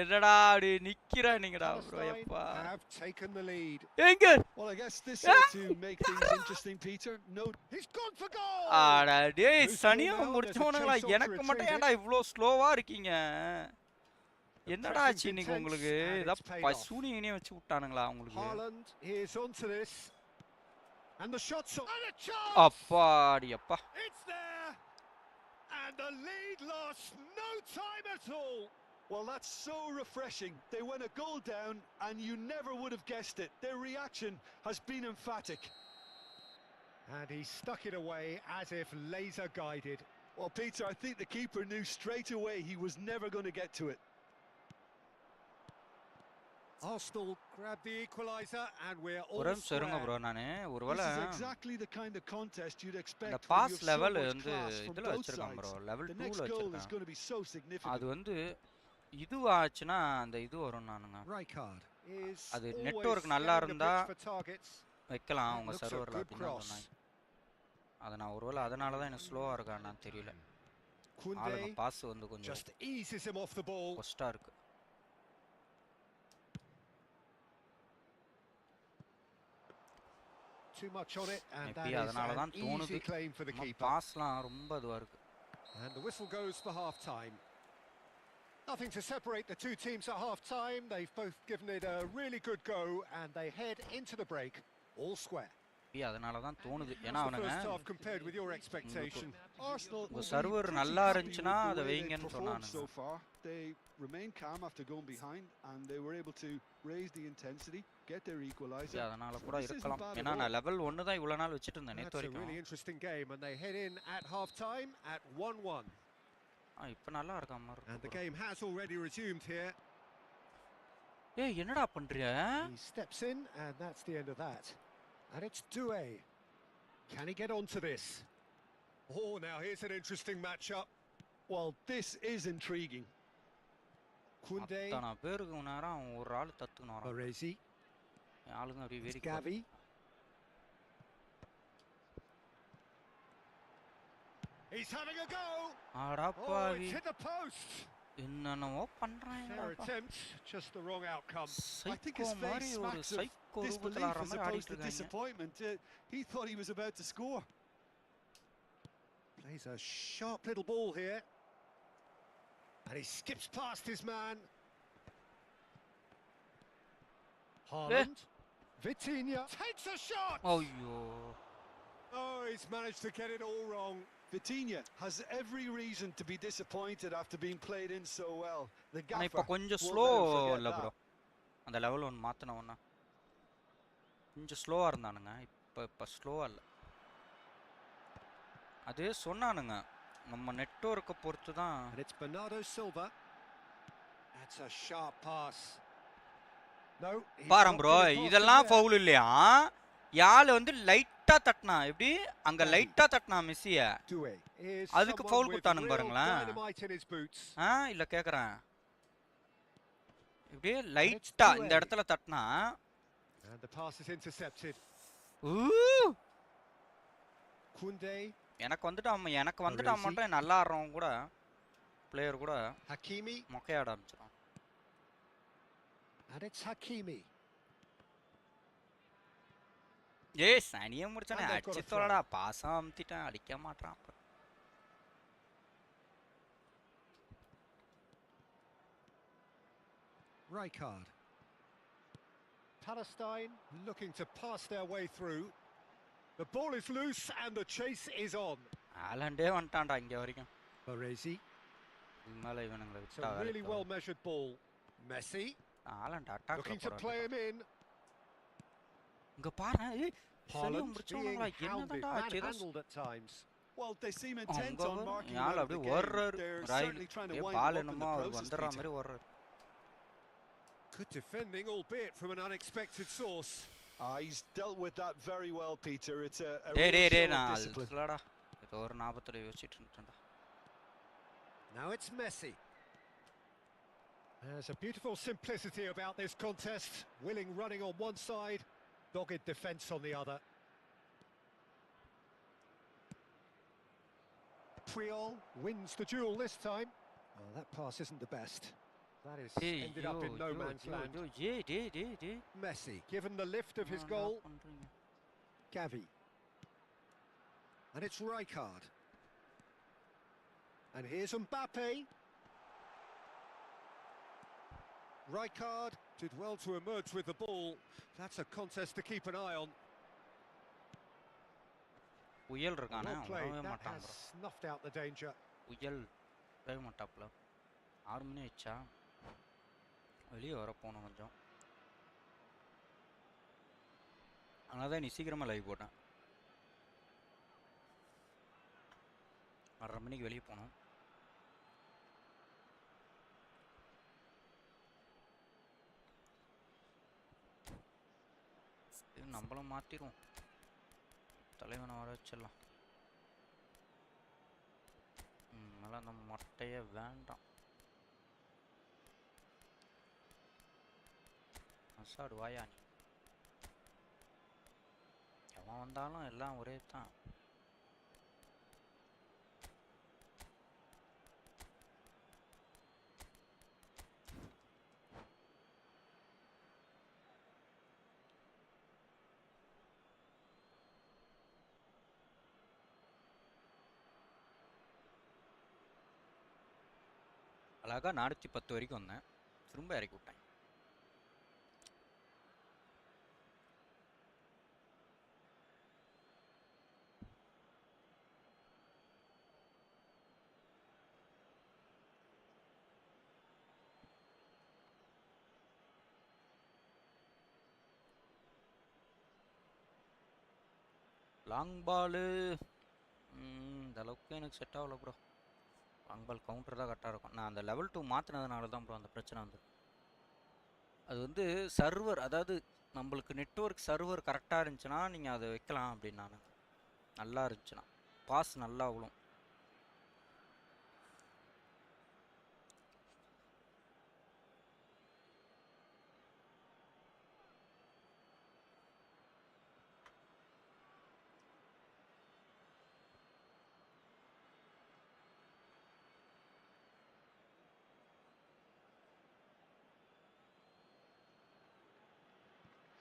[SPEAKER 1] என்னடா அப்படி நிக்கிறானீங்கடா bro எப்பா.
[SPEAKER 2] Have taken the lead.
[SPEAKER 1] எங்க?
[SPEAKER 3] Well, I guess this ought to make things interesting, Peter. No,
[SPEAKER 2] he's gone for goal.
[SPEAKER 1] ஆடா டேய் சனியா முடிச்சவனுங்களா எனக்கு மட்டும் ஏன்டா இவ்ளோ ஸ்லோவா இருக்கீங்க? என்னடா ஆச்சு இன்னைக்கு உங்களுக்கு? இத பசூனியே வச்சு விட்டானுங்களா உங்களுக்கு?
[SPEAKER 2] Haaland is onto this. And the shots on a chance.
[SPEAKER 1] அப்பாடி அப்பா.
[SPEAKER 2] It's there. And the lead lost no time at all.
[SPEAKER 3] Well, that's so refreshing. They went a goal down and you never would have guessed it. Their reaction has been emphatic.
[SPEAKER 2] And he stuck it away as if laser guided.
[SPEAKER 3] Well, Peter, I think the keeper knew straight away he was never going to get to it.
[SPEAKER 2] Arsenal grabbed the equalizer and we're all
[SPEAKER 1] சொல்லுங்க bro நானே ஒருவேளை
[SPEAKER 3] This is exactly the kind of contest you'd expect
[SPEAKER 1] the
[SPEAKER 3] when
[SPEAKER 1] pass
[SPEAKER 3] you have so
[SPEAKER 1] level
[SPEAKER 3] much
[SPEAKER 1] வந்து
[SPEAKER 3] class from
[SPEAKER 1] இதுல
[SPEAKER 3] both
[SPEAKER 1] வச்சிருக்கான்
[SPEAKER 3] sides.
[SPEAKER 1] bro level
[SPEAKER 3] The
[SPEAKER 1] 2
[SPEAKER 3] next
[SPEAKER 1] ல
[SPEAKER 3] goal is
[SPEAKER 1] வச்சிருக்கான்.
[SPEAKER 3] going to be so significant.
[SPEAKER 1] அது வந்து இது ஆச்சுனா அந்த இது வரும் நானுங்க.
[SPEAKER 2] Rijkaard is
[SPEAKER 1] அது நெட்வொர்க் நல்லா இருந்தா வைக்கலாம் உங்க
[SPEAKER 2] Looks a
[SPEAKER 1] சர்வர்ல
[SPEAKER 2] good
[SPEAKER 1] அப்படினா
[SPEAKER 2] cross.
[SPEAKER 1] சொன்னாங்க. அத நான் ஒருவேளை அதனால தான் எனக்கு ஸ்லோவா இருக்கான்னு தெரியல. ஆளுங்க
[SPEAKER 2] Kunde
[SPEAKER 1] பாஸ் வந்து கொஞ்சம்
[SPEAKER 2] just eases him off the ball.
[SPEAKER 1] கஷ்டா இருக்கு.
[SPEAKER 2] Too much on it, and that
[SPEAKER 1] maybe
[SPEAKER 2] is
[SPEAKER 1] அதனால தான்
[SPEAKER 2] an
[SPEAKER 1] தோணுது.
[SPEAKER 2] easy claim for the keeper.
[SPEAKER 1] பாஸ்லாம் ரொம்ப இதுவா இருக்கு.
[SPEAKER 2] And the whistle goes for half time. Nothing to separate the two teams at half-time. They've both given it a really good go, and they head into the break all square.
[SPEAKER 1] அதனால தான் தோணுது. ஏன்னா
[SPEAKER 2] How's the
[SPEAKER 1] அவனுங்க
[SPEAKER 2] first half compared with your expectation?
[SPEAKER 3] Arsenal
[SPEAKER 1] உங்க
[SPEAKER 3] will be
[SPEAKER 1] server
[SPEAKER 3] pretty
[SPEAKER 1] நல்லா
[SPEAKER 3] happy
[SPEAKER 1] இருந்துச்சுன்னா
[SPEAKER 3] with the
[SPEAKER 1] அதை
[SPEAKER 3] way they've
[SPEAKER 1] வைங்கன்னு
[SPEAKER 3] performed so
[SPEAKER 1] சொன்னானுங்க.
[SPEAKER 3] far. They remained calm after going behind, and they were able to raise the intensity, get their equalizer.
[SPEAKER 1] அதனால கூட
[SPEAKER 3] This isn't
[SPEAKER 1] இருக்கலாம்.
[SPEAKER 3] bad
[SPEAKER 1] ஏன்னா
[SPEAKER 3] at
[SPEAKER 1] நான்
[SPEAKER 3] all.
[SPEAKER 1] Level 1 தான் இவ்வளவு நாள் வச்சிட்டு இருந்தேன் நேத்து
[SPEAKER 2] That's a
[SPEAKER 1] வரைக்கும்.
[SPEAKER 2] really interesting game, and they head in at half-time at 1-1.
[SPEAKER 1] இப்ப நல்லா இருக்க மாதிரி
[SPEAKER 2] And the
[SPEAKER 1] இருக்கு.
[SPEAKER 2] game has already resumed here.
[SPEAKER 1] ஏய் என்னடா பண்றிய?
[SPEAKER 2] He steps in, and that's the end of that. And it's Doué. Can he get onto this? Oh, now here's an interesting matchup.
[SPEAKER 3] Well, this is intriguing.
[SPEAKER 2] Koundé,
[SPEAKER 1] அத்தனை பேருக்கு நேரம் ஒரு ஆள் தத்துக்கணும் வரான்.
[SPEAKER 2] Baresi,
[SPEAKER 1] ஆளுங்க அப்படியே வெறி
[SPEAKER 2] Gavi. He's having a go.
[SPEAKER 1] ஆடா
[SPEAKER 2] Oh,
[SPEAKER 1] பாவி.
[SPEAKER 2] it's hit the post.
[SPEAKER 1] என்னன்னவோ பண்றாங்க.
[SPEAKER 2] Fair attempt, just the wrong outcome.
[SPEAKER 3] I think
[SPEAKER 1] psycho
[SPEAKER 3] his
[SPEAKER 1] மாதிரி
[SPEAKER 3] face
[SPEAKER 1] ஒரு
[SPEAKER 3] smacks of
[SPEAKER 1] சைக்கோ
[SPEAKER 3] disbelief
[SPEAKER 1] ரூபத்துல ஆடுற
[SPEAKER 3] as
[SPEAKER 1] மாதிரி
[SPEAKER 3] opposed
[SPEAKER 1] ஆடிட்டு
[SPEAKER 3] to
[SPEAKER 1] இருக்காங்க.
[SPEAKER 3] disappointment. He thought he was about to score.
[SPEAKER 2] Plays a sharp little ball here. And he skips past his man. Haaland. Vitinha takes a shot.
[SPEAKER 1] ஐயோ.
[SPEAKER 2] Oh, he's managed to get it all wrong.
[SPEAKER 3] Vitinha has every reason to be disappointed after being played in so well. The
[SPEAKER 1] ஆனா இப்ப
[SPEAKER 3] gaffer
[SPEAKER 1] கொஞ்சம்
[SPEAKER 3] won't
[SPEAKER 1] slow
[SPEAKER 3] let him forget
[SPEAKER 1] இல்ல
[SPEAKER 3] that.
[SPEAKER 1] Bro. அந்த level 1 மாத்துனவனா. கொஞ்சம் ஸ்லோவா இருந்தானுங்க. இப்ப ஸ்லோவா இல்ல. அது சொன்னானுங்க. நம்ம நெட்வொர்க்க பொறுத்து தான்.
[SPEAKER 2] And it's Bernardo Silva. That's a sharp pass. No.
[SPEAKER 1] பாரம் ப்ரோ இதெல்லாம் ஃபவுல் இல்லையா? யாழ் வந்து லைட்டா தட்டனா எப்படி அங்க லைட்டா தட்டனா மெஸ்ஸிய. அதுக்கு ஃபவுல் கொடுத்தானுங்க பாருங்களேன். இல்ல கேக்குறேன். இப்படியே லைட்டா இந்த இடத்துல தட்டனா.
[SPEAKER 2] And the pass is intercepted. Koundé.
[SPEAKER 1] எனக்கு வந்துட்டா மட்டும் நல்லா ஆடுறவங்க கூட பிளேயர் கூட
[SPEAKER 2] Hakimi.
[SPEAKER 1] மொக்கையாட ஆரம்பிச்சிடும்.
[SPEAKER 2] And it's Hakimi.
[SPEAKER 1] ஏய் சனியே முடிச்சானே அடிச்சு தோடா பாசம் அமுத்திட்டேன் அடிக்க மாட்டான்.
[SPEAKER 2] Rijkaard. Palestine looking to pass their way through. The ball is loose and the chase is on.
[SPEAKER 1] ஆலண்டே வந்துட்டான்டா இங்க வரைக்கும்.
[SPEAKER 2] Baresi.
[SPEAKER 1] மேல இவனுங்களை
[SPEAKER 2] It's
[SPEAKER 1] விட்டா
[SPEAKER 2] a really well measured ball. Messi.
[SPEAKER 1] Holland attack
[SPEAKER 2] Looking to play him in.
[SPEAKER 1] இங்க பாரு ஏய் சரியா
[SPEAKER 2] Haaland being
[SPEAKER 1] முடிச்சவங்களா
[SPEAKER 2] hounded,
[SPEAKER 1] என்னடா ஆச்சு?
[SPEAKER 2] manhandled at times.
[SPEAKER 3] Well, they seem intent on marking him
[SPEAKER 1] Yazh
[SPEAKER 3] out of the
[SPEAKER 1] அப்படியே
[SPEAKER 3] game.
[SPEAKER 1] ஓடுறாரு.
[SPEAKER 3] They're
[SPEAKER 1] ராயில்
[SPEAKER 3] certainly trying to
[SPEAKER 1] A
[SPEAKER 3] wind
[SPEAKER 1] ball
[SPEAKER 3] him up in
[SPEAKER 1] என்னமோ
[SPEAKER 3] the
[SPEAKER 1] அவருக்கு
[SPEAKER 3] process,
[SPEAKER 1] வந்துடுற
[SPEAKER 3] Peter.
[SPEAKER 1] மாதிரி ஓடுறாரு.
[SPEAKER 2] Good defending, albeit from an unexpected source.
[SPEAKER 3] He's dealt with that very well, Peter. It's a
[SPEAKER 1] டேய்
[SPEAKER 3] real
[SPEAKER 1] டேய்
[SPEAKER 3] show of
[SPEAKER 1] நான்
[SPEAKER 3] discipline.
[SPEAKER 1] இல்லடா ஏதோ ஒரு ஞாபகத்துல யோசிச்சிட்டு இருந்தேன்டா.
[SPEAKER 2] Now it's Messi. There's a beautiful simplicity about this contest. Willing running on one side, dogged defence on the other. Puyol wins the duel this time. Well, that pass isn't the best. That is
[SPEAKER 1] ஏய்
[SPEAKER 2] ended up in no man's land.
[SPEAKER 1] ஏய் டேய்
[SPEAKER 2] Messi, given the lift of his goal. Gavi. And it's Rijkaard. And here's Mbappe. Rijkaard did well to emerge with the ball. That's a contest to keep an eye on.
[SPEAKER 1] உயல் இருக்கானே
[SPEAKER 2] Well played.
[SPEAKER 1] அவனவே
[SPEAKER 2] That
[SPEAKER 1] மாட்டான்
[SPEAKER 2] has
[SPEAKER 1] bro.
[SPEAKER 2] snuffed out the danger.
[SPEAKER 1] உயல் drive மாட்டாப்ல 6 மணி ஆயிடுச்சா வெளியே வர போனோம் கொஞ்சம். அதனால நீ சீக்கிரமா லைவ் போட்டேன். 6:30 மணிக்கு வெளியே போனோம். இது நம்மளும் மாத்திரும் தலைவனை வர வச்சிடலாம். அதெல்லாம் நம்ம மட்டையே வேண்டாம். அசாடு வாயா நீ எவன் வந்தாலும் எல்லாம் ஒரே தான். அழகாக 410 வரைக்கும் வந்தேன், திரும்ப இறக்கி விட்டேன். லாங் பாலு இந்த அளவுக்கு எனக்கு செட் ஆகல ப்ரோ. லாங் பால் கவுண்டர் தான் கரெக்டாக இருக்கும். நான் அந்த லெவல் 2 மாற்றினதுனால தான் ப்ரோ அந்த பிரச்சனை வந்து. அது வந்து சர்வர், அதாவது நம்மளுக்கு நெட்வொர்க் சர்வர் கரெக்டாக இருந்துச்சுன்னா நீங்கள் அதை வைக்கலாம் அப்படின்னு. நான் நல்லா இருந்துச்சுன்னா பாஸ் நல்லா விழும்.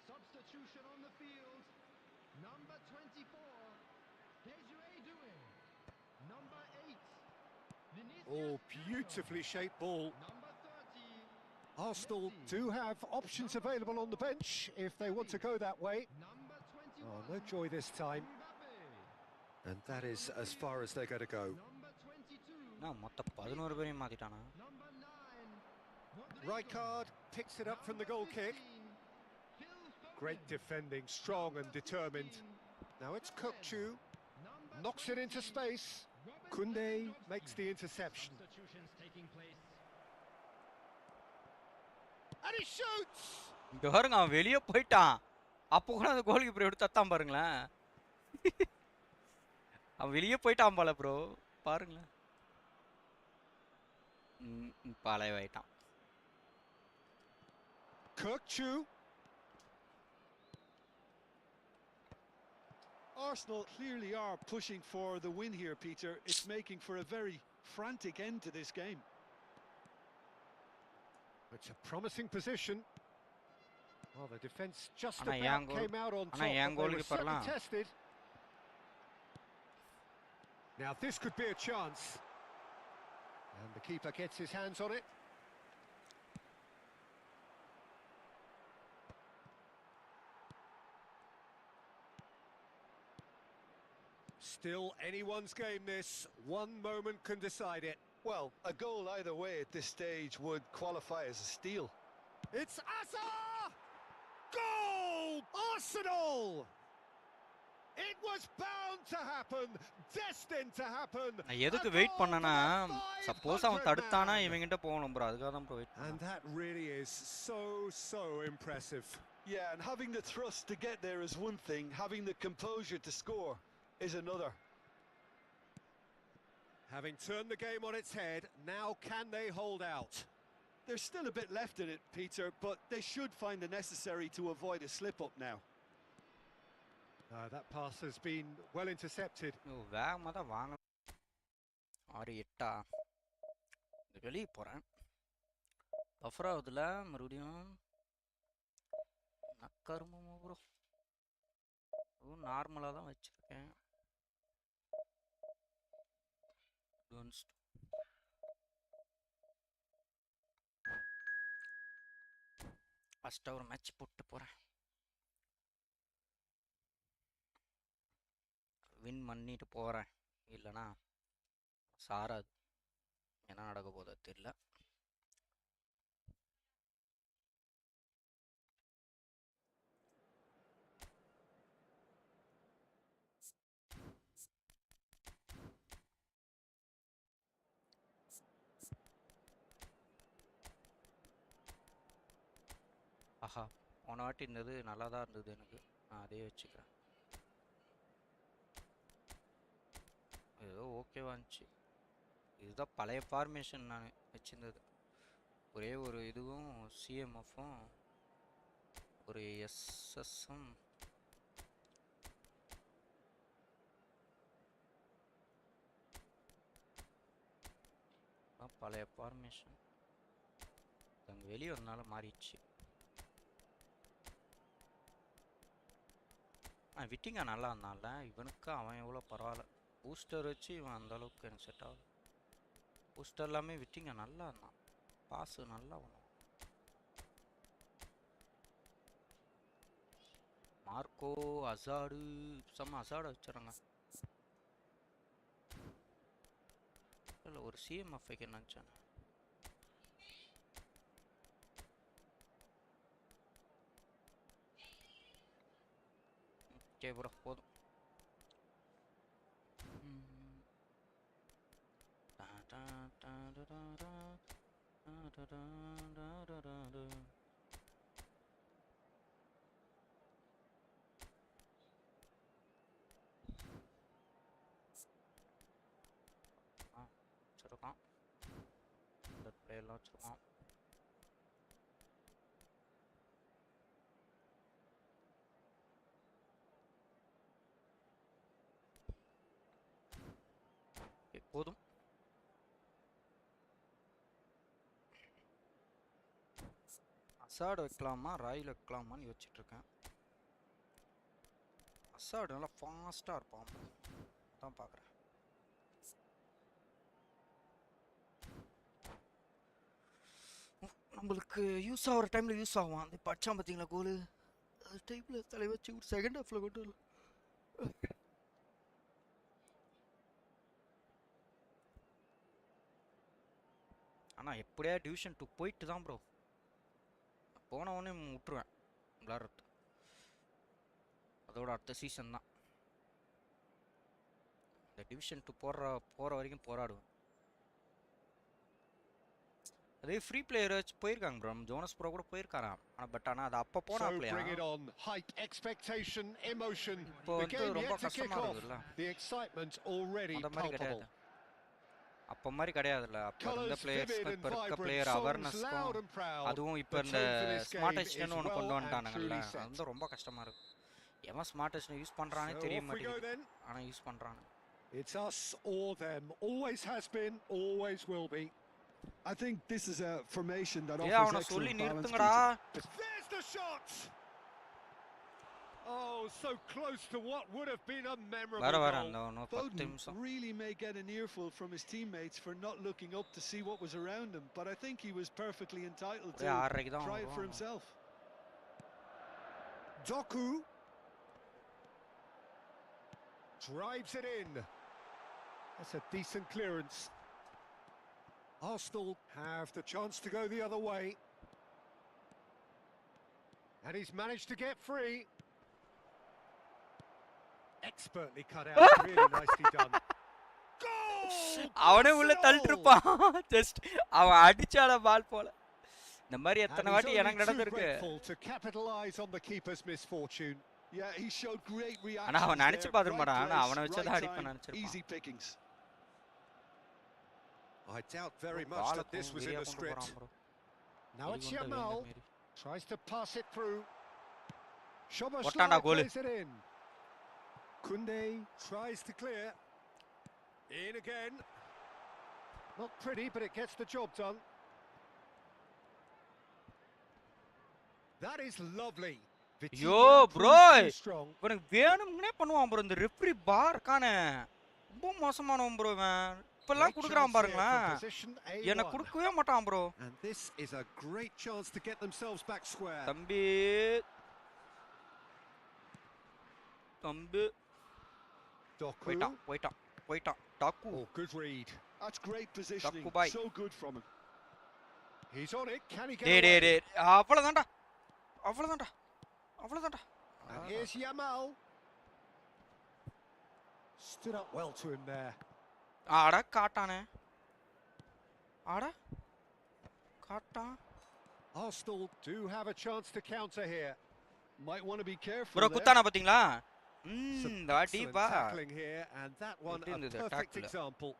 [SPEAKER 4] Substitution on the field. Number 24. Desiree doing. Number 8. Vinicius
[SPEAKER 2] Oh,
[SPEAKER 4] Junior.
[SPEAKER 2] beautifully shaped ball.
[SPEAKER 4] Number 30.
[SPEAKER 2] Arsenal
[SPEAKER 4] Messi.
[SPEAKER 2] do have options available on the bench if they want to go that way.
[SPEAKER 4] Number 21.
[SPEAKER 2] Oh, no joy this time.
[SPEAKER 4] Mbappe.
[SPEAKER 2] And that is as far as they're going to go.
[SPEAKER 4] Number 22.
[SPEAKER 1] நான் மொத்த 11 பேரையும் மாற்றிட்டானா?
[SPEAKER 4] Number 9.
[SPEAKER 2] Rijkaard picks it up from the goal kick. Great defending, strong and determined. Now it's Kökçü, knocks it into space. Kunde makes the interception. And he shoots!
[SPEAKER 1] இங்க பாருங்க, அவன் வெளியே போயிட்டான். அப்போ கூட அந்த கோல் கீப்பர் எடுத்து தத்தான் பாருங்களேன். அவன் வெளியே போயிட்டான் போல ப்ரோ, பாருங்களேன். பழையவாயிட்டான்.
[SPEAKER 2] Kökçü.
[SPEAKER 3] Arsenal clearly are pushing for the win here, Peter. It's making for a very frantic end to this game.
[SPEAKER 2] It's a promising position. Well, the defence just
[SPEAKER 1] Ana
[SPEAKER 2] about
[SPEAKER 1] yang
[SPEAKER 2] came out on
[SPEAKER 1] ana
[SPEAKER 2] top,
[SPEAKER 1] yang
[SPEAKER 2] but
[SPEAKER 1] goal
[SPEAKER 2] they were
[SPEAKER 1] keeper
[SPEAKER 2] certainly
[SPEAKER 1] la.
[SPEAKER 2] tested. Now this could be a chance. And the keeper gets his hands on it. Still anyone's game this. One moment can decide it.
[SPEAKER 3] Well, a goal either way at this stage would qualify as a steal.
[SPEAKER 2] It's Azar! Goal! Arsenal! It was bound to happen, destined to happen.
[SPEAKER 1] நான் எதுக்கு wait பண்ணனா, suppose அவன் தடுத்தானா இவங்கிட்ட போகணும் bro, அதுக்காக தான் bro wait
[SPEAKER 2] And
[SPEAKER 1] பண்ணேன்.
[SPEAKER 2] that really is so impressive.
[SPEAKER 3] Yeah, and having the thrust to get there is one thing, having the composure to score is another.
[SPEAKER 2] Having turned the game on its head, now can they hold out?
[SPEAKER 3] There's still a bit left in it, Peter, but they should find the necessary to avoid a slip-up now.
[SPEAKER 2] That pass has been well intercepted.
[SPEAKER 1] வேகமாக தான் வாங்க. 6-8 வெளியே போகிறேன். Buffer ஆகுதுல மறுபடியும். நக்கருமோ bro, நார்மலாக தான் வச்சுருக்கேன். ஃபஸ்ட்டாக ஒரு மேட்ச் போட்டு போகிறேன். வின் பண்ணிட்டு போகிறேன், இல்லைனா சாராது. என்ன நடக்க போதோ தெரியல. ஆஹா, போன வாட்டி இருந்தது நல்லா தான் இருந்தது எனக்கு, நான் அதே வச்சுக்கிறேன். ஏதோ ஓகேவா இருந்துச்சு. இதுதான் பழைய ஃபார்மேஷன் நான் வச்சுருந்தது. ஒரே ஒரு இதுவும் சிஎம்எஃப்பும் ஒரு எஸ்எஸ்ஸும் பழைய ஃபார்மேஷன். அங்கே வெளியே வரனால மாறிடுச்சு. விட்டிங்கா நல்லா இருந்தான்ல, இவனுக்கு அவன் எவ்வளோ பரவாயில்ல. பூஸ்டர் வச்சு இவன் அந்தளவுக்கு எனக்கு செட் ஆகல. போஸ்ட் எல்லாமே விட்டிங்க நல்லா இருந்தான். பாஸ் நல்லா பண்ணும். மார்க்கோ அசாடு செம்ம அசாடை வச்சுறாங்க. இல்லை ஒரு சிஎம்எஃப் வைக்க நினச்சேன். ஓகே ப்ரோ போதும். வச்சிருக்கான் இந்த பிளேயர்லாம் வச்சிருக்கான். போதும். அசாடு வைக்கலாமா ராயில் வைக்கலாமான்னு யோசிச்சுட்டு இருக்கேன். அசாடு நல்லா ஃபாஸ்ட்டாக இருப்பான், அதான் பார்க்குறேன். நம்மளுக்கு யூஸ் ஆகிற டைமில் யூஸ் ஆகும். அந்த பச்சான் பார்த்தீங்களா கோலு, அது டைமில் தலை வச்சு ஒரு செகண்ட் ஹாஃபில் கொண்டு வரல. ஆனால் எப்படியா டிவிஷன் 2 போயிட்டு தான் ப்ரோ, போனவொடனே விட்டுருவேன் விளாட்றது. அதோட அடுத்த சீசன் தான் இந்த டிவிஷன் 2 போகிற வரைக்கும் போராடுவேன். அதே ஃப்ரீ பிளேயர் போயிருக்காங்க ப்ரோ, ஜோனஸ் ப்ரோ கூட போயிருக்காராம். ஆனால் அது அப்போ போனாப்லையா. இப்போ வந்து ரொம்ப கஷ்டமாக இருக்குதுல்ல, அந்த மாதிரி கிடையாது. அப்போ மாதிரி கிடையாதுல்ல. அப்போ இருந்த பிளேயர்ஸ் இப்போ இருக்க பிளேயர் அவேர்னஸ்க்கும் அதுவும் இப்போ இந்த ஸ்மார்ட் டெஸ்ட்னு ஒன்று கொண்டு வந்துட்டானுங்கல்ல, அது வந்து ரொம்ப கஷ்டமாக இருக்கு. எவன் ஸ்மார்ட் டெஸ்ட் யூஸ் பண்ணுறானே தெரிய மாட்டேங்குது, ஆனால் use பண்ணுறானு.
[SPEAKER 2] It's us or them, always has been, always will be.
[SPEAKER 3] I think this is a formation that offers excellent balance.
[SPEAKER 2] There's the shot. Oh, so close to what would have been a memorable goal.
[SPEAKER 3] Foden really may get an earful from his teammates for not looking up to see what was around him, but I think he was perfectly entitled to try it for himself.
[SPEAKER 2] Doku drives it in. That's a decent clearance. Arsenal have the chance to go the other way. And he's managed to get free. Expertly cut out, really nicely done. Goal!
[SPEAKER 1] அவனே உள்ள தள்ளிருப்பான், just அவன் அடிச்சால பால் போல. இந்த மாதிரி எத்தனை வாட்டி எனக்கு நடந்துருக்கு.
[SPEAKER 2] To capitalize on the keeper's misfortune.
[SPEAKER 3] Yeah, he showed great reaction.
[SPEAKER 1] ஆனா அவன் நினைச்சு பாத்துறமாடான், ஆனா அவனை வச்சத அடிப்பேன் நினைச்சிருப்பான்.
[SPEAKER 3] Easy pickings.
[SPEAKER 2] I doubt very much that this was in the script. Now it's Yamal. Tries to pass it through. Szoboszlai plays it in. Kunde tries to clear. In again. Not pretty, but it gets the job done. That is lovely.
[SPEAKER 1] Yo, bro. இவனுக்கு வேணும்னே பண்ணுவான் bro. இந்த referee பார் கானே ரொம்ப மோசமானவன் bro. இவன் இப்பெல்லாம் குடுக்குறான் பாருங்களேன், எனக்கு குடுக்கவே மாட்டான் bro.
[SPEAKER 2] And this is a great chance to get themselves back square.
[SPEAKER 1] தம்பி போயிட்டான் dog.
[SPEAKER 2] Oh, good read.
[SPEAKER 3] That's great positioning. So good from him.
[SPEAKER 2] He's on it. Can he get it?
[SPEAKER 1] டேய் அவ்வளவுதான்டா.
[SPEAKER 2] And here's Yamal. Stood up well to him there.
[SPEAKER 1] ஆட காட்டானே. காட்டான்.
[SPEAKER 2] Arsenal do have a chance to counter here.
[SPEAKER 3] Might want to be careful.
[SPEAKER 1] Bro குத்தானா பாத்தீங்களா?
[SPEAKER 2] டீப்பா tackling here, and that one a perfect example.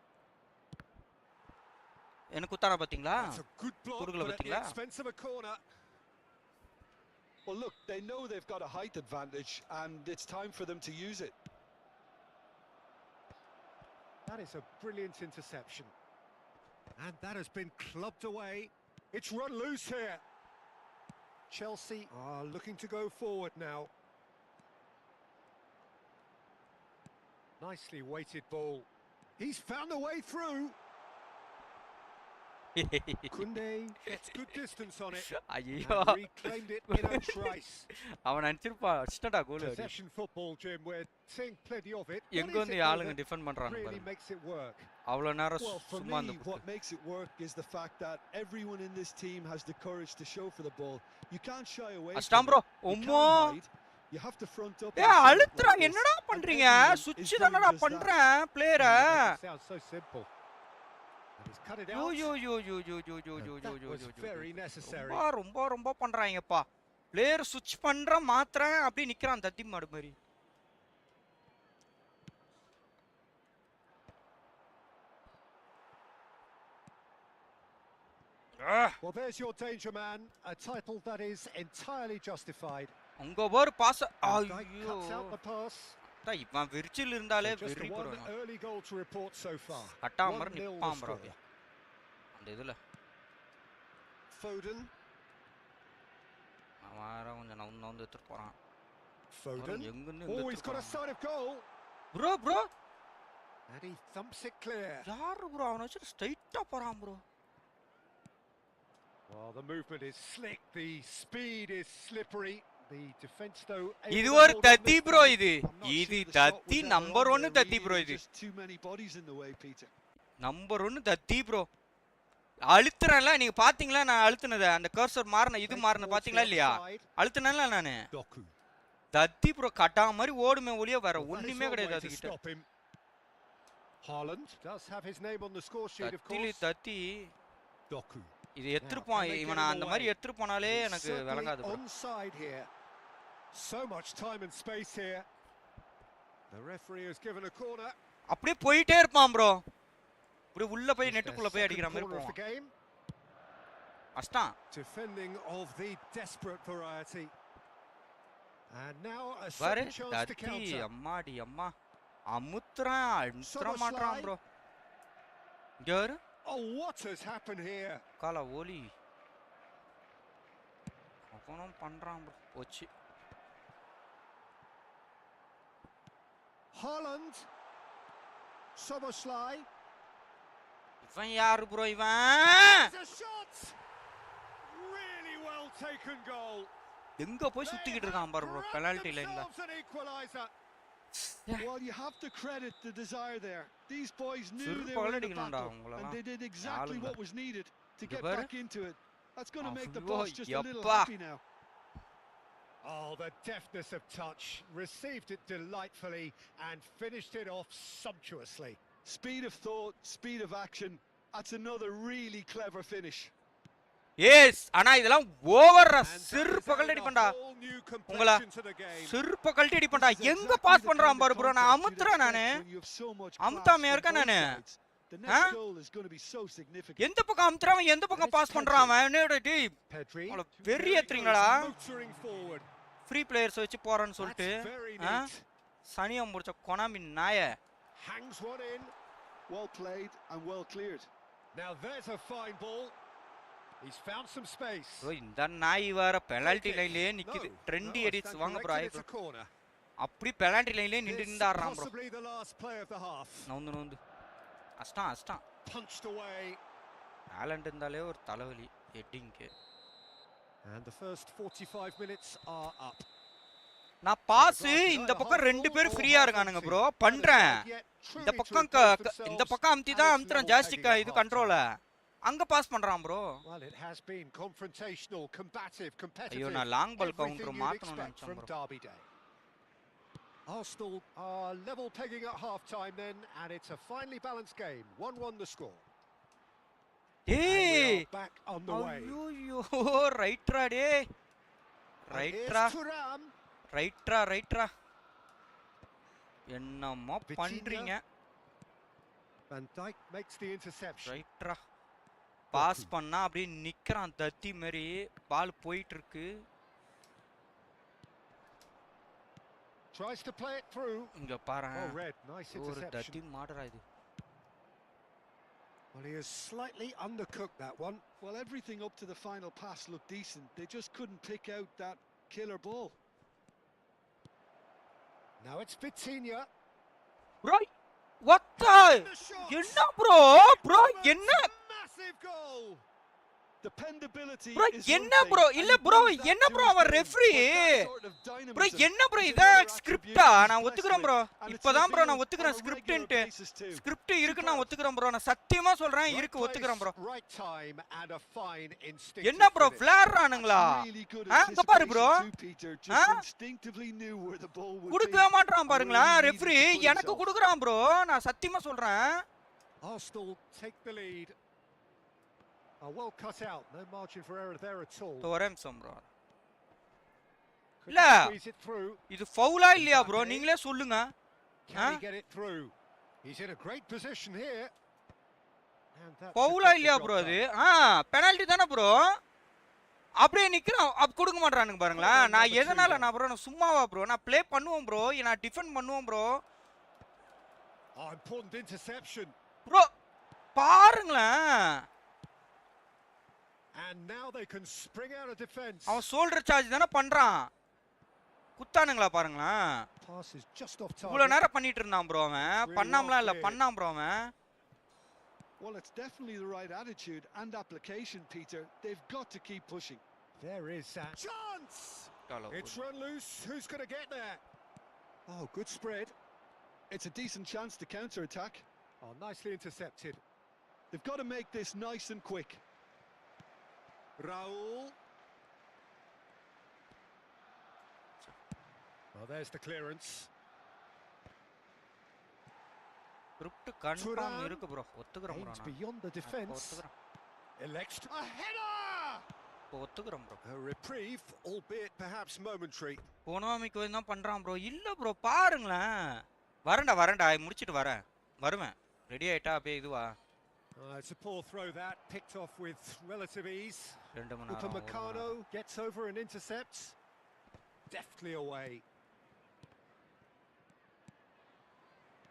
[SPEAKER 1] என்ன குத்தானா பாத்தீங்களா?
[SPEAKER 2] That's a good block, but at the expense of a corner.
[SPEAKER 3] Well, look, they know they've got a height advantage, and it's time for them to use it.
[SPEAKER 2] That is a brilliant interception. And that has been clubbed away. It's run loose here. Chelsea are looking to go forward now. Nicely weighted ball. He's found a way through. Kunde gets good distance on it
[SPEAKER 1] ஐயோ
[SPEAKER 2] and reclaimed it in a trice.
[SPEAKER 1] அவன் நினைச்சிருப்பா அடிச்சிட்டா கோல் அடி
[SPEAKER 2] Possession football, Jim. We're seeing plenty of it.
[SPEAKER 1] எங்க
[SPEAKER 2] What is
[SPEAKER 1] வந்து
[SPEAKER 2] it though
[SPEAKER 1] ஆளுங்க
[SPEAKER 2] that
[SPEAKER 1] defend பண்றாங்க
[SPEAKER 2] really
[SPEAKER 1] பாருங்க
[SPEAKER 2] makes it work?
[SPEAKER 1] அவ்வளவு நேரம்
[SPEAKER 3] Well, for
[SPEAKER 1] சும்மா
[SPEAKER 3] me,
[SPEAKER 1] அந்த
[SPEAKER 3] what makes it work is the fact that everyone in this team has the courage to show for the ball. You can't shy away
[SPEAKER 1] அஸ்டாம்
[SPEAKER 3] from
[SPEAKER 1] bro
[SPEAKER 3] it. You
[SPEAKER 1] ஒம்மோ
[SPEAKER 3] can't hide. You have to front up.
[SPEAKER 1] A
[SPEAKER 3] and show it
[SPEAKER 1] அழுத்துறா
[SPEAKER 3] like this.
[SPEAKER 1] என்னடா
[SPEAKER 3] And
[SPEAKER 1] பண்றீங்க
[SPEAKER 3] everyone is
[SPEAKER 1] சுவிட்ச்
[SPEAKER 3] doing
[SPEAKER 1] தானடா
[SPEAKER 3] just that.
[SPEAKER 1] பண்றேன் பிளேயர
[SPEAKER 2] You make it sound so simple. And he's cut it
[SPEAKER 1] yo
[SPEAKER 2] out.
[SPEAKER 1] Yo yo yo yo yo yo yo
[SPEAKER 2] And
[SPEAKER 1] yo
[SPEAKER 2] that
[SPEAKER 1] yo
[SPEAKER 2] was
[SPEAKER 1] yo
[SPEAKER 2] very necessary.
[SPEAKER 1] ரொம்ப ரொம்ப ரொம்ப பண்றாங்கப்பா player சுவிட்ச் பண்ற மாத்திரம் அப்படியே நிக்கிறான் தத்தி மாடு மாதிரி
[SPEAKER 2] Well, there's your danger man, a title that is entirely justified.
[SPEAKER 1] உங்க ஒரு பாஸ்
[SPEAKER 2] Van Dijk
[SPEAKER 1] ஐயோ
[SPEAKER 2] cuts out the pass.
[SPEAKER 1] இவன் விரிச்சில் இருந்தாலே
[SPEAKER 2] So just
[SPEAKER 1] வெறி
[SPEAKER 2] the one
[SPEAKER 1] போறான்
[SPEAKER 2] early goal to report so far.
[SPEAKER 1] கட்டாமற
[SPEAKER 2] 1-0
[SPEAKER 1] Nippon bro
[SPEAKER 2] score.
[SPEAKER 1] அந்த இதுல
[SPEAKER 3] Foden.
[SPEAKER 1] அவன் கொஞ்சம் நவுந்து எடுத்துட்டு போறான்
[SPEAKER 2] Foden.
[SPEAKER 1] எங்கன்னு
[SPEAKER 2] Oh, he's got a sight of goal.
[SPEAKER 1] Bro bro
[SPEAKER 2] And he thumps it clear.
[SPEAKER 1] யாரு ப்ரோ அவன வச்சு ஸ்ட்ரைட்டா போறான் bro
[SPEAKER 2] Well, the movement is slick, the speed is slippery. The defense though.
[SPEAKER 1] இது ஒரு தத்தி ப்ரோ இது இது தத்தி நம்பர் 1 தத்தி ப்ரோ இது
[SPEAKER 3] Just too many bodies in the way, Peter.
[SPEAKER 1] Number 1 தத்தி ப்ரோ அழுத்துறேன்ல நீங்க பாத்தீங்களா நான் அழுத்துனத அந்த கர்சர் மாறன இது மாறன பாத்தீங்களா இல்லையா அழுத்துனேன்ல நானு
[SPEAKER 2] Doku.
[SPEAKER 1] தத்தி ப்ரோ கட்டா மாதிரி ஓடுமே ஒளிய வேற ஒண்ணுமே கிடையாது அதுகிட்ட
[SPEAKER 2] Haaland does have his name on the score sheet, of
[SPEAKER 1] தத்திலி
[SPEAKER 2] course.
[SPEAKER 1] தத்தி
[SPEAKER 2] Doku.
[SPEAKER 1] இது எடுத்துப்பான் இவன அந்த மாதிரி எடுத்துட்டு போனாலே எனக்கு விளங்காது bro
[SPEAKER 2] Onside here. So much time and space here. The referee has given a corner.
[SPEAKER 1] அப்படியே போயிட்டே இருப்பான் ப்ரோ அப்படியே உள்ள போய் நெட்டுக்குள்ள போய் அடிக்கிற மாதிரி
[SPEAKER 2] Corner of the
[SPEAKER 1] போவான்
[SPEAKER 2] game.
[SPEAKER 1] அஷ்டான்
[SPEAKER 2] Defending of the desperate variety. And now a
[SPEAKER 1] பாரு
[SPEAKER 2] second chance to
[SPEAKER 1] தத்தி
[SPEAKER 2] counter.
[SPEAKER 1] அம்மாடி அம்மா அமுத்துற மாட்டான் ப்ரோ இங்க வரு
[SPEAKER 2] Oh, what has happened here?
[SPEAKER 1] கால ஓலி அவனும் பண்றான் ப்ரோ போச்சு
[SPEAKER 2] Haaland. Soboslai.
[SPEAKER 1] இவன் யாரு ப்ரோ இவன்
[SPEAKER 2] It's a shot. Really well taken goal.
[SPEAKER 1] எங்க போய் சுத்திக்கிட்டு இருக்கான் பாரு ப்ரோ பெனால்டி லைன்ல
[SPEAKER 2] Themselves an equalizer.
[SPEAKER 3] Well, you have to credit the desire there. These boys knew
[SPEAKER 1] Sirru
[SPEAKER 3] they were in a
[SPEAKER 1] பகலடிக்கணும்டா
[SPEAKER 3] battle,
[SPEAKER 1] அவங்களலாம்.
[SPEAKER 3] and they did exactly
[SPEAKER 1] யாளுங்க.
[SPEAKER 3] what was needed to
[SPEAKER 1] இங்க
[SPEAKER 3] get
[SPEAKER 1] பாரு.
[SPEAKER 3] back into it. That's going to make the
[SPEAKER 1] ஐயோ,
[SPEAKER 3] boss just a little
[SPEAKER 1] Yapa.
[SPEAKER 3] happy now.
[SPEAKER 2] Oh, the deftness of touch. Received it delightfully and finished it off sumptuously.
[SPEAKER 3] Speed of thought, speed of action. That's another really clever finish.
[SPEAKER 1] Yes ஆனா இதெல்லாம் over
[SPEAKER 2] And that
[SPEAKER 1] சிறு
[SPEAKER 2] has
[SPEAKER 1] பகல்
[SPEAKER 2] added
[SPEAKER 1] அடிப்பண்டா
[SPEAKER 2] a whole new
[SPEAKER 1] உங்கள
[SPEAKER 2] complexion to the game.
[SPEAKER 1] சிறு பகல் அடிப்பண்டா
[SPEAKER 3] This is
[SPEAKER 1] எங்க
[SPEAKER 3] exactly
[SPEAKER 1] pass
[SPEAKER 3] the
[SPEAKER 1] பண்றான்
[SPEAKER 3] kind
[SPEAKER 1] பாரு
[SPEAKER 3] of
[SPEAKER 1] ப்ரோ நான்
[SPEAKER 3] contest you'd
[SPEAKER 1] அமுத்துறேன் நானு
[SPEAKER 3] expect when you have so much class
[SPEAKER 1] அமுத்தாம
[SPEAKER 3] from
[SPEAKER 1] இருக்கேன்
[SPEAKER 3] both
[SPEAKER 1] நானு
[SPEAKER 3] sides. The
[SPEAKER 1] Huh?
[SPEAKER 3] next goal is going to be so significant.
[SPEAKER 1] எந்த பக்கம் அமுத்துறான் எந்த பக்கம் பாஸ் பண்றான் அவன் என்னடா டேய்
[SPEAKER 2] Pedri.
[SPEAKER 1] அவள
[SPEAKER 2] very
[SPEAKER 1] வெறி
[SPEAKER 2] close,
[SPEAKER 1] ஏத்துறீங்களா
[SPEAKER 2] motoring forward.
[SPEAKER 1] Free players வச்சு போறேன்னு சொல்லிட்டு
[SPEAKER 2] That's very
[SPEAKER 1] ஆ?
[SPEAKER 2] neat.
[SPEAKER 1] சனியம் முடிச்ச கொனாமி நாய
[SPEAKER 2] Hangs one in.
[SPEAKER 3] Well played and well cleared.
[SPEAKER 2] Now there's a fine ball. He's found some space.
[SPEAKER 1] Bro இந்த நாய் வேற பெனால்டி
[SPEAKER 2] Okay.
[SPEAKER 1] லைன்லயே
[SPEAKER 2] No,
[SPEAKER 1] நிக்குது
[SPEAKER 2] no,
[SPEAKER 1] ட்ரெண்டி
[SPEAKER 2] I
[SPEAKER 1] எடிட்ஸ்
[SPEAKER 2] stand
[SPEAKER 1] வாங்க bro
[SPEAKER 2] corrected, it's a corner.
[SPEAKER 1] அப்படி பெனால்டி லைன்லயே நின்று
[SPEAKER 2] This
[SPEAKER 1] நின்றாடுறான் bro
[SPEAKER 2] possibly the last play of the half.
[SPEAKER 1] நவுந்து அஷ்டான்
[SPEAKER 2] Punched away.
[SPEAKER 1] டேலண்ட் இருந்தாலே ஒரு தலைவலி ஹெட்டிங்க்கு
[SPEAKER 2] And the first 45 minutes are up.
[SPEAKER 1] நான் பாஸ் இந்த பக்கம் ரெண்டு பேர் ஃப்ரீயா இருக்கானுங்க ப்ரோ பண்றேன் இந்த பக்கம் இந்த பக்கம் அமுத்தி தான் அமுத்துறேன் ஜாஸ்டிக் இது கண்ட்ரோல அங்க பாஸ் பண்றான் bro
[SPEAKER 2] Well, it has been confrontational, combative, competitive.
[SPEAKER 1] ஐயோ நான் லாங் பால்
[SPEAKER 2] Everything
[SPEAKER 1] கவுண்டர்
[SPEAKER 2] you'd
[SPEAKER 1] மாத்தணும்னு
[SPEAKER 2] expect
[SPEAKER 1] நினைச்சேன்
[SPEAKER 2] from
[SPEAKER 1] bro
[SPEAKER 2] Derby Day. Arsenal are level pegging at half-time then, and it's a finely balanced game. 1-1 the score. And we
[SPEAKER 1] டேய்
[SPEAKER 2] are back on the way.
[SPEAKER 1] ஐயோ ரைட்ரா டேய்
[SPEAKER 2] And
[SPEAKER 1] ரைட்ரா
[SPEAKER 2] here's Thuram.
[SPEAKER 1] ரைட்ரா என்னம்மா பண்றீங்க
[SPEAKER 2] Van Dijk makes the interception.
[SPEAKER 1] ரைட்ரா pass பண்ணா அப்படியே நிக்கிறான் தத்தி மாதிரி பால் போயிட்டு இருக்கு
[SPEAKER 2] Tries to play it through.
[SPEAKER 1] இங்க பாரு
[SPEAKER 2] Oh, red. Nice
[SPEAKER 1] ஒரு
[SPEAKER 2] interception.
[SPEAKER 1] தத்தி மாடரா இது
[SPEAKER 2] Well, he has slightly undercooked that one.
[SPEAKER 3] Well, everything up to the final pass looked decent. They just couldn't pick out that killer ball.
[SPEAKER 2] Now it's Vitinha.
[SPEAKER 1] Bro what the
[SPEAKER 2] The shot.
[SPEAKER 1] என்ன bro என்ன
[SPEAKER 2] Massive goal.
[SPEAKER 3] Dependability
[SPEAKER 1] bro
[SPEAKER 3] is
[SPEAKER 1] enna
[SPEAKER 3] one
[SPEAKER 1] bro
[SPEAKER 3] thing,
[SPEAKER 1] illa
[SPEAKER 3] and he
[SPEAKER 1] bro
[SPEAKER 3] brings that
[SPEAKER 1] enna
[SPEAKER 3] to
[SPEAKER 1] bro
[SPEAKER 3] his
[SPEAKER 1] ava
[SPEAKER 3] game,
[SPEAKER 1] referee
[SPEAKER 3] but that sort of
[SPEAKER 1] bro
[SPEAKER 3] dynamism
[SPEAKER 1] enna bro
[SPEAKER 3] is
[SPEAKER 1] idha
[SPEAKER 3] another
[SPEAKER 1] script
[SPEAKER 3] attribute
[SPEAKER 1] ah
[SPEAKER 3] he's
[SPEAKER 1] na
[SPEAKER 3] blessed
[SPEAKER 1] ottukuren
[SPEAKER 3] with,
[SPEAKER 1] bro
[SPEAKER 3] and it's
[SPEAKER 1] ipodan bro na
[SPEAKER 3] revealed
[SPEAKER 1] ottukuren
[SPEAKER 3] on a
[SPEAKER 1] script
[SPEAKER 3] regular
[SPEAKER 1] inte
[SPEAKER 3] basis too.
[SPEAKER 1] script irukku na
[SPEAKER 3] Superb.
[SPEAKER 1] ottukuren bro na satyama solren
[SPEAKER 2] Right
[SPEAKER 1] irukku
[SPEAKER 2] place,
[SPEAKER 1] ottukuren bro
[SPEAKER 2] right time, and a fine instinctive
[SPEAKER 1] enna bro
[SPEAKER 2] finish.
[SPEAKER 1] flare
[SPEAKER 3] That's
[SPEAKER 1] ranungla
[SPEAKER 3] really good
[SPEAKER 1] inga paru bro
[SPEAKER 3] anticipation too, Peter. Just
[SPEAKER 1] ah
[SPEAKER 3] instinctively knew where the ball would be.
[SPEAKER 1] kudukave maatran
[SPEAKER 3] and where
[SPEAKER 1] parungala
[SPEAKER 3] he needed to
[SPEAKER 1] referee
[SPEAKER 3] put
[SPEAKER 1] enakku
[SPEAKER 3] himself.
[SPEAKER 1] kudukuran bro na satyama solren
[SPEAKER 2] Arsenal take the lead. Well cut out, no margin for error there at all.
[SPEAKER 1] thoramsam bro
[SPEAKER 2] Couldn't
[SPEAKER 1] illa
[SPEAKER 2] squeeze it through.
[SPEAKER 1] idu foul ah illaya bro neengale sollunga
[SPEAKER 2] Can he get it through? He's in a great position here. And that
[SPEAKER 1] foul ah illaya bro adu penalty thana bro அப்படியே நிக்கிறான் அப் கொடுக்க மாட்டறானுங்க பாருங்களா நான் எதனால நான் bro நான் சும்மாவா bro நான் ப்ளே பண்ணுவேன் bro நான் டிஃபெண்ட் பண்ணுவேன் bro
[SPEAKER 2] important interception
[SPEAKER 1] bro பாருங்களா
[SPEAKER 2] and now they can spring out of defense
[SPEAKER 1] அவன் ஷோல்டர் சார்ஜ் தான பண்றான் குத்தானுங்களா பாருங்களா
[SPEAKER 2] pass is just off target
[SPEAKER 1] இவ்வளவு நேரம் பண்ணிட்டு இருந்தான் bro அவன் பண்ணாமலாம் இல்ல பண்ணான் bro அவன்
[SPEAKER 3] Well, it's definitely the right attitude and application, Peter. They've got to keep pushing.
[SPEAKER 2] There is that chance. It's run loose. Who's going to get there? Oh, good spread.
[SPEAKER 3] It's a decent chance to counter-attack.
[SPEAKER 2] Oh, nicely intercepted.
[SPEAKER 3] They've got to make this nice and quick.
[SPEAKER 2] Raul. Well, there's the clearance.
[SPEAKER 1] Script confirm இருக்கு bro ஒத்துக்கறேன் bro நான்
[SPEAKER 2] beyond the defense. Elects a header.
[SPEAKER 1] ஒத்துக்கறேன் bro.
[SPEAKER 2] A reprieve, albeit perhaps momentary.
[SPEAKER 1] போனோமிக்கு வந்து தான் பண்றான் bro இல்ல bro பாருங்களா வரேன்டா முடிச்சிட்டு வருவேன் ரெடி ஆயிட்டா அப்படியே இதுவா
[SPEAKER 2] It's a poor throw that, picked off with relative ease.
[SPEAKER 1] 2 மணி நேரம்
[SPEAKER 2] Upamecano gets over and intercepts. Deftly away.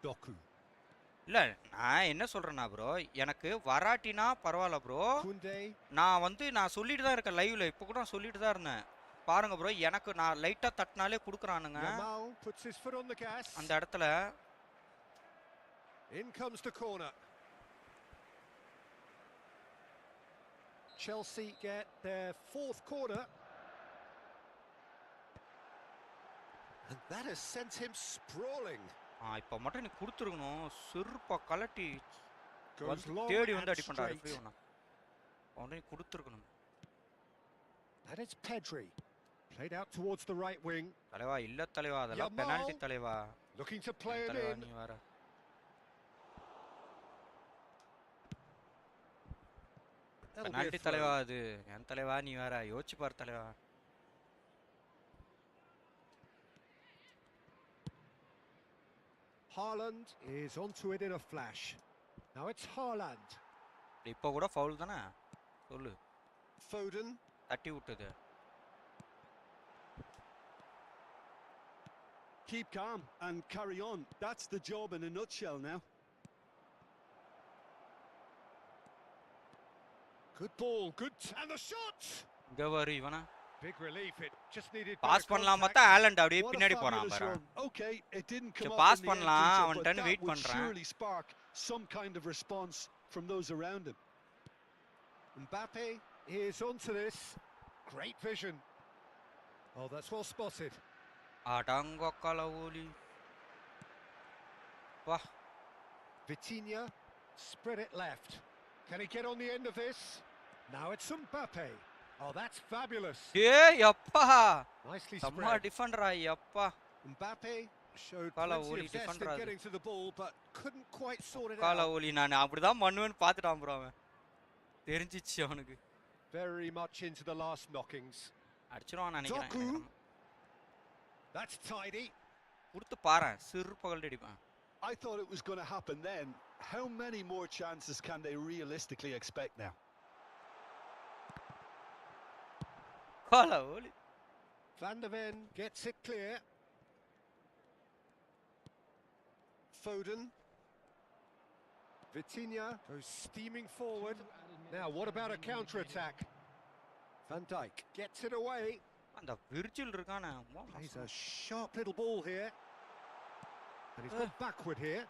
[SPEAKER 2] Doku.
[SPEAKER 1] இல்ல நான் என்ன சொல்றேன்னா bro எனக்கு வராட்டினா பரவாயில்ல bro நான் சொல்லிட்டு தான் இருக்கேன் லைவ்ல இப்போ கூட நான் சொல்லிட்டு தான் இருந்தேன் பாருங்க bro எனக்கு நான் லைட்டா தட்டினாலே குடுக்குறானுங்க அந்த இடத்துல
[SPEAKER 2] in comes the corner. Chelsea get their 4th corner and that has sent him sprawling.
[SPEAKER 1] இப்போ மட்டும் நீ குடுத்துறணும் செருப்பா கலட்டி தேடி வந்து அடி பண்றாரு ஃப்ரீ ஒண்ணா அவனே குடுத்துறணும்
[SPEAKER 2] that is Pedri played out towards the right wing
[SPEAKER 1] தலைவா இல்ல தலைவா அதெல்லாம் பெனல்டி தலைவா
[SPEAKER 2] looking to play it in
[SPEAKER 1] நீ வர பெனல்டி தலைவா அது என் தலைவா நீ வர யோசி பார் தலைவா
[SPEAKER 2] Haaland is onto it in a flash. Now it's Haaland.
[SPEAKER 1] இப்போ கூட ஃபவுல் தானே சொல்லு
[SPEAKER 2] Foden
[SPEAKER 1] தட்டி விட்டது
[SPEAKER 3] Keep calm and carry on. That's the job in a nutshell now.
[SPEAKER 2] Good ball, good and the shot.
[SPEAKER 1] இங்க வரு இவனா
[SPEAKER 2] Big relief, it just needed
[SPEAKER 1] pass பண்ணலாம் பார்த்தா ஆலண்ட் அப்படியே பின்னாடி போறான் பாரு
[SPEAKER 3] Okay, it didn't come
[SPEAKER 1] pass
[SPEAKER 3] off in the
[SPEAKER 1] பண்ணலாம்
[SPEAKER 3] entrance,
[SPEAKER 1] அவன்
[SPEAKER 3] but
[SPEAKER 1] டன்
[SPEAKER 3] that
[SPEAKER 1] வெயிட்
[SPEAKER 3] would
[SPEAKER 1] பண்றான்
[SPEAKER 3] surely spark some kind of response from those around him.
[SPEAKER 2] Mbappe is onto this. Great vision. Oh, that's well spotted.
[SPEAKER 1] அடங்க கலவோலி வா
[SPEAKER 2] Vitinha spread it left. Can he get on the end of this? Now it's Mbappe. Oh, that's fabulous.
[SPEAKER 1] ஏய் அப்பா
[SPEAKER 2] Nicely
[SPEAKER 1] சம்மா
[SPEAKER 2] spread.
[SPEAKER 1] டிஃபெண்டரா அப்பா
[SPEAKER 2] Mbappe showed
[SPEAKER 1] Kalaoli
[SPEAKER 2] plenty of zest
[SPEAKER 1] defender
[SPEAKER 2] in getting to the ball, but couldn't quite sort it out.
[SPEAKER 1] கலவோலி நான் அப்படிதான் பண்ணுவேன்னு பார்த்துட்டான் bro அவன் தெரிஞ்சிச்சு அவனுக்கு
[SPEAKER 2] Very much into the last knockings.
[SPEAKER 1] அடிச்சிருவான் நினைக்கிறேன்
[SPEAKER 2] That's tidy.
[SPEAKER 1] கொடுத்து பாறேன் சிறுபகல் அடிப்பான்
[SPEAKER 3] I thought it was going to happen then. How many more chances can they realistically expect now?
[SPEAKER 1] கலவோலி
[SPEAKER 2] Van der Ven gets it clear. Foden. Vitinha goes steaming forward. Now, what about a counter-attack? Van Dijk gets it away.
[SPEAKER 1] அந்த விர்ஜில் இருக்கானே
[SPEAKER 2] Plays a sharp little ball here. And he's got backward here.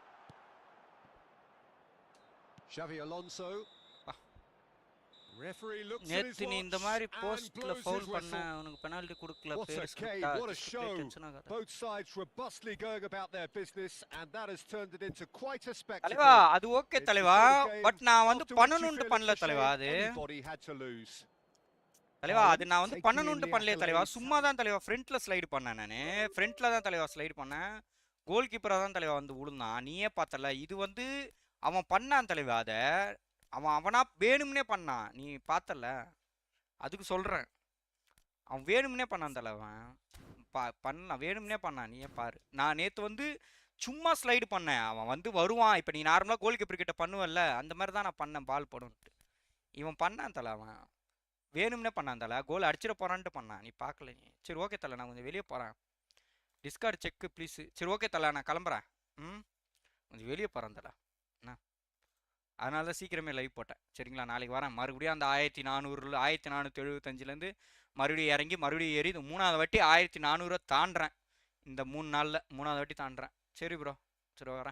[SPEAKER 2] Xavi Alonso. Referee looks at his
[SPEAKER 1] நேத்து நீ இந்த
[SPEAKER 2] watch
[SPEAKER 1] மாதிரி
[SPEAKER 2] and
[SPEAKER 1] போஸ்ட்ல
[SPEAKER 2] blows
[SPEAKER 1] foul
[SPEAKER 2] his
[SPEAKER 1] பண்ண
[SPEAKER 2] whistle.
[SPEAKER 1] உனக்கு penalty கொடுக்கல
[SPEAKER 2] What
[SPEAKER 1] பேர்
[SPEAKER 2] a
[SPEAKER 1] ஸ்கிரிப்டா
[SPEAKER 2] game, what a
[SPEAKER 1] just
[SPEAKER 2] show.
[SPEAKER 1] Tension ஆகாத
[SPEAKER 2] Both sides robustly going about their business, and that has turned it into quite a
[SPEAKER 1] தலைவா
[SPEAKER 2] spectacle.
[SPEAKER 1] அது okay
[SPEAKER 2] It's the
[SPEAKER 1] தலைவா
[SPEAKER 2] sort of game
[SPEAKER 1] but நான் வந்து
[SPEAKER 2] after which you
[SPEAKER 1] பண்ணணும்னு
[SPEAKER 2] feel
[SPEAKER 1] பண்ணல
[SPEAKER 2] it's a
[SPEAKER 1] தலைவா
[SPEAKER 2] shame
[SPEAKER 1] அது
[SPEAKER 2] anybody had to lose.
[SPEAKER 1] தலைவா அது நான் வந்து
[SPEAKER 2] Taking in
[SPEAKER 1] பண்ணணும்னு
[SPEAKER 2] the
[SPEAKER 1] பண்ணலையே தலைவா
[SPEAKER 2] accolades.
[SPEAKER 1] சும்மா தான் தலைவா ஃப்ரண்ட்ல ஸ்லைடு பண்ணேன் நானு ஃப்ரண்ட்ல தான் தலைவா ஸ்லைடு பண்ணேன் கோல் கீப்பரா தான் தலைவா வந்து விழுந்தான் நீயே பார்த்தல இது வந்து அவன் பண்ணான் தலைவா அத அவனா வேணும்னே பண்ணான் நீ பார்த்தல அதுக்கு சொல்றேன் அவன் வேணும்னே பண்ணான் தலைவன் பண்ணான் வேணும்னே பண்ணான் நீயே பாரு நான் நேத்து வந்து சும்மா ஸ்லைடு பண்ணேன் அவன் வந்து வருவான் இப்போ நீ நார்மலாக கோல் கீப்பர் கிட்ட பண்ணுவல்ல அந்த மாதிரி தான் நான் பண்ணேன் பால் போடுன்ட்டு இவன் பண்ணான் தலை அவன் வேணும்னே பண்ணான் தலை கோல் அடிச்சிட போறான்ட்டு பண்ணான் நீ பார்க்கல நீ சரி ஓகே தலை நான் கொஞ்சம் வெளியே போகிறேன் டிஸ்கார்ட் செக்கு ப்ளீஸ் சரி ஓகே தலை நான் கிளம்புறேன் கொஞ்சம் வெளியே போகிறேன் தலை என்ன அதனால தான் சீக்கிரமே லைவ் போட்டேன் சரிங்களா நாளைக்கு வரேன் மறுபடியும் அந்த 1475 மறுபடியும் இறங்கி மறுபடியும் ஏறி இது 3வது வாட்டி 1400 தாண்டுறேன் இந்த 3 நாளில் 3வது வாட்டி தாண்டுறேன் சரி ப்ரோ சரி வரேன்